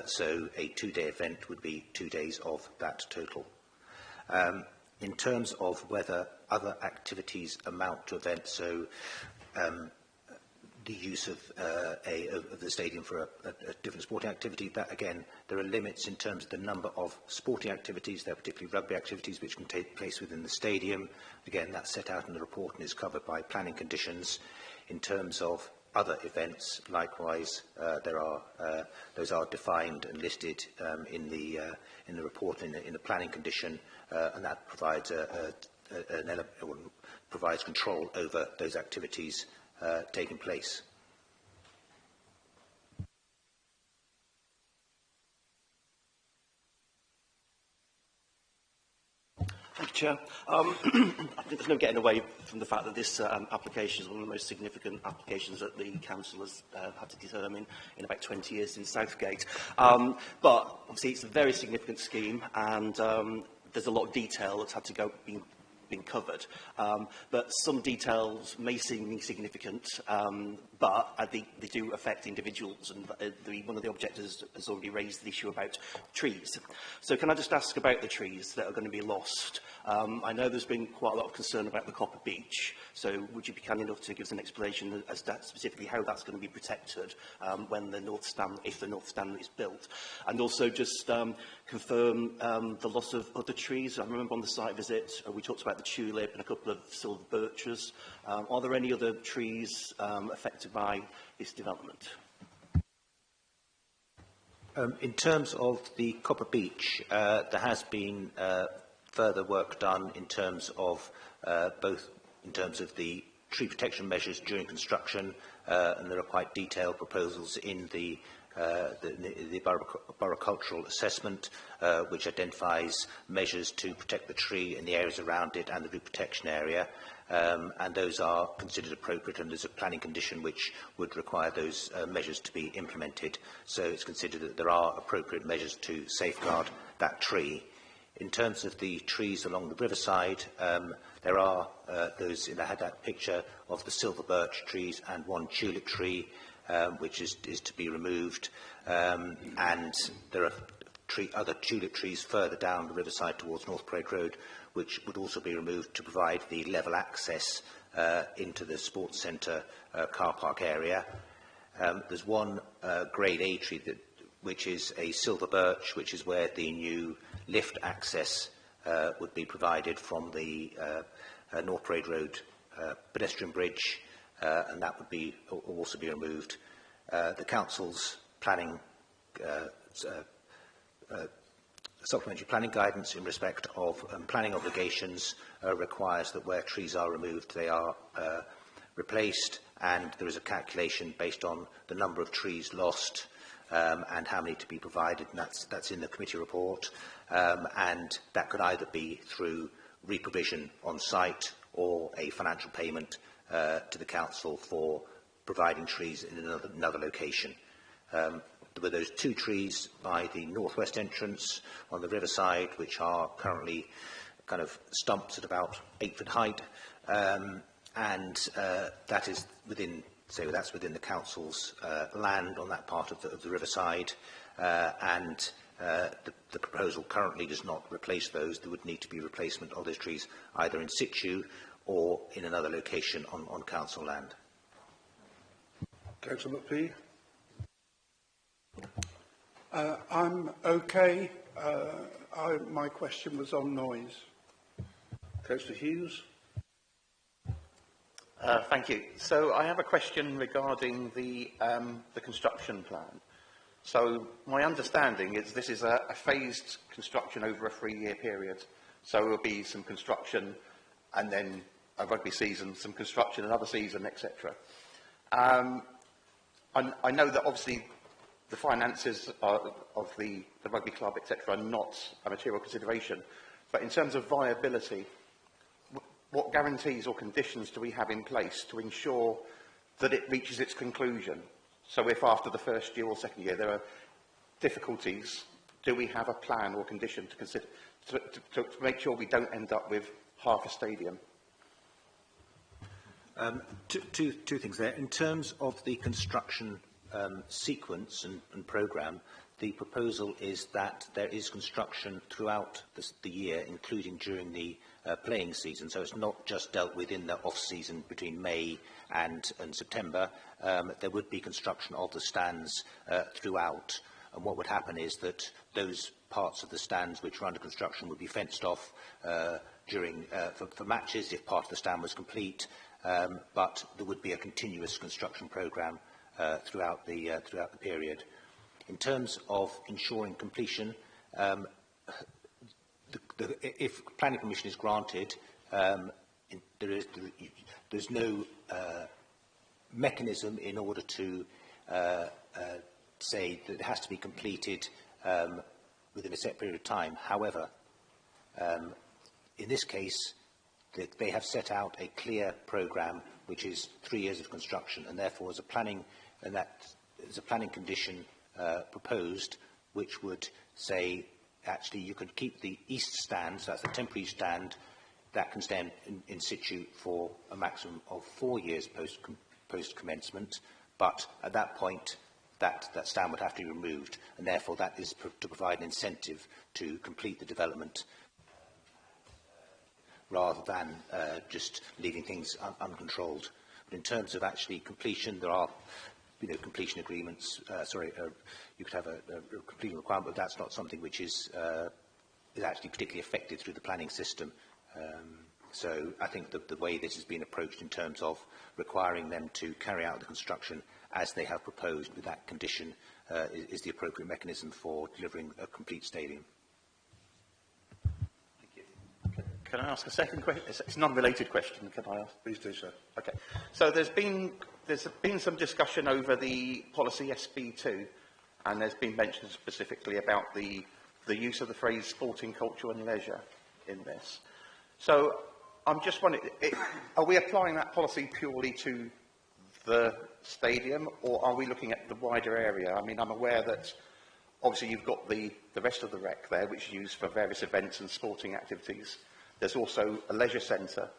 So a 2-day event would be 2 days of that total. In terms of whether other activities amount to events, so the use of the stadium for a different sporting activity, that again, there are limits in terms of the number of sporting activities. There are particularly rugby activities which can take place within the stadium. Again, that's set out in the report and is covered by planning conditions. In terms of other events, likewise, those are defined and listed in the report in the planning condition, and that provides provides control over those activities taking place. Thank you, Chair. I think there's no getting away from the fact that this application is one of the most significant applications that the council has had to determine in about 20 years in Southgate. But obviously it's a very significant scheme, and there's a lot of detail that's had to been covered. But some details may seem insignificant, but I think they do affect individuals, and one of the objectors has already raised the issue about trees. So can I just ask about the trees that are going to be lost? I know there's been quite a lot of concern about the Copper Beech, so would you be kind enough to give us an explanation as to specifically how that's going to be protected when the North Stand, if the North Stand is built? And also just, can confirm the loss of other trees. I remember on the site visit, we talked about the tulip and a couple of silver birches. Are there any other trees affected by this development? In terms of the Copper Beech, there has been further work done in terms of both in terms of the tree protection measures during construction, and there are quite detailed proposals in the borough cultural assessment, which identifies measures to protect the tree and the areas around it and the root protection area. And those are considered appropriate, and there's a planning condition which would require those measures to be implemented. So it's considered that there are appropriate measures to safeguard that tree. In terms of the trees along the riverside, there are those, I had that picture of the silver birch trees and one tulip tree, which is to be removed. And there are other tulip trees further down the riverside towards North Parade Road, which would also be removed to provide the level access into the sports centre car park area. There's one grade A tree which is a silver birch, which is where the new lift access would be provided from the North Parade Road pedestrian bridge, and that would be also be removed. The council's planning supplementary planning guidance in respect of planning obligations requires that where trees are removed, they are replaced, and there is a calculation based on the number of trees lost and how many to be provided, and that's in the committee report. And that could either be through reprovision on site or a financial payment to the council for providing trees in another location. There were those two trees by the northwest entrance on the riverside, which are currently kind of stumps at about 8 foot height, and that is within, so that's within the council's land on that part of the riverside, and the proposal currently does not replace those. There would need to be replacement of those trees either in situ or in another location on council land. Councillor McPhee. I'm okay. My question was on noise. Councillor Hughes. Thank you. So I have a question regarding the construction plan. So my understanding is this is a phased construction over a 3-year period. So there will be some construction and then a rugby season, some construction another season, etc. I know that obviously the finances of the rugby club, etc., are not a material consideration. But in terms of viability, what guarantees or conditions do we have in place to ensure that it reaches its conclusion? So if after the first year or second year there are difficulties, do we have a plan or condition to consider to make sure we don't end up with half a stadium? Two things there. In terms of the construction sequence and programme, the proposal is that there is construction throughout the year, including during the playing season. So it's not just dealt with in the off-season between May and September. There would be construction of the stands throughout. And what would happen is that those parts of the stands which are under construction would be fenced off for matches if part of the stand was complete. But there would be a continuous construction programme throughout the period. In terms of ensuring completion, if planning permission is granted, there's no mechanism in order to say that it has to be completed within a set period of time. However, in this case, they have set out a clear programme which is 3 years of construction, and therefore as a planning condition proposed, which would say actually you could keep the east stand, so that's the temporary stand, that can stand in situ for a maximum of 4 years post commencement, but at that point that stand would have to be removed, and therefore that is to provide an incentive to complete the development rather than just leaving things uncontrolled. But in terms of actually completion, there are completion agreements. You could have a completion requirement, but that's not something which is actually particularly affected through the planning system. So I think the way this has been approached in terms of requiring them to carry out the construction as they have proposed with that condition is the appropriate mechanism for delivering a complete stadium. Can I ask a second question? It's a non-related question. Can I ask? Please do so. Okay. So there's been some discussion over the policy SB2, and there's been mentioned specifically about the use of the phrase sporting, culture and leisure in this. So I'm just wondering, are we applying that policy purely to the stadium, or are we looking at the wider area? I mean, I'm aware that obviously you've got the rest of the rec there, which is used for various events and sporting activities. There's also a leisure centre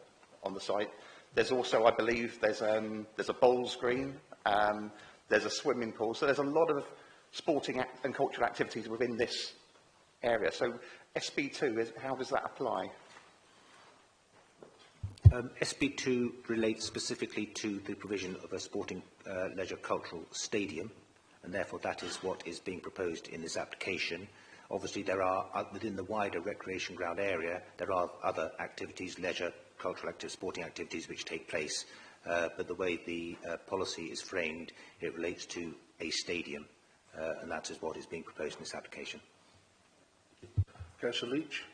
on the site. There's also, I believe, there's a bowls green, there's a swimming pool. So there's a lot of sporting and cultural activities within this area. So SB2, how does that apply? SB2 relates specifically to the provision of a sporting, leisure, cultural stadium, and therefore that is what is being proposed in this application. Obviously, there are, within the wider recreation ground area, there are other activities, leisure, cultural activities, sporting activities which take place, but the way the policy is framed, it relates to a stadium, and that is what is being proposed in this application. Councillor Leach.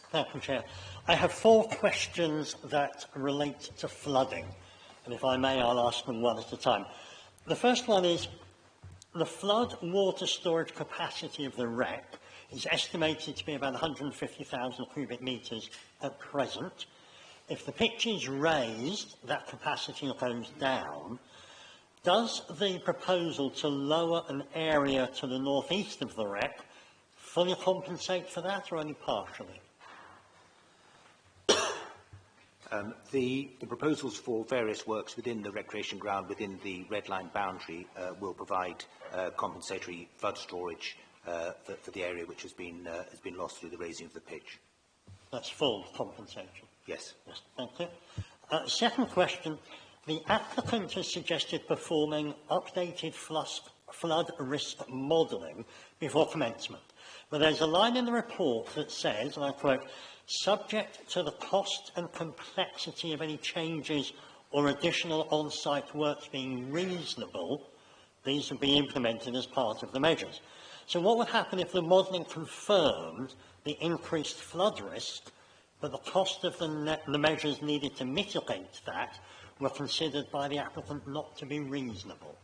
Thank you, Chair. I have 4 questions that relate to flooding, and if I may, I'll ask them one at a time. The first one is, the flood water storage capacity of the REC is estimated to be about 150,000 cubic metres at present. If the pitch is raised, that capacity goes down. Does the proposal to lower an area to the northeast of the REC fully compensate for that, or only partially? The proposals for various works within the recreation ground, within the red line boundary, will provide compensatory flood storage for the area which has been lost through the raising of the pitch. That's full compensation? Yes. Yes, thank you. Second question. The applicant has suggested performing updated flood risk modelling before commencement. But there's a line in the report that says, and I quote, subject to the cost and complexity of any changes or additional on-site works being reasonable, these would be implemented as part of the measures. So what would happen if the modelling confirmed the increased flood risk, but the cost of the measures needed to mitigate that were considered by the applicant not to be reasonable?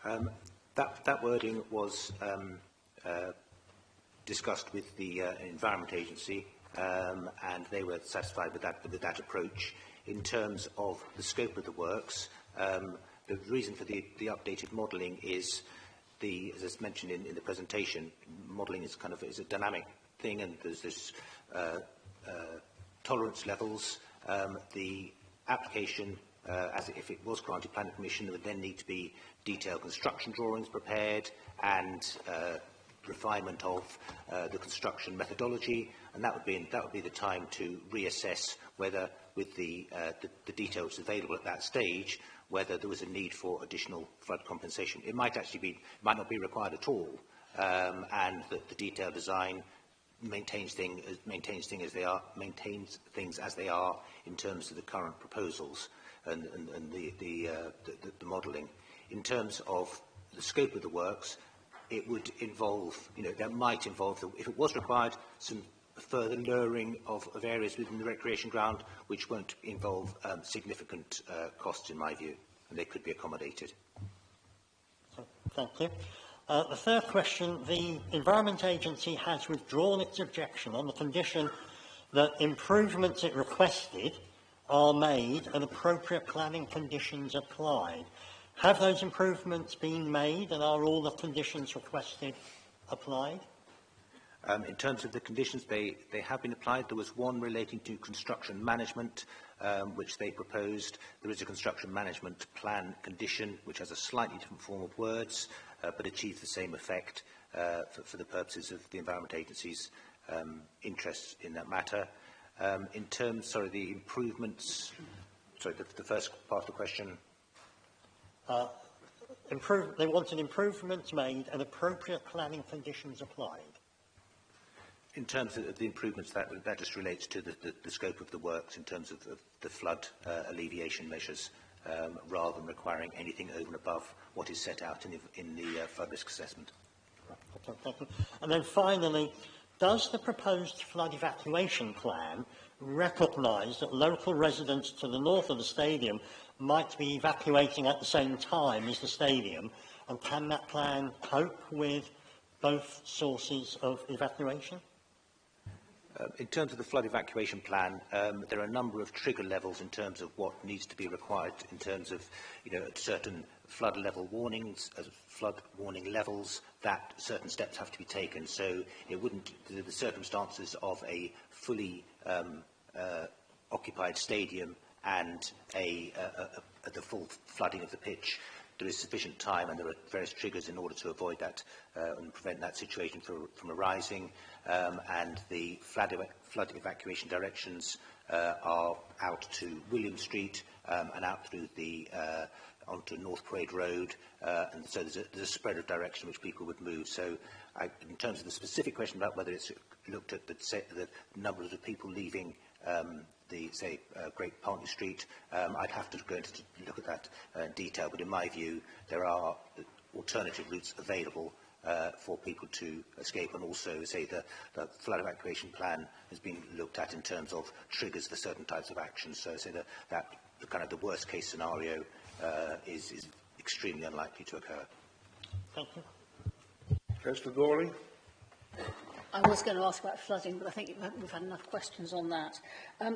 That wording was discussed with the Environment Agency, and they were satisfied with that approach. In terms of the scope of the works, the reason for the updated modelling is, as I mentioned in the presentation, modelling is is a dynamic thing, and there's this tolerance levels. The application, if it was granted planning permission, there would then need to be detailed construction drawings prepared and refinement of the construction methodology, and that would be the time to reassess whether, with the details available at that stage, whether there was a need for additional flood compensation. It might not be required at all, and that the detailed design maintains things as they are in terms of the current proposals and the modelling. In terms of the scope of the works, it would involve, that might involve, if it was required, some further lowering of areas within the recreation ground, which won't involve significant costs, in my view, and they could be accommodated. Thank you. The third question, the Environment Agency has withdrawn its objection on the condition that improvements it requested are made and appropriate planning conditions applied. Have those improvements been made, and are all the conditions requested applied? In terms of the conditions, they have been applied. There was one relating to construction management, which they proposed. There is a construction management plan condition, which has a slightly different form of words, but achieves the same effect for the purposes of the Environment Agency's interests in that matter. In terms, the improvements, the first part of the question. they wanted improvements made and appropriate planning conditions applied. In terms of the improvements, that just relates to the scope of the works in terms of the flood alleviation measures, rather than requiring anything over and above what is set out in the flood risk assessment. Okay, thank you. And then finally, does the proposed flood evacuation plan recognise that local residents to the north of the stadium might be evacuating at the same time as the stadium, and can that plan cope with both sources of evacuation? In terms of the flood evacuation plan, there are a number of trigger levels in terms of what needs to be required in terms of, certain flood level warnings, flood warning levels, that certain steps have to be taken. So it wouldn't, the circumstances of a fully occupied stadium and the full flooding of the pitch, there is sufficient time and there are various triggers in order to avoid that and prevent that situation from arising. And the flood evacuation directions are out to William Street and out through onto North Parade Road, and so there's a spread of direction which people would move. So in terms of the specific question about whether it's looked at the number of the people leaving Great Parnley Street, I'd have to go into to look at that in detail, but in my view there are alternative routes available for people to escape, and also the flood evacuation plan has been looked at in terms of triggers for certain types of actions. So that the kind of the worst case scenario is extremely unlikely to occur. Thank you. Councillor Goring. I was going to ask about flooding, but I think we've had enough questions on that.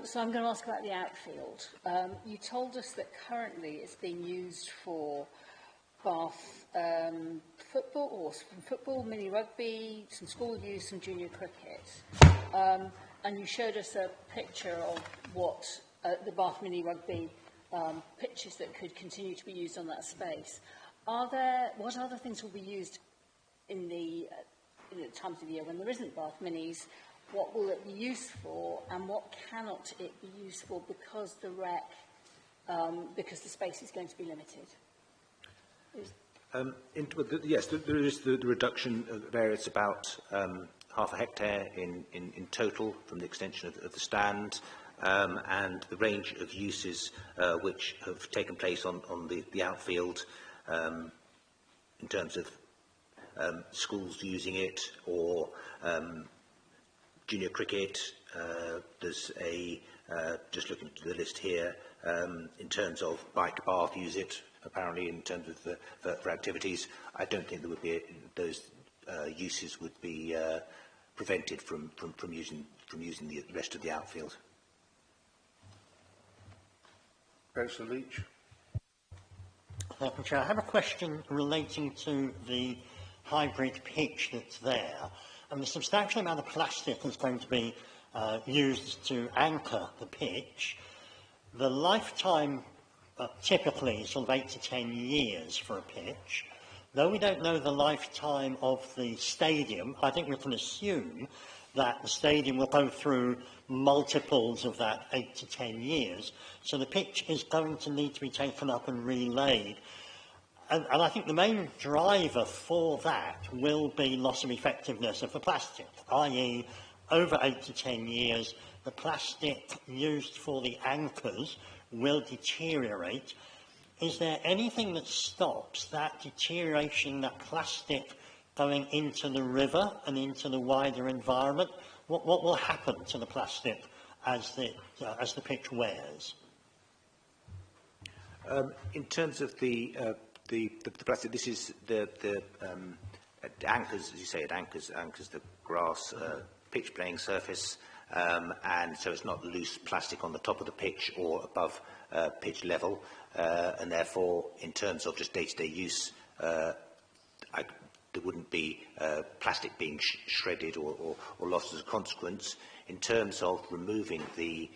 So I'm going to ask about the outfield. You told us that currently it's being used for Bath football, or some football, mini rugby, some school use, some junior cricket. And you showed us a picture of what the Bath mini rugby pitches that could continue to be used on that space. What other things will be used in the times of the year when there isn't Bath minis? What will it be used for, and what cannot it be used for because the space is going to be limited? Yes, there is the reduction of areas about half a hectare in total from the extension of the stand, and the range of uses which have taken place on the outfield in terms of schools using it, or junior cricket. There's just looking at the list here, in terms of Bike Bath use it, apparently, in terms of for activities. I don't think there would be those uses would be prevented from using the rest of the outfield. Councillor Leach. Thank you, Chair. I have a question relating to the hybrid pitch that's there, and the substantial amount of plastic is going to be used to anchor the pitch. The lifetime typically is sort of 8 to 10 years for a pitch. Though we don't know the lifetime of the stadium, I think we can assume that the stadium will go through multiples of that 8 to 10 years. So the pitch is going to need to be taken up and relaid. And I think the main driver for that will be loss of effectiveness of the plastic, i.e. over 8 to 10 years, the plastic used for the anchors will deteriorate. Is there anything that stops that deterioration, that plastic going into the river and into the wider environment? What will happen to the plastic as the pitch wears? In terms of the plastic, this is the anchors, as you say, it anchors the grass pitch playing surface, and so it's not loose plastic on the top of the pitch or above pitch level, and therefore, in terms of just day-to-day use, there wouldn't be plastic being shredded or lost as a consequence. In terms of removing the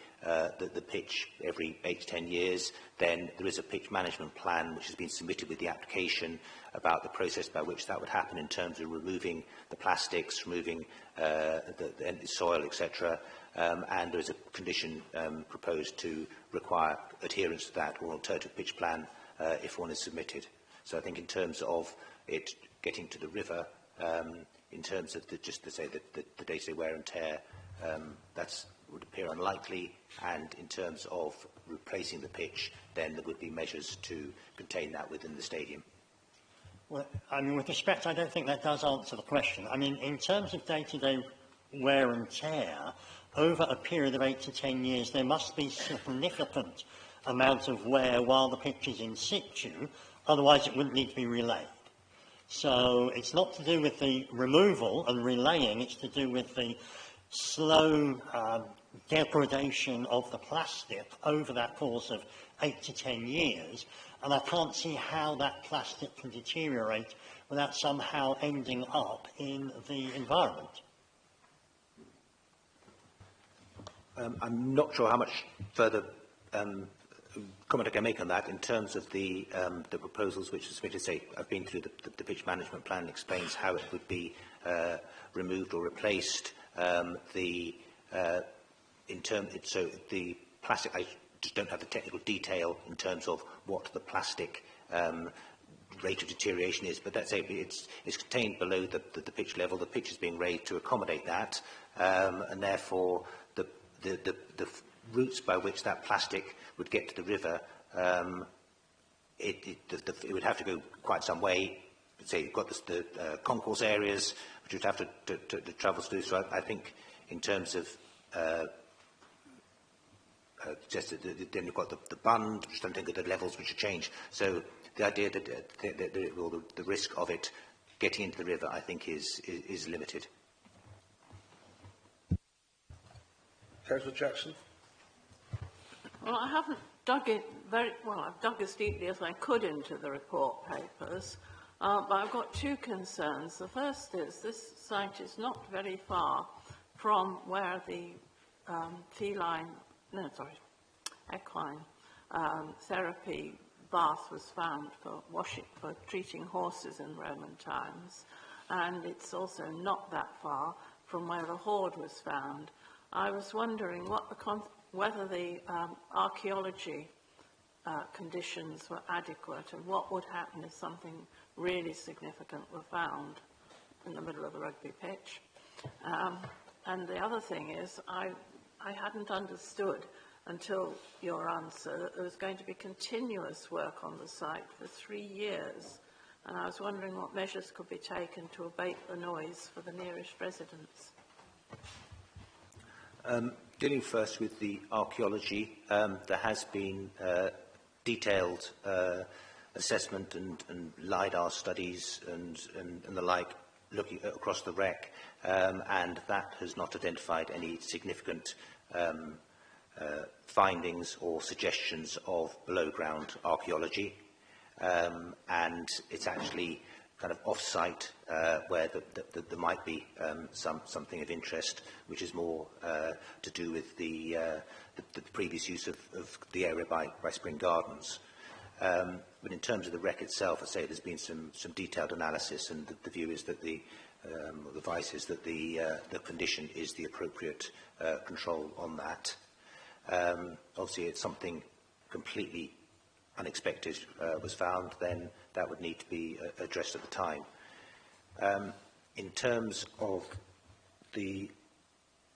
pitch every 8 to 10 years, then there is a pitch management plan which has been submitted with the application about the process by which that would happen in terms of removing the plastics, removing the soil, etc. And there is a condition proposed to require adherence to that, or alternative pitch plan if one is submitted. So I think in terms of it getting to the river, in terms of just to say the day-to-day wear and tear, that would appear unlikely, and in terms of replacing the pitch, then there would be measures to contain that within the stadium. Well, I mean, with respect, I don't think that does answer the question. I mean, in terms of day-to-day wear and tear, over a period of 8 to 10 years, there must be significant amount of wear while the pitch is in situ, otherwise it wouldn't need to be relayed. So it's not to do with the removal and relaying, it's to do with the slow degradation of the plastic over that course of 8 to 10 years, and I can't see how that plastic can deteriorate without somehow ending up in the environment. I'm not sure how much further comment I can make on that. In terms of the proposals which are submitted, say, I've been through the pitch management plan, explains how it would be removed or replaced. So the plastic, I just don't have the technical detail in terms of what the plastic rate of deterioration is, but that's it's contained below the pitch level. The pitch is being raised to accommodate that, and therefore the routes by which that plastic would get to the river, it would have to go quite some way. Say you've got the concourse areas which would have to travel through. So I think in terms of then you've got the bund, which don't think of the levels which have changed. So the idea that the risk of it getting into the river, I think, is limited. Councillor Jackson. Well, I haven't dug it very well. I've dug as deeply as I could into the report papers, but I've got two concerns. The first is this site is not very far from where the equine therapy bath was found for treating horses in Roman times, and it's also not that far from where the hoard was found. I was wondering whether the archaeology conditions were adequate, and what would happen if something really significant were found in the middle of the rugby pitch. And the other thing is, I hadn't understood until your answer that there was going to be continuous work on the site for 3 years, and I was wondering what measures could be taken to abate the noise for the nearest residents. Dealing first with the archaeology, there has been detailed assessment and LiDAR studies and the like looking across the wreck, and that has not identified any significant findings or suggestions of below-ground archaeology, and it's actually kind of off-site where there might be something of interest, which is more to do with the previous use of the area by Spring Gardens. But in terms of the wreck itself, I say there's been some detailed analysis, and the view is that the advice is that the condition is the appropriate control on that. Obviously, it's something completely unexpected was found, then that would need to be addressed at the time. In terms of the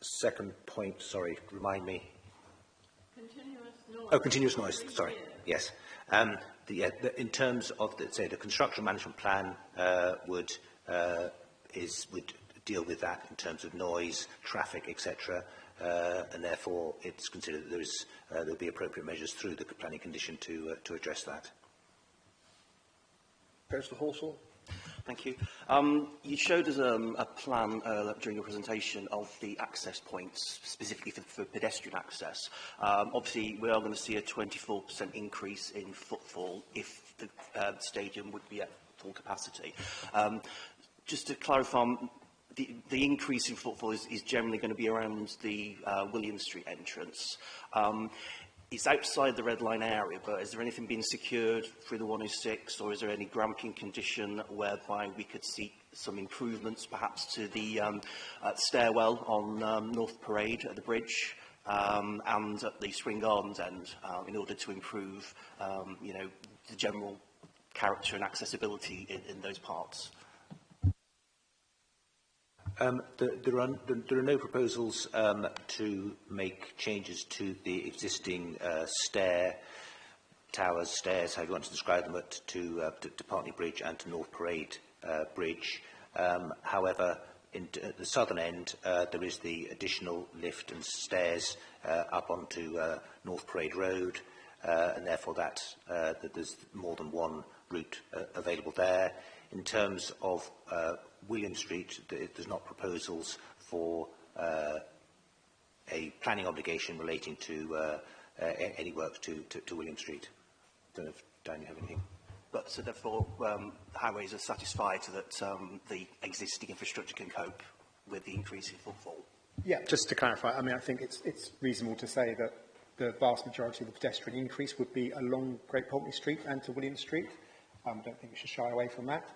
second point, sorry, remind me. Continuous noise. Oh, continuous noise, sorry, yes. In terms of, the construction management plan would deal with that in terms of noise, traffic, etc., and therefore it's considered that there'll be appropriate measures through the planning condition to address that. Councillor Horsall. Thank you. You showed us a plan during your presentation of the access points, specifically for pedestrian access. Obviously, we are going to see a 24% increase in footfall if the stadium would be at full capacity. Just to clarify, the increase in footfall is generally going to be around the William Street entrance. It's outside the red line area, but is there anything being secured through the 106, or is there any granting condition whereby we could see some improvements perhaps to the stairwell on North Parade at the bridge and at the Spring Gardens end in order to improve the general character and accessibility in those parts? There are no proposals to make changes to the existing towers, stairs, however you want to describe them, to Putney Bridge and to North Parade Bridge. However, at the southern end, there is the additional lift and stairs up onto North Parade Road, and therefore that there's more than one route available there. In terms of William Street, there's not proposals for a planning obligation relating to any work to William Street. I don't know if Dan, you have anything. But so therefore, highways are satisfied that the existing infrastructure can cope with the increase in footfall? Yeah, just to clarify, I mean, I think it's reasonable to say that the vast majority of the pedestrian increase would be along Great Pulteney Street and to William Street. I don't think we should shy away from that.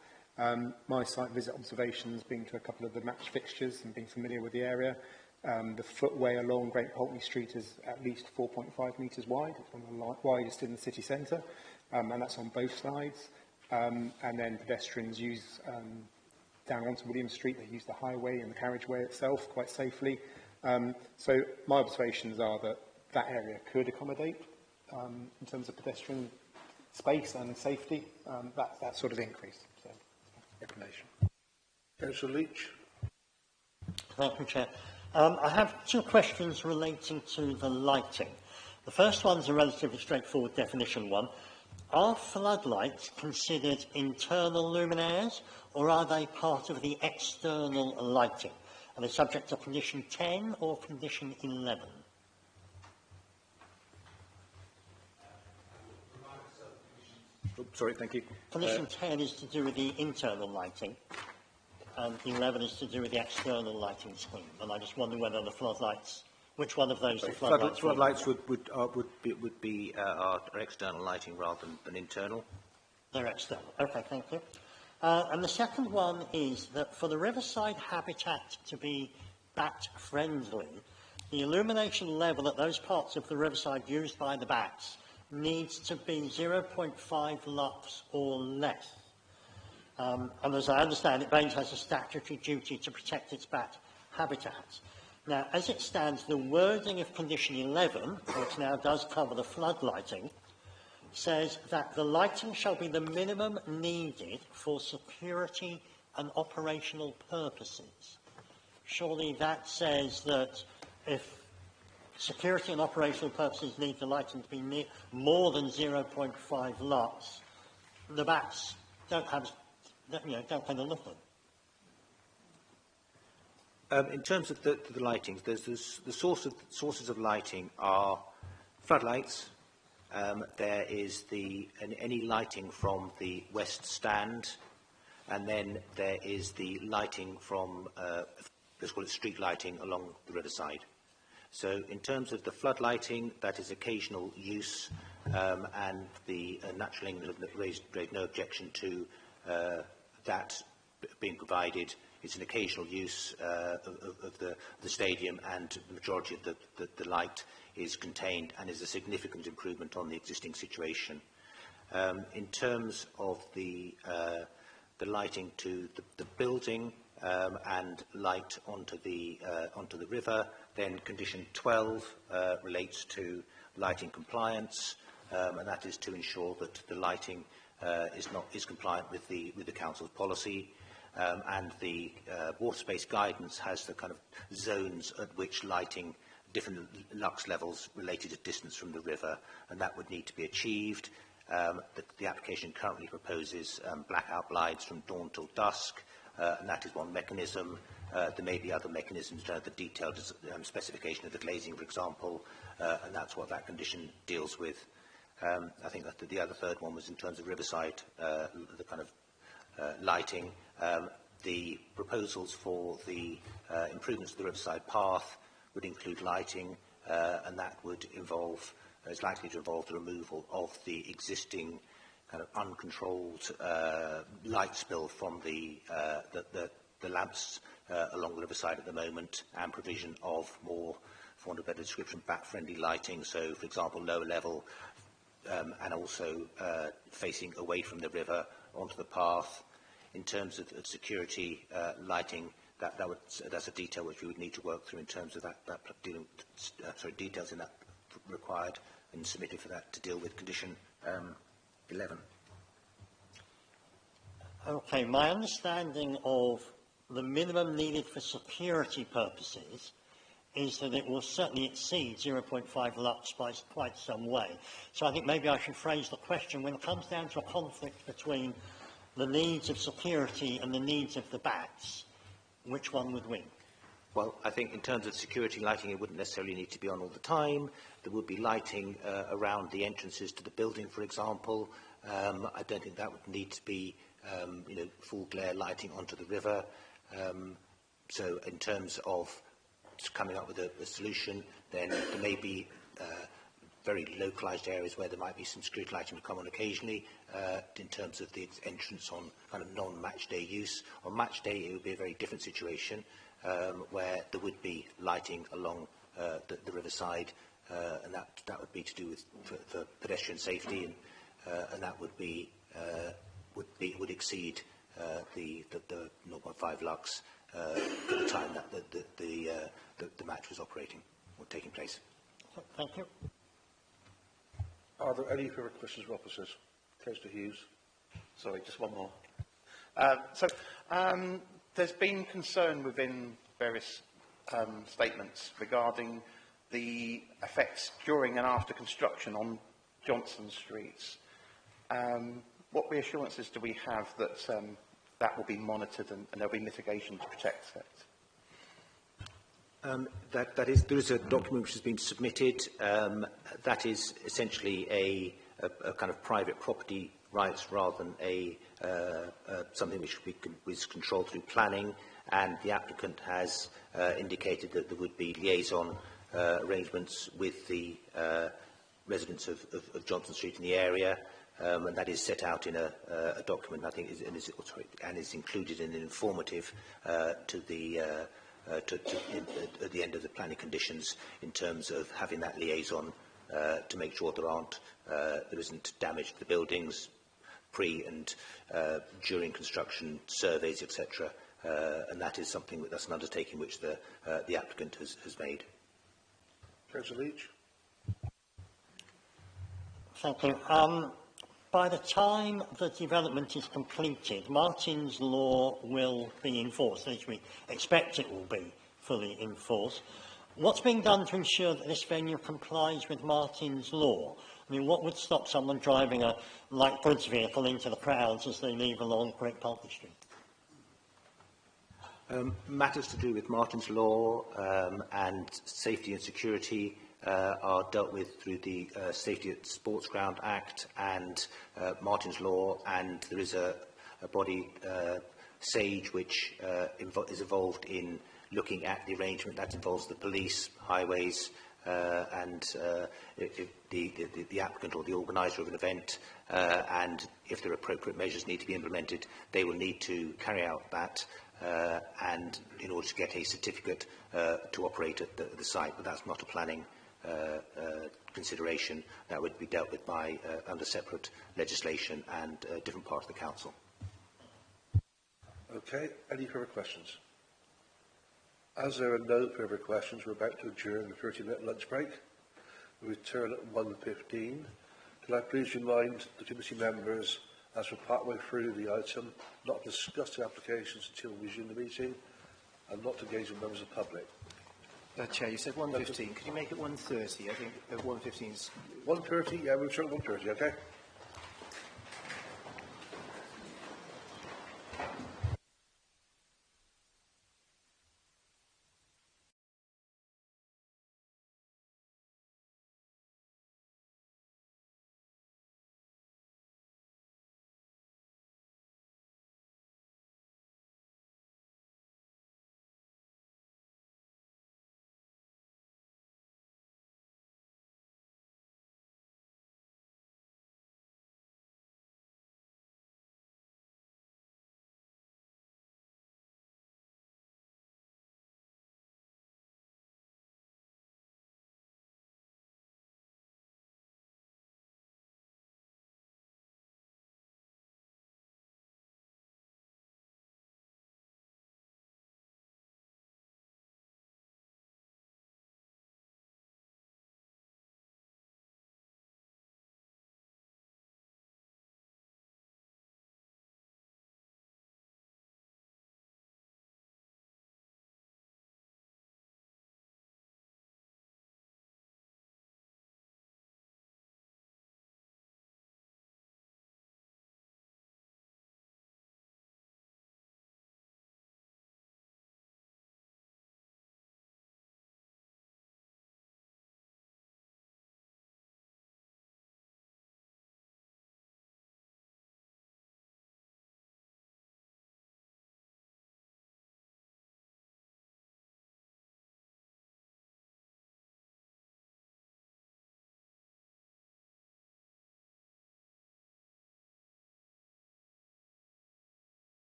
My site visit observations, being to a couple of the match fixtures and being familiar with the area, the footway along Great Pulteney Street is at least 4.5 metres wide. It's one of the widest in the city centre, and that's on both sides. And then pedestrians use, down onto William Street, they use the highway and the carriageway itself quite safely. So my observations are that that area could accommodate, in terms of pedestrian space and safety, that sort of increase. So, information. Councillor Leach. Thank you, Chair. I have two questions relating to the lighting. The first one's a relatively straightforward definition one. Are floodlights considered internal luminaires, or are they part of the external lighting? Are they subject to condition 10 or condition 11? Sorry, thank you. Condition 10 is to do with the internal lighting, and 11 is to do with the external lighting scheme. And I just wonder whether the floodlights, which one of those the floodlights? Floodlights would be our external lighting rather than internal. They're external. Okay, thank you. And the second one is that for the riverside habitat to be bat-friendly, the illumination level at those parts of the riverside used by the bats needs to be 0.5 lux or less. And as I understand it, Baines has a statutory duty to protect its bat habitats. Now, as it stands, the wording of condition 11, which now does cover the flood lighting, says that the lighting shall be the minimum needed for security and operational purposes. Surely that says that if security and operational purposes need the lighting to be more than 0.5 lux, the bats don't have, don't kind of look at them. In terms of the lighting, the sources of lighting are floodlights. There is any lighting from the west stand, and then there is the lighting from, let's call it street lighting along the riverside. So in terms of the flood lighting, that is occasional use, and the Natural England raised no objection to that being provided. It's an occasional use of the stadium, and the majority of the light is contained and is a significant improvement on the existing situation. In terms of the lighting to the building and light onto the river, then condition 12 relates to lighting compliance, and that is to ensure that the lighting is compliant with the council's policy. And the water space guidance has the kind of zones at which lighting, different lux levels related to distance from the river, and that would need to be achieved. The application currently proposes blackout lights from dawn till dusk, and that is one mechanism. There may be other mechanisms, the detailed specification of the glazing, for example, and that's what that condition deals with. I think that the other third one was in terms of riverside, the kind of lighting. The proposals for the improvements to the riverside path would include lighting, and that would involve, is likely to involve the removal of the existing kind of uncontrolled light spill from the lamps along the riverside at the moment, and provision of more, for want of a better description, bat-friendly lighting. So, for example, lower level and also facing away from the river onto the path. In terms of security lighting, that's a detail which we would need to work through in terms of details in that required and submitted for that to deal with condition 11. Okay, my understanding of the minimum needed for security purposes is that it will certainly exceed 0.5 lux by quite some way. So I think maybe I should phrase the question, when it comes down to a conflict between the needs of security and the needs of the bats, which one would win? Well, I think in terms of security lighting, it wouldn't necessarily need to be on all the time. There would be lighting around the entrances to the building, for example. I don't think that would need to be full glare lighting onto the river. So in terms of coming up with a solution, then there may be very localised areas where there might be some security lighting to come on occasionally in terms of the entrance on kind of non-match day use. On match day, it would be a very different situation where there would be lighting along the riverside, and that would be to do with for pedestrian safety, and that would would exceed the 0.5 lux for the time that the match was operating or taking place. Thank you. Are there any further questions from officers? Councillor Hughes. Sorry, just one more. There's been concern within various statements regarding the effects during and after construction on Johnson Streets. What reassurances do we have that that will be monitored and there'll be mitigation to protect it? There is a document which has been submitted. That is essentially a kind of private property rights rather than something which is controlled through planning. And the applicant has indicated that there would be liaison arrangements with the residents of Johnson Street in the area. And that is set out in a document, I think, and is included in an informative at the end of the planning conditions in terms of having that liaison to make sure there isn't damage to the buildings pre and during construction surveys, etc. And that is something that's an undertaking which the applicant has made. Councillor Leach. Thank you. By the time the development is completed, Martin's Law will be enforced, at least we expect it will be fully enforced. What's being done to ensure that this venue complies with Martin's Law? I mean, what would stop someone driving a light goods vehicle into the crowds as they leave along Great Parker Street? Matters to do with Martin's Law and safety and security are dealt with through the Safety at Sports Ground Act and Martin's Law, and there is a body, SAGE, which is involved in looking at the arrangement. That involves the police, highways, and the applicant or the organiser of an event, and if there are appropriate measures need to be implemented, they will need to carry out that, and in order to get a certificate to operate at the site, but that's not a planning consideration. That would be dealt with by under separate legislation and a different part of the council. Okay, any further questions? As there are no further questions, we're about to adjourn the 30-minute lunch break. We return at 1:15. Can I please remind the committee members, as we're partway through the item, not to discuss the applications until we resume the meeting and not to engage with members of the public. Chair, you said 1:15. Could you make it 1:30? I think 1:15 is... 1:30? Yeah, we'll return at 1:30, okay?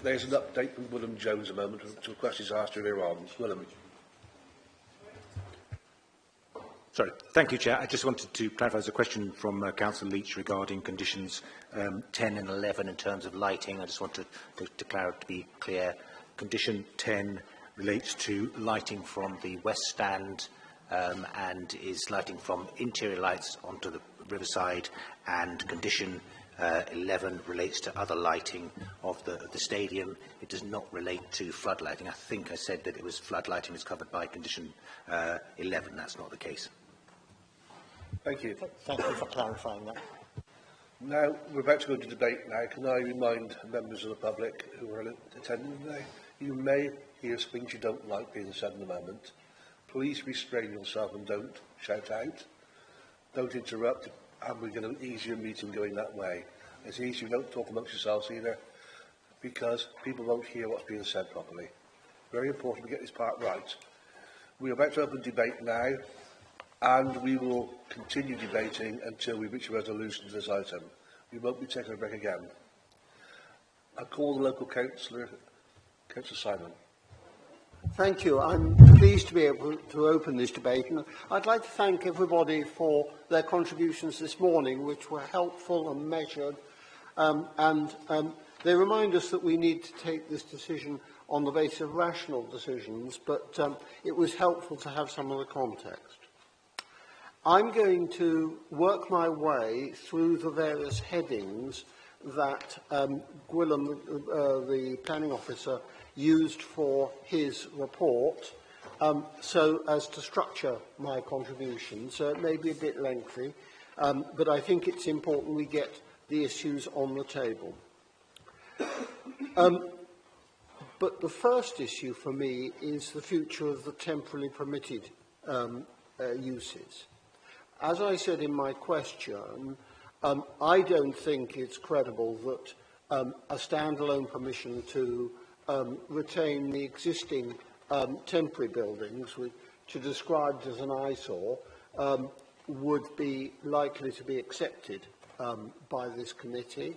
there's an update from Willem Jones a moment to a question he's asked earlier on. Willem. Sorry. Thank you, Chair. I just wanted to clarify, there's a question from Councillor Leach regarding conditions 10 and 11 in terms of lighting. I just want to be clear. Condition 10 relates to lighting from the west stand and is lighting from interior lights onto the riverside, and condition 11 relates to other lighting of the stadium. It does not relate to flood lighting. I think I said that it was flood lighting is covered by condition 11. That's not the case. Thank you. Thank you for clarifying that. Now, we're about to go to debate now. Can I remind members of the public who are attending today, you may hear things you don't like being said in a moment. Please restrain yourself and don't shout out. Don't interrupt, and we're going to ease your meeting going that way. It's easy, you don't talk amongst yourselves either, because people won't hear what's being said properly. Very important we get this part right. We're about to open debate now, and we will continue debating until we reach a resolution to this item. We won't be taking a break again. I call the local councillor, Councillor Simon. Thank you. I'm pleased to be able to open this debate, and I'd like to thank everybody for their contributions this morning, which were helpful and measured, and they remind us that we need to take this decision on the basis of rational decisions, but it was helpful to have some of the context. I'm going to work my way through the various headings that Gwilym, the planning officer, used for his report, so as to structure my contribution. So it may be a bit lengthy, but I think it's important we get the issues on the table. But the first issue for me is the future of the temporarily permitted uses. As I said in my question, I don't think it's credible that a standalone permission to retain the existing temporary buildings, which are described as an eyesore, would be likely to be accepted by this committee.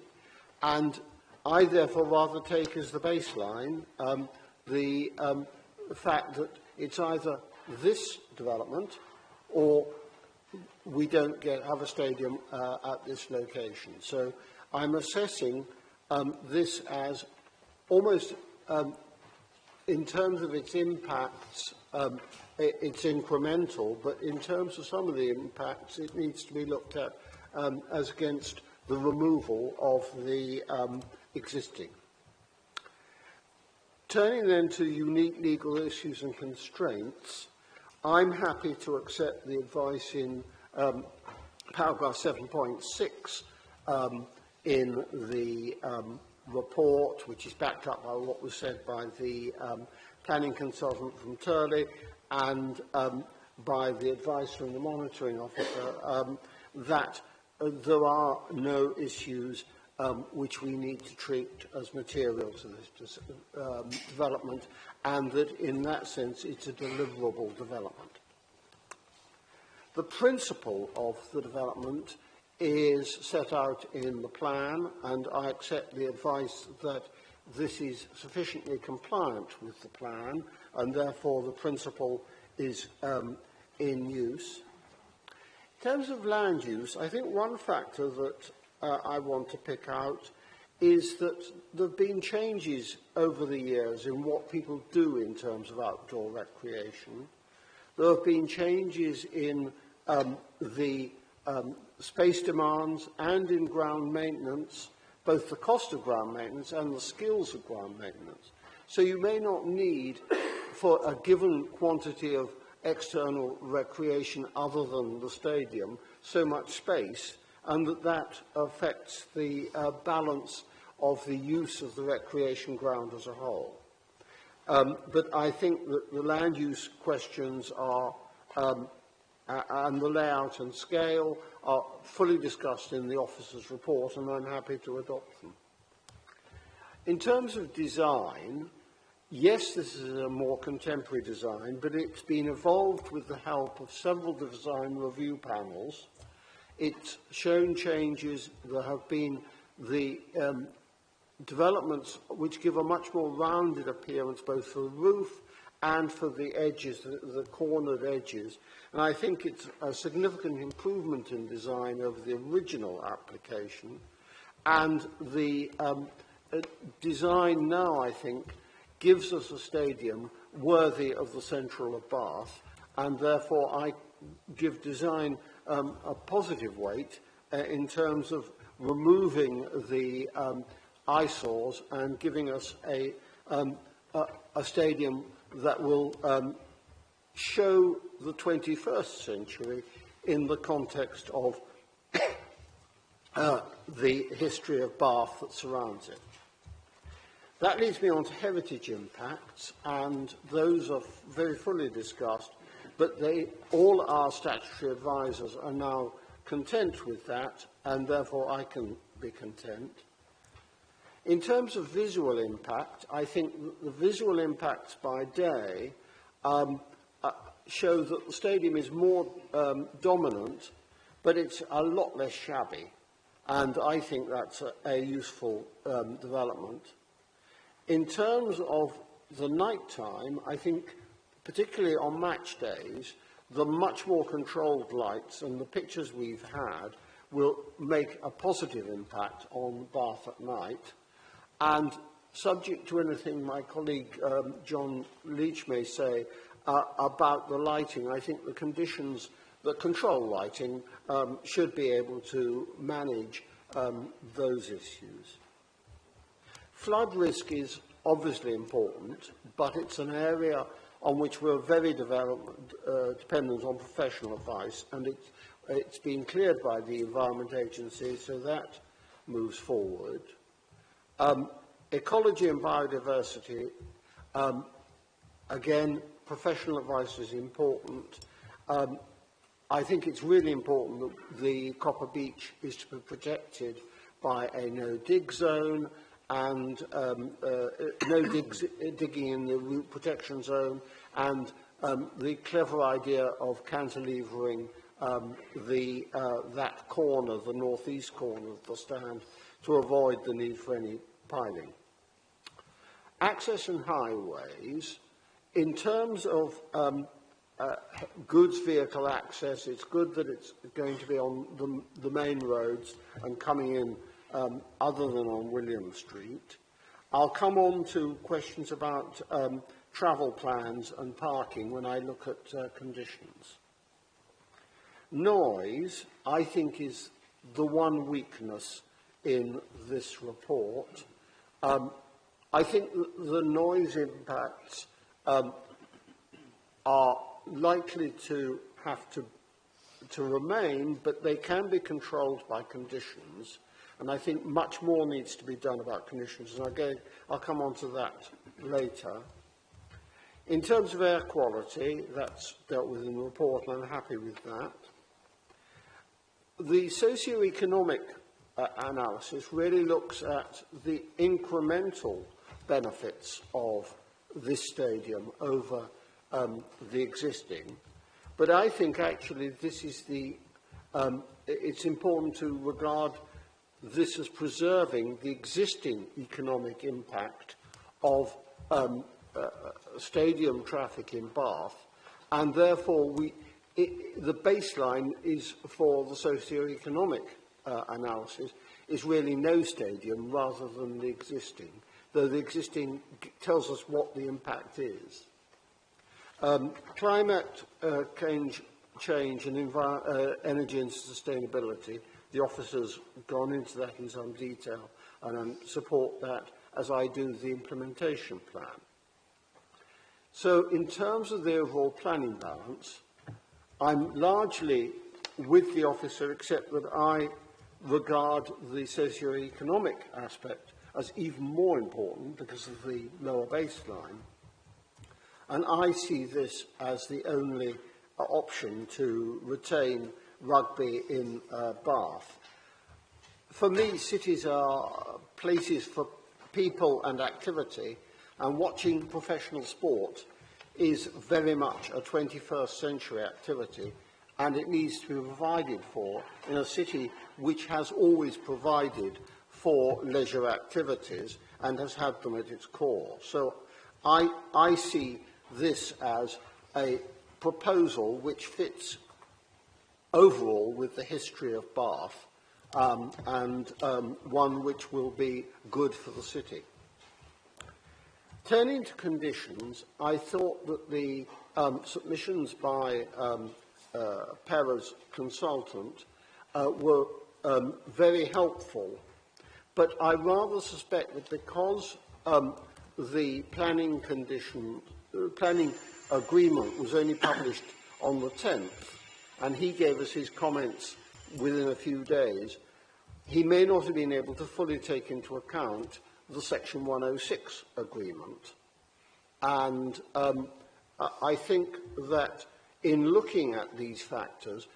And I therefore rather take as the baseline the fact that it's either this development or we don't have a stadium at this location. So I'm assessing this as almost, in terms of its impacts, it's incremental, but in terms of some of the impacts, it needs to be looked at as against the removal of the existing. Turning then to unique legal issues and constraints, I'm happy to accept the advice in paragraph 7.6 in the report, which is backed up by what was said by the planning consultant from Turley and by the advice from the monitoring officer, that there are no issues which we need to treat as material to this development, and that in that sense it's a deliverable development. The principle of the development is set out in the plan, and I accept the advice that this is sufficiently compliant with the plan, and therefore the principle is in use. In terms of land use, I think one factor that I want to pick out is that there have been changes over the years in what people do in terms of outdoor recreation. There have been changes in the space demands and in ground maintenance, both the cost of ground maintenance and the skills of ground maintenance. So you may not need, for a given quantity of external recreation other than the stadium, so much space, and that affects the balance of the use of the recreation ground as a whole. But I think that the land use questions are, and the layout and scale are fully discussed in the officer's report, and I'm happy to adopt them. In terms of design, yes, this is a more contemporary design, but it's been evolved with the help of several design review panels. It's shown changes. There have been the developments which give a much more rounded appearance both for the roof and for the edges, the cornered edges. And I think it's a significant improvement in design over the original application. And the design now, I think, gives us a stadium worthy of the central of Bath, and therefore I give design a positive weight in terms of removing the eyesores and giving us a stadium that will show the 21st century in the context of the history of Bath that surrounds it. That leads me on to heritage impacts, and those are very fully discussed, but all our statutory advisors are now content with that, and therefore I can be content. In terms of visual impact, I think the visual impacts by day show that the stadium is more dominant, but it's a lot less shabby, and I think that's a useful development. In terms of the night time, I think, particularly on match days, the much more controlled lights and the pictures we've had will make a positive impact on Bath at night. And subject to anything my colleague John Leach may say about the lighting, I think the conditions that control lighting should be able to manage those issues. Flood risk is obviously important, but it's an area on which we're very dependent on professional advice, and it's been cleared by the Environment Agency, so that moves forward. Ecology and biodiversity, again, professional advice is important. I think it's really important that the Copper Beach is to be protected by a no-dig zone and no digging in the root protection zone, and the clever idea of cantilevering that corner, the northeast corner of the stand, to avoid the need for any piling. Access and highways, in terms of goods vehicle access, it's good that it's going to be on the main roads and coming in other than on William Street. I'll come on to questions about travel plans and parking when I look at conditions. Noise, I think, is the one weakness in this report. I think the noise impacts are likely to have to remain, but they can be controlled by conditions, and I think much more needs to be done about conditions, and I'll come on to that later. In terms of air quality, that's dealt with in the report, and I'm happy with that. The socio-economic analysis really looks at the incremental benefits of this stadium over the existing, but I think actually this is it's important to regard this as preserving the existing economic impact of stadium traffic in Bath, and therefore the baseline is for the socio-economic analysis is really no stadium rather than the existing, though the existing tells us what the impact is. Climate change and energy and sustainability, the officers have gone into that in some detail, and I support that as I do the implementation plan. So in terms of the overall planning balance, I'm largely with the officer, except that I regard the socio-economic aspect as even more important because of the lower baseline. And I see this as the only option to retain rugby in Bath. For me, cities are places for people and activity, and watching professional sport is very much a 21st century activity, and it needs to be provided for in a city which has always provided for leisure activities and has had them at its core. So I see this as a proposal which fits overall with the history of Bath and one which will be good for the city. Turning to conditions, I thought that the submissions by Pera's consultant were very helpful, but I rather suspect that because the planning agreement was only published on the 10th, and he gave us his comments within a few days, he may not have been able to fully take into account the Section 106 agreement. And I think that in looking at these factors,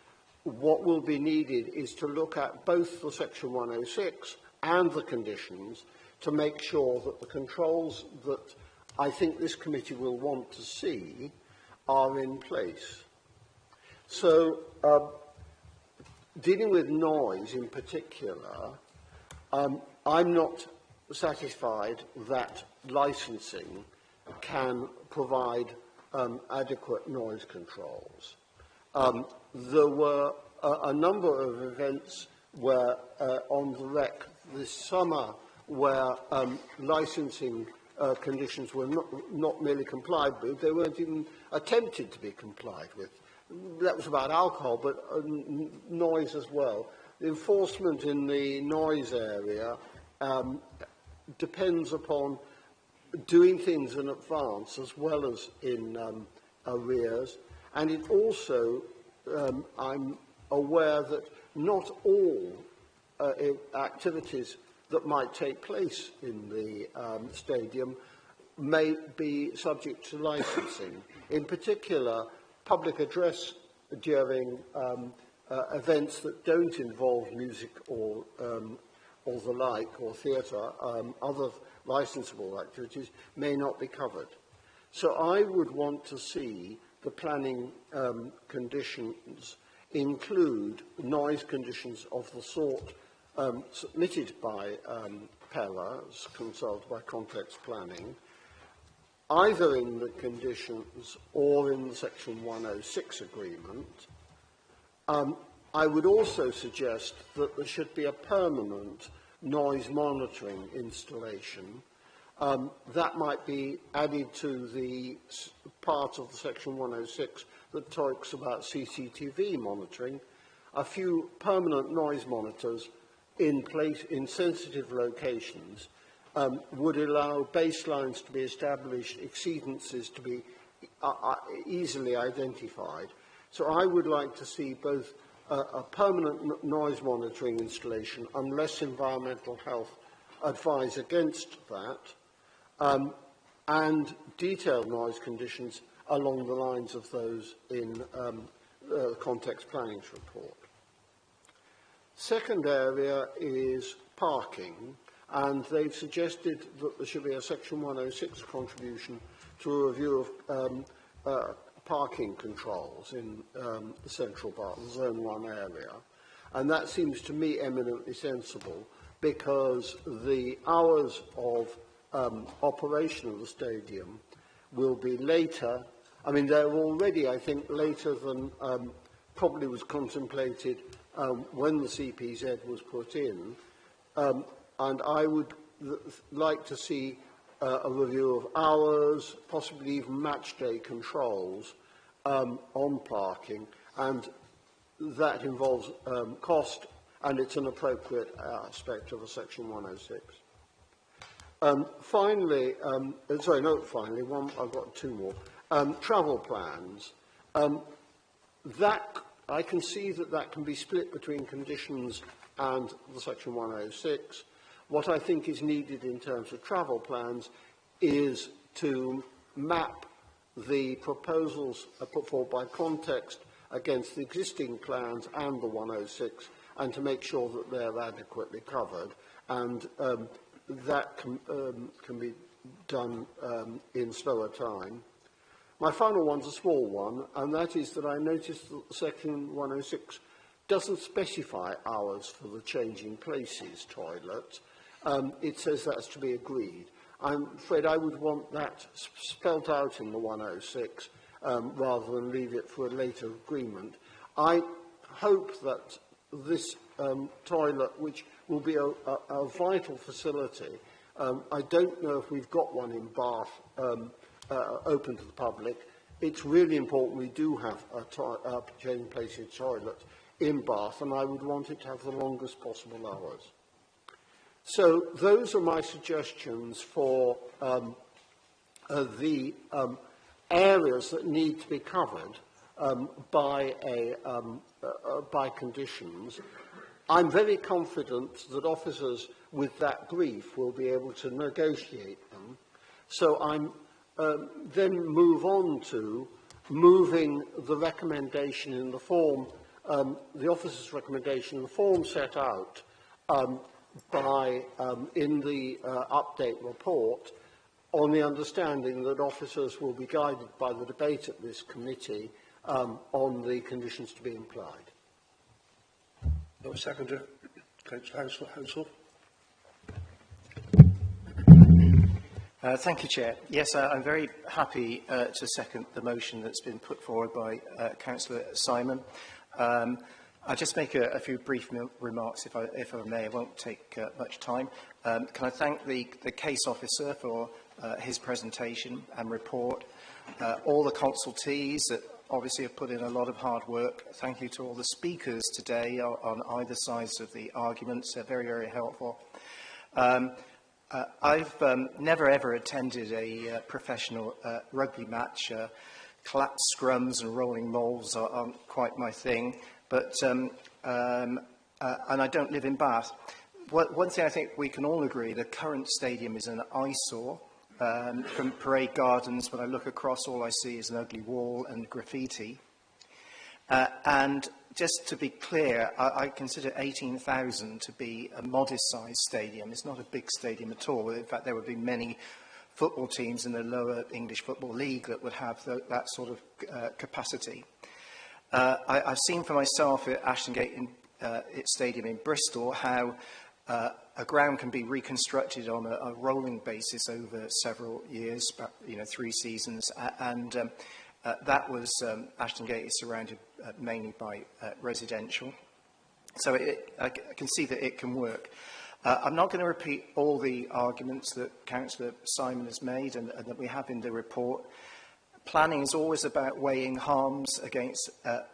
what will be needed is to look at both the Section 106 and the conditions to make sure that the controls that I think this committee will want to see are in place. So, dealing with noise in particular, I'm not satisfied that licensing can provide adequate noise controls. There were a number of events where, on the REC this summer, where licensing conditions were not merely complied with, they weren't even attempted to be complied with. That was about alcohol, but noise as well. The enforcement in the noise area depends upon doing things in advance as well as in arrears. And it also, I'm aware that not all activities that might take place in the stadium may be subject to licensing. In particular, public address during events that don't involve music or the like, or theatre, other licensable activities may not be covered. So I would want to see the planning conditions include noise conditions of the sort submitted by Pera, as consulted by Context Planning, either in the conditions or in the Section 106 agreement. I would also suggest that there should be a permanent noise monitoring installation. That might be added to the part of the Section 106 that talks about CCTV monitoring. A few permanent noise monitors in place in sensitive locations would allow baselines to be established, exceedances to be easily identified. So I would like to see both a permanent noise monitoring installation, unless environmental health advise against that, and detailed noise conditions along the lines of those in the Context Planning's report. Second area is parking, and they've suggested that there should be a Section 106 contribution to a review of parking controls in the central part, the Zone 1 area. And that seems to me eminently sensible, because the hours of operation of the stadium will be later. I mean, they're already, I think, later than probably was contemplated when the CPZ was put in. And I would like to see a review of hours, possibly even match day controls on parking, and that involves cost, and it's an appropriate aspect of a Section 106. Finally, sorry, no, finally, I've got two more. Travel plans. That, I can see that can be split between conditions and the Section 106. What I think is needed in terms of travel plans is to map the proposals put forward by Context against the existing plans and the 106, and to make sure that they're adequately covered. And that can be done in slower time. My final one's a small one, and that is that I noticed that Section 106 doesn't specify hours for the changing places toilet. it says that's to be agreed. I'm afraid I would want that spelled out in the 106 rather than leave it for a later agreement. I hope that this toilet, which will be a vital facility, I don't know if we've got one in Bath open to the public. It's really important we do have a changing places toilet in Bath, and I would want it to have the longest possible hours. So those are my suggestions for the areas that need to be covered by conditions. I'm very confident that officers with that brief will be able to negotiate them. So I'm then move on to moving the recommendation in the form, the officer's recommendation in the form set out in the update report, on the understanding that officers will be guided by the debate at this committee on the conditions to be implied. No seconder. Councillor Hounslow. Thank you, Chair. Yes, I'm very happy to second the motion that's been put forward by Councillor Simon. I'll just make a few brief remarks, if I may. It won't take much time. Can I thank the case officer for his presentation and report, all the consultees that obviously have put in a lot of hard work. Thank you to all the speakers today on either sides of the arguments. They're very, very helpful. I've never ever attended a professional rugby match. Collapsed scrums and rolling mauls aren't quite my thing, but and I don't live in Bath. One thing I think we can all agree, the current stadium is an eyesore. From Parade Gardens, when I look across, all I see is an ugly wall and graffiti. And just to be clear, I consider 18,000 to be a modest-sized stadium. It's not a big stadium at all. In fact, there would be many football teams in the lower English Football League that would have that sort of capacity. I've seen for myself at Ashton Gate Stadium in Bristol how a ground can be reconstructed on a rolling basis over several years, about 3 seasons, and that was Ashton Gate is surrounded mainly by residential, so I can see that it can work. I'm not going to repeat all the arguments that Councillor Simon has made and that we have in the report. Planning is always about weighing harms against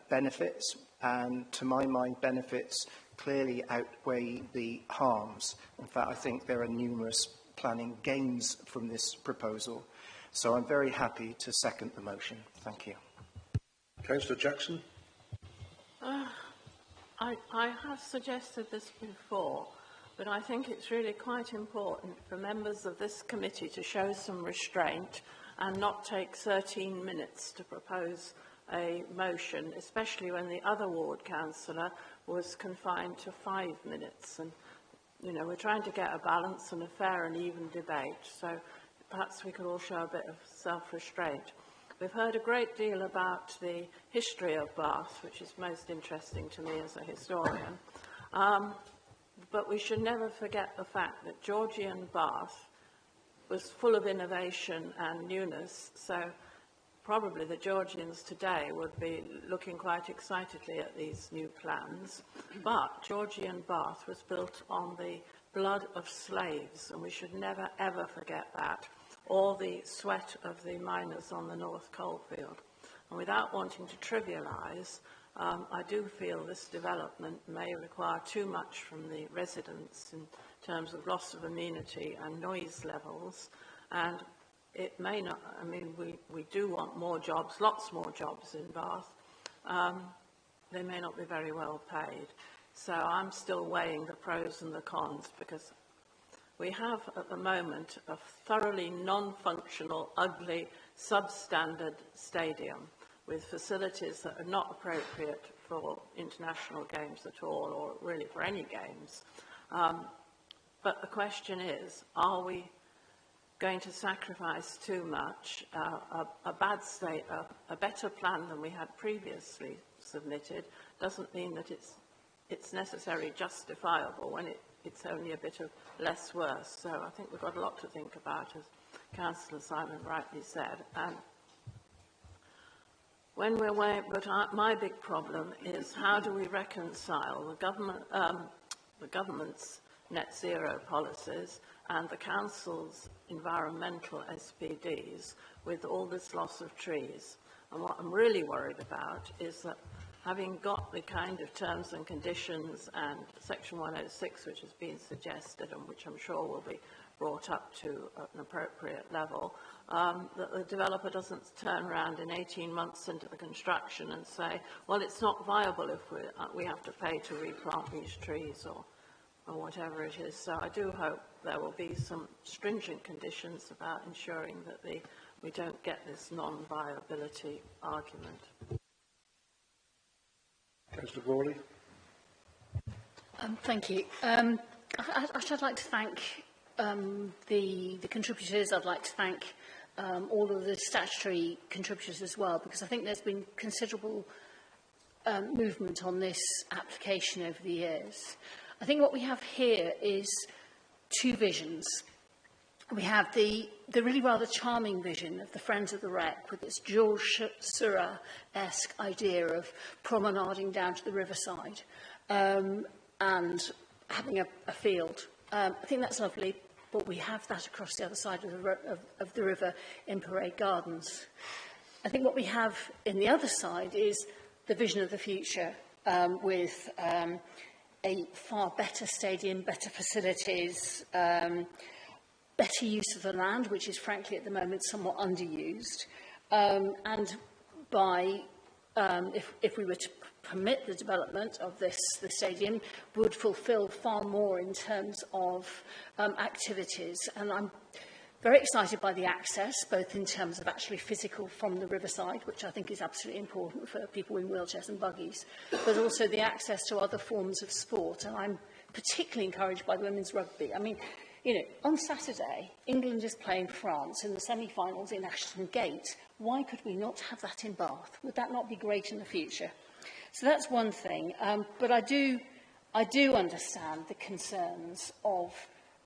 benefits, and to my mind, benefits clearly outweigh the harms. In fact, I think there are numerous planning gains from this proposal. So I'm very happy to second the motion. Thank you. Councillor Jackson. I have suggested this before, but I think it's really quite important for members of this committee to show some restraint and not take 13 minutes to propose a motion, especially when the other ward councillor was confined to 5 minutes. And, we're trying to get a balance and a fair and even debate, so perhaps we could all show a bit of self-restraint. We've heard a great deal about the history of Bath, which is most interesting to me as a historian, but we should never forget the fact that Georgian Bath was full of innovation and newness, so probably the Georgians today would be looking quite excitedly at these new plans. But Georgian Bath was built on the blood of slaves, and we should never ever forget that, or the sweat of the miners on the North Coalfield. And without wanting to trivialise, I do feel this development may require too much from the residents in terms of loss of amenity and noise levels, and it may not, we do want more jobs, lots more jobs in Bath. They may not be very well paid. So I'm still weighing the pros and the cons, because we have at the moment a thoroughly non-functional, ugly, substandard stadium with facilities that are not appropriate for international games at all, or really for any games. But the question is, are we going to sacrifice too much? A bad state, a better plan than we had previously submitted doesn't mean that it's necessarily justifiable when it's only a bit of less worse. So I think we've got a lot to think about, as Councillor Simon rightly said. And when we're away, but my big problem is how do we reconcile the government's net zero policies and the council's environmental SPDs with all this loss of trees. And what I'm really worried about is that having got the kind of terms and conditions and Section 106 which has been suggested and which I'm sure will be brought up to an appropriate level, that the developer doesn't turn around in 18 months into the construction and say, well, it's not viable if we have to pay to replant these trees or whatever it is. So I do hope there will be some stringent conditions about ensuring that we don't get this non-viability argument. Councillor Grawley. Thank you. I'd like to thank the contributors. I'd like to thank all of the statutory contributors as well, because I think there's been considerable movement on this application over the years. I think what we have here is two visions. We have the really rather charming vision of the Friends of the Wreck with its Jules Seurat-esque idea of promenading down to the riverside and having a field. I think that's lovely, but we have that across the other side of the river in Parade Gardens. I think what we have in the other side is the vision of the future with a far better stadium, better facilities, better use of the land, which is frankly at the moment somewhat underused, and by, if we were to permit the development of the stadium, would fulfil far more in terms of activities. And I'm very excited by the access, both in terms of actually physical from the riverside, which I think is absolutely important for people in wheelchairs and buggies, but also the access to other forms of sport. And I'm particularly encouraged by the women's rugby. I mean, you know, on Saturday, England is playing France in the semi-finals in Ashton Gate. Why could we not have that in Bath? Would that not be great in the future? So that's one thing. But I do understand the concerns of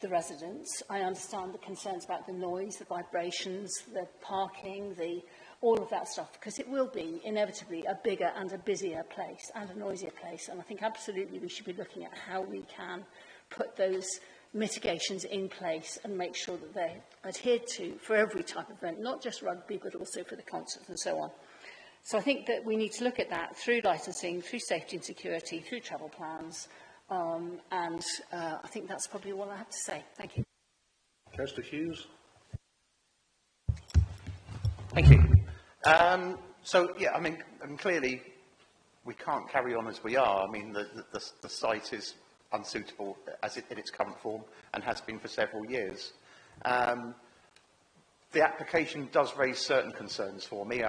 the residents. I understand the concerns about the noise, the vibrations, the parking, all of that stuff, because it will be inevitably a bigger and a busier place and a noisier place. And I think absolutely we should be looking at how we can put those mitigations in place and make sure that they're adhered to for every type of event, not just rugby, but also for the concerts and so on. So I think that we need to look at that through licensing, through safety and security, through travel plans, and I think that's probably all I have to say. Thank you. Councillor Hughes. Thank you. So, yeah, I mean, clearly we can't carry on as we are. I mean, the site is unsuitable in its current form and has been for several years. The application does raise certain concerns for me.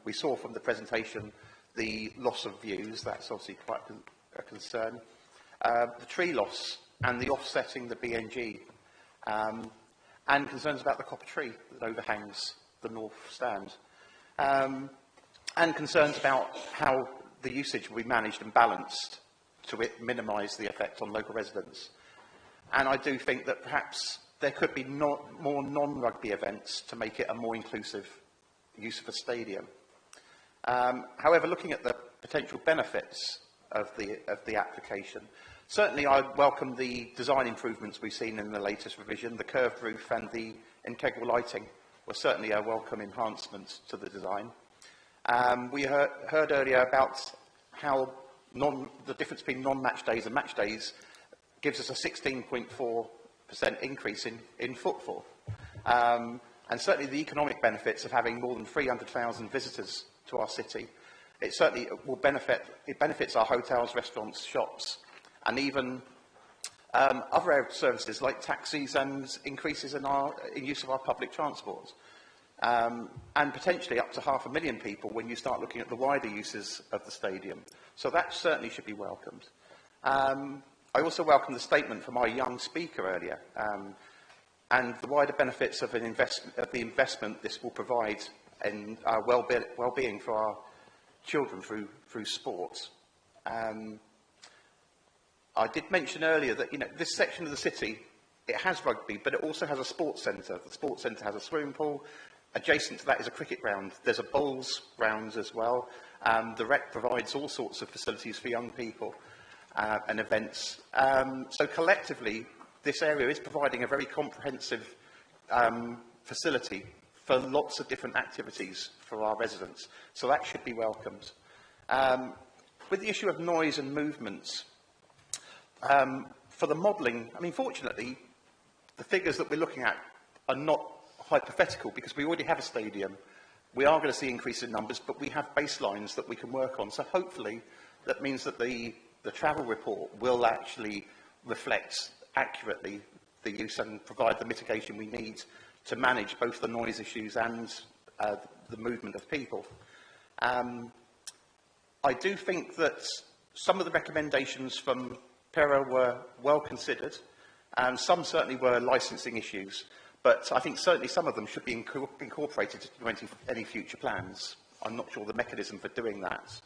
We saw from the presentation the loss of views. That's obviously quite a concern. The tree loss and the offsetting the BNG, and concerns about the copper tree that overhangs the north stand, and concerns about how the usage will be managed and balanced to minimise the effect on local residents. And I do think that perhaps there could be more non-rugby events to make it a more inclusive use of a stadium. However, looking at the potential benefits of the application, certainly I welcome the design improvements we've seen in the latest revision. The curved roof and the integral lighting were certainly a welcome enhancement to the design. We heard earlier about how the difference between non-match days and match days gives us a 16.4% increase in footfall. And certainly the economic benefits of having more than 300,000 visitors to our city, it certainly will benefits our hotels, restaurants, shops, and even other services like taxis and increases in use of our public transport. And potentially up to 500,000 people when you start looking at the wider uses of the stadium. So that certainly should be welcomed. I also welcome the statement from our young speaker earlier, and the wider benefits of the investment this will provide in our well-being for our children through sport. I did mention earlier that, this section of the city, it has rugby, but it also has a sports centre. The sports centre has a swimming pool. Adjacent to that is a cricket ground. There's a bowls grounds as well. The rec provides all sorts of facilities for young people and events. So collectively, this area is providing a very comprehensive facility for lots of different activities for our residents. So that should be welcomed. With the issue of noise and movements, for the modelling, fortunately, the figures that we're looking at are not hypothetical because we already have a stadium. We are going to see increase in numbers, but we have baselines that we can work on. So hopefully that means that the travel report will actually reflect accurately the use and provide the mitigation we need to manage both the noise issues and the movement of people. I do think that some of the recommendations from PERA were well considered, and some certainly were licensing issues, but I think certainly some of them should be incorporated into any future plans. I'm not sure the mechanism for doing that.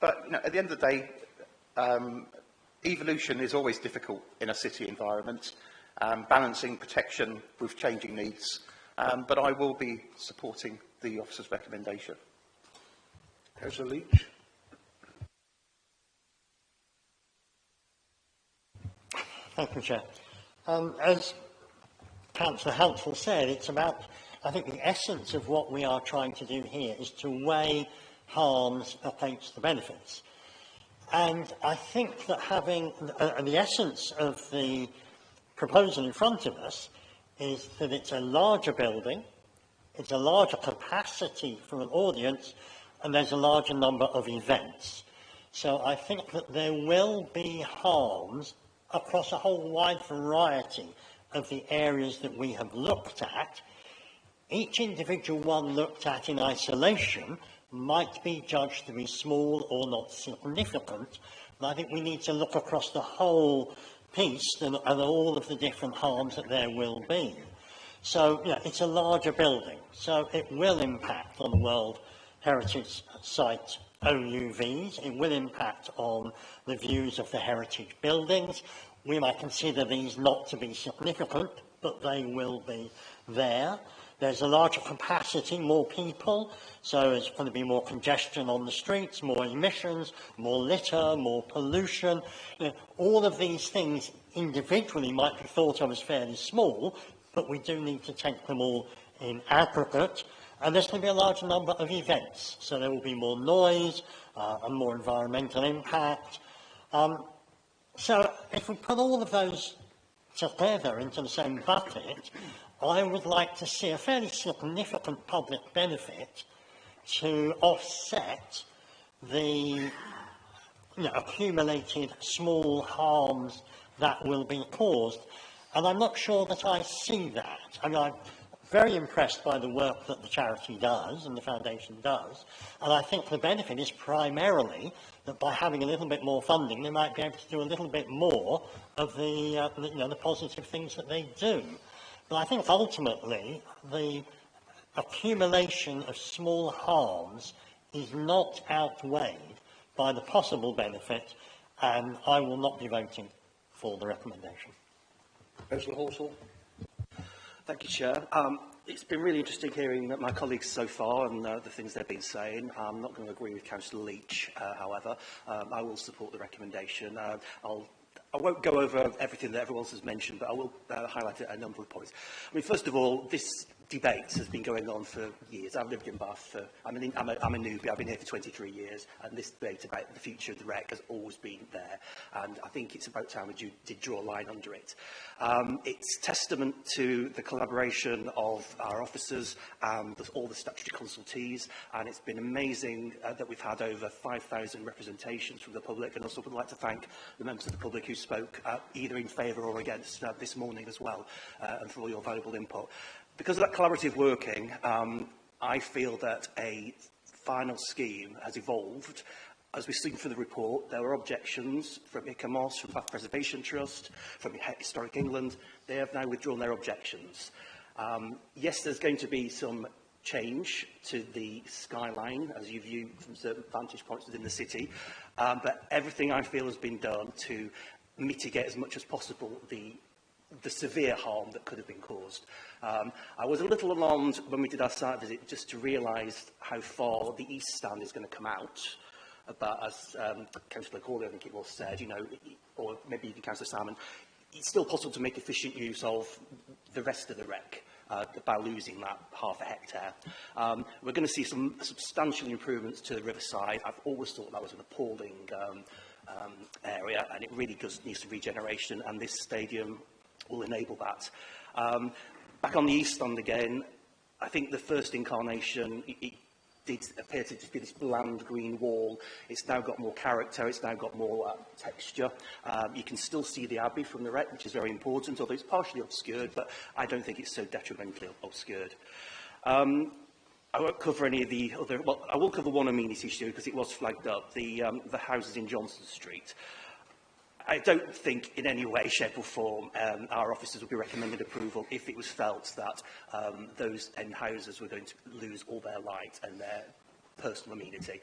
But at the end of the day, evolution is always difficult in a city environment, balancing protection with changing needs, but I will be supporting the officer's recommendation. Councillor Leach. Thank you, Chair. As Councillor Helpful said, it's about, I think the essence of what we are trying to do here is to weigh harms against the benefits. And I think that having, the essence of the proposal in front of us is that it's a larger building, it's a larger capacity for an audience, and there's a larger number of events. So I think that there will be harms across a whole wide variety of the areas that we have looked at. Each individual one looked at in isolation might be judged to be small or not significant, but I think we need to look across the whole piece and all of the different harms that there will be. So, it's a larger building, so it will impact on the World Heritage Site OUVs, it will impact on the views of the heritage buildings. We might consider these not to be significant, but they will be there. There's a larger capacity, more people, so there's going to be more congestion on the streets, more emissions, more litter, more pollution. All of these things individually might be thought of as fairly small, but we do need to take them all in aggregate. And there's going to be a larger number of events, so there will be more noise and more environmental impact. So if we put all of those together into the same bucket, I would like to see a fairly significant public benefit to offset the accumulated small harms that will be caused. And I'm not sure that I see that. I'm very impressed by the work that the charity does and the foundation does, and I think the benefit is primarily that by having a little bit more funding, they might be able to do a little bit more of the positive things that they do. But I think ultimately the accumulation of small harms is not outweighed by the possible benefit, and I will not be voting for the recommendation. Councillor Halsall. Thank you, Chair. It's been really interesting hearing my colleagues so far and the things they've been saying. I'm not going to agree with Councillor Leach, however. I will support the recommendation. I won't go over everything that everyone else has mentioned, but I will highlight a number of points. First of all, this debate has been going on for years. I've lived in Bath I'm a newbie, I've been here for 23 years, and this debate about the future of the REC has always been there, and I think it's about time we did draw a line under it. It's testament to the collaboration of our officers and all the statutory consultees, and it's been amazing that we've had over 5,000 representations from the public, and also would like to thank the members of the public who spoke either in favour or against this morning as well, and for all your valuable input. Because of that collaborative working, I feel that a final scheme has evolved. As we've seen from the report, there were objections from ICAMOS, from Bath Preservation Trust, from Historic England. They have now withdrawn their objections. Yes, there's going to be some change to the skyline as you view from certain vantage points within the city, but everything I feel has been done to mitigate as much as possible the severe harm that could have been caused. I was a little alarmed when we did our site visit just to realise how far the east stand is going to come out. But as Councillor Corley, I think it was, said, you know, or maybe even Councillor Salmon, it's still possible to make efficient use of the rest of the wreck by losing that half a hectare. We're going to see some substantial improvements to the riverside. I've always thought that was an appalling area, and it really does need some regeneration, and this stadium will enable that. Back on the east stand again, I think the first incarnation, it did appear to be this bland green wall. It's now got more character, it's now got more texture. You can still see the Abbey from the wreck, which is very important, although it's partially obscured, but I don't think it's so detrimentally obscured. I won't cover any of the other, well, I will cover one amenity issue because it was flagged up, the houses in Johnson Street. I don't think in any way, shape or form our officers would be recommending approval if it was felt that those end houses were going to lose all their light and their personal amenity.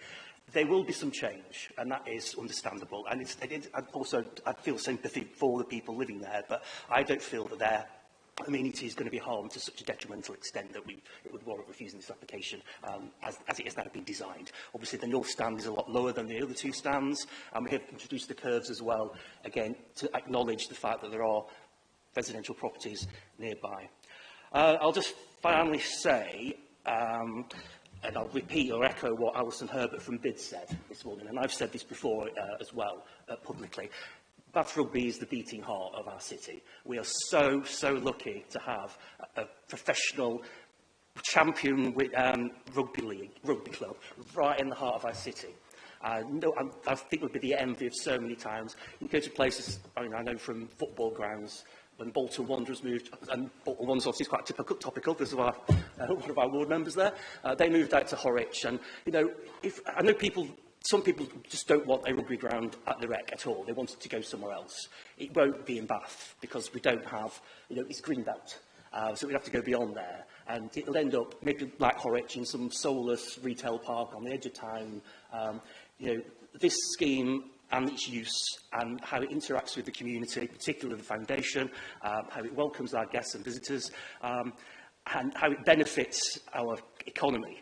There will be some change, and that is understandable. And I feel sympathy for the people living there, but I don't feel that their amenity is going to be harmed to such a detrimental extent that it would warrant refusing this application as it has now been designed. Obviously, the north stand is a lot lower than the other two stands, and we have introduced the curves as well, again, to acknowledge the fact that there are residential properties nearby. I'll just finally say, and I'll repeat or echo what Alison Herbert from BID said this morning, and I've said this before as well, publicly. Bath Rugby is the beating heart of our city. We are so, so lucky to have a professional champion rugby club right in the heart of our city. I think we'd be the envy of so many times. You go to places, I know from football grounds, when Bolton Wanderers moved, and Bolton Wanderers obviously is quite topical because of one of our ward members there, they moved out to Horwich. And, you know, I know some people just don't want a rugby ground at the wreck at all. They want it to go somewhere else. It won't be in Bath because we don't have, it's green belt. So we'd have to go beyond there. And it'll end up maybe like Horwich in some soulless retail park on the edge of town. This scheme and its use and how it interacts with the community, particularly the foundation, how it welcomes our guests and visitors, and how it benefits our economy.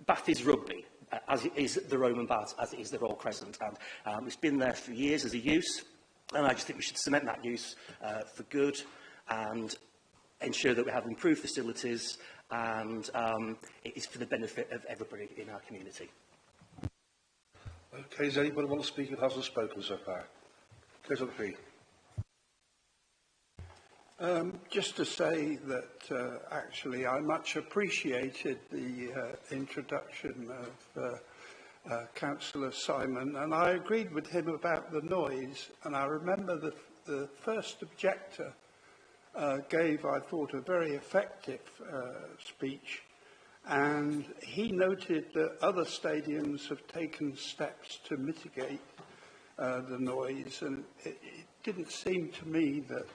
Bath is rugby, as it is the Roman Baths, as it is the Royal Crescent. And it's been there for years as a use, and I just think we should cement that use for good and ensure that we have improved facilities, and it is for the benefit of everybody in our community. Okay, does anybody want to speak who hasn't spoken so far? Please, on the fee. Just to say that actually I much appreciated the introduction of Councillor Simon, and I agreed with him about the noise. And I remember the first objector gave, I thought, a very effective speech, and he noted that other stadiums have taken steps to mitigate the noise, and it didn't seem to me that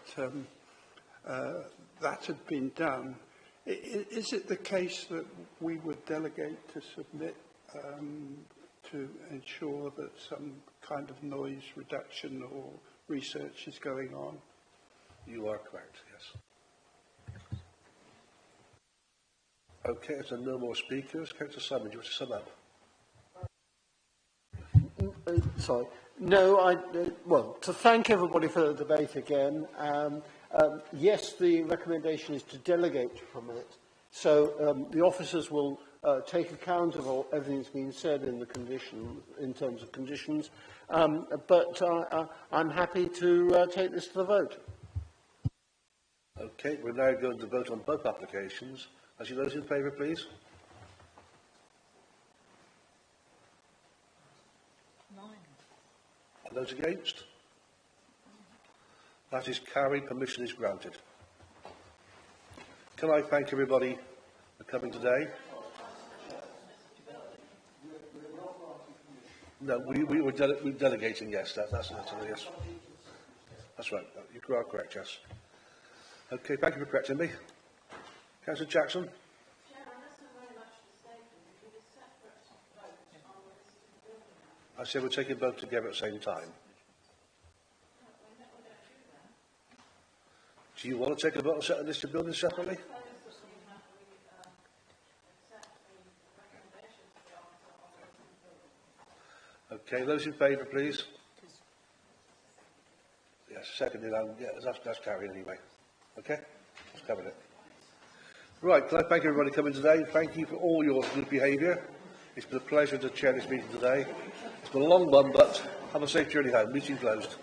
that had been done. Is it the case that we would delegate to submit to ensure that some kind of noise reduction or research is going on? You are correct, yes. Okay, if there are no more speakers, Councillor Simon, do you want to sum up? Sorry. No, well, to thank everybody for the debate again. Yes, the recommendation is to delegate from it. So the officers will take account of everything that's been said in the in terms of conditions. But I'm happy to take this to the vote. Okay, we're now going to vote on both applications. As you those in favour, please. And those against? That is carried. Permission is granted. Can I thank everybody for coming today? No, we're delegating, yes. That's yes. That's right. You are correct, yes. Okay, thank you for correcting me. Councillor Jackson? I said we're taking both together at the same time. Do you want to take a vote on setting this to buildings separately? Okay, those in favour, please. Yes, seconded, and yeah, that's carried anyway. Okay, that's covered it. Right, can I thank everybody for coming today? Thank you for all your good behaviour. It's been a pleasure to chair this meeting today. It's been a long one, but have a safe journey home. Meeting closed.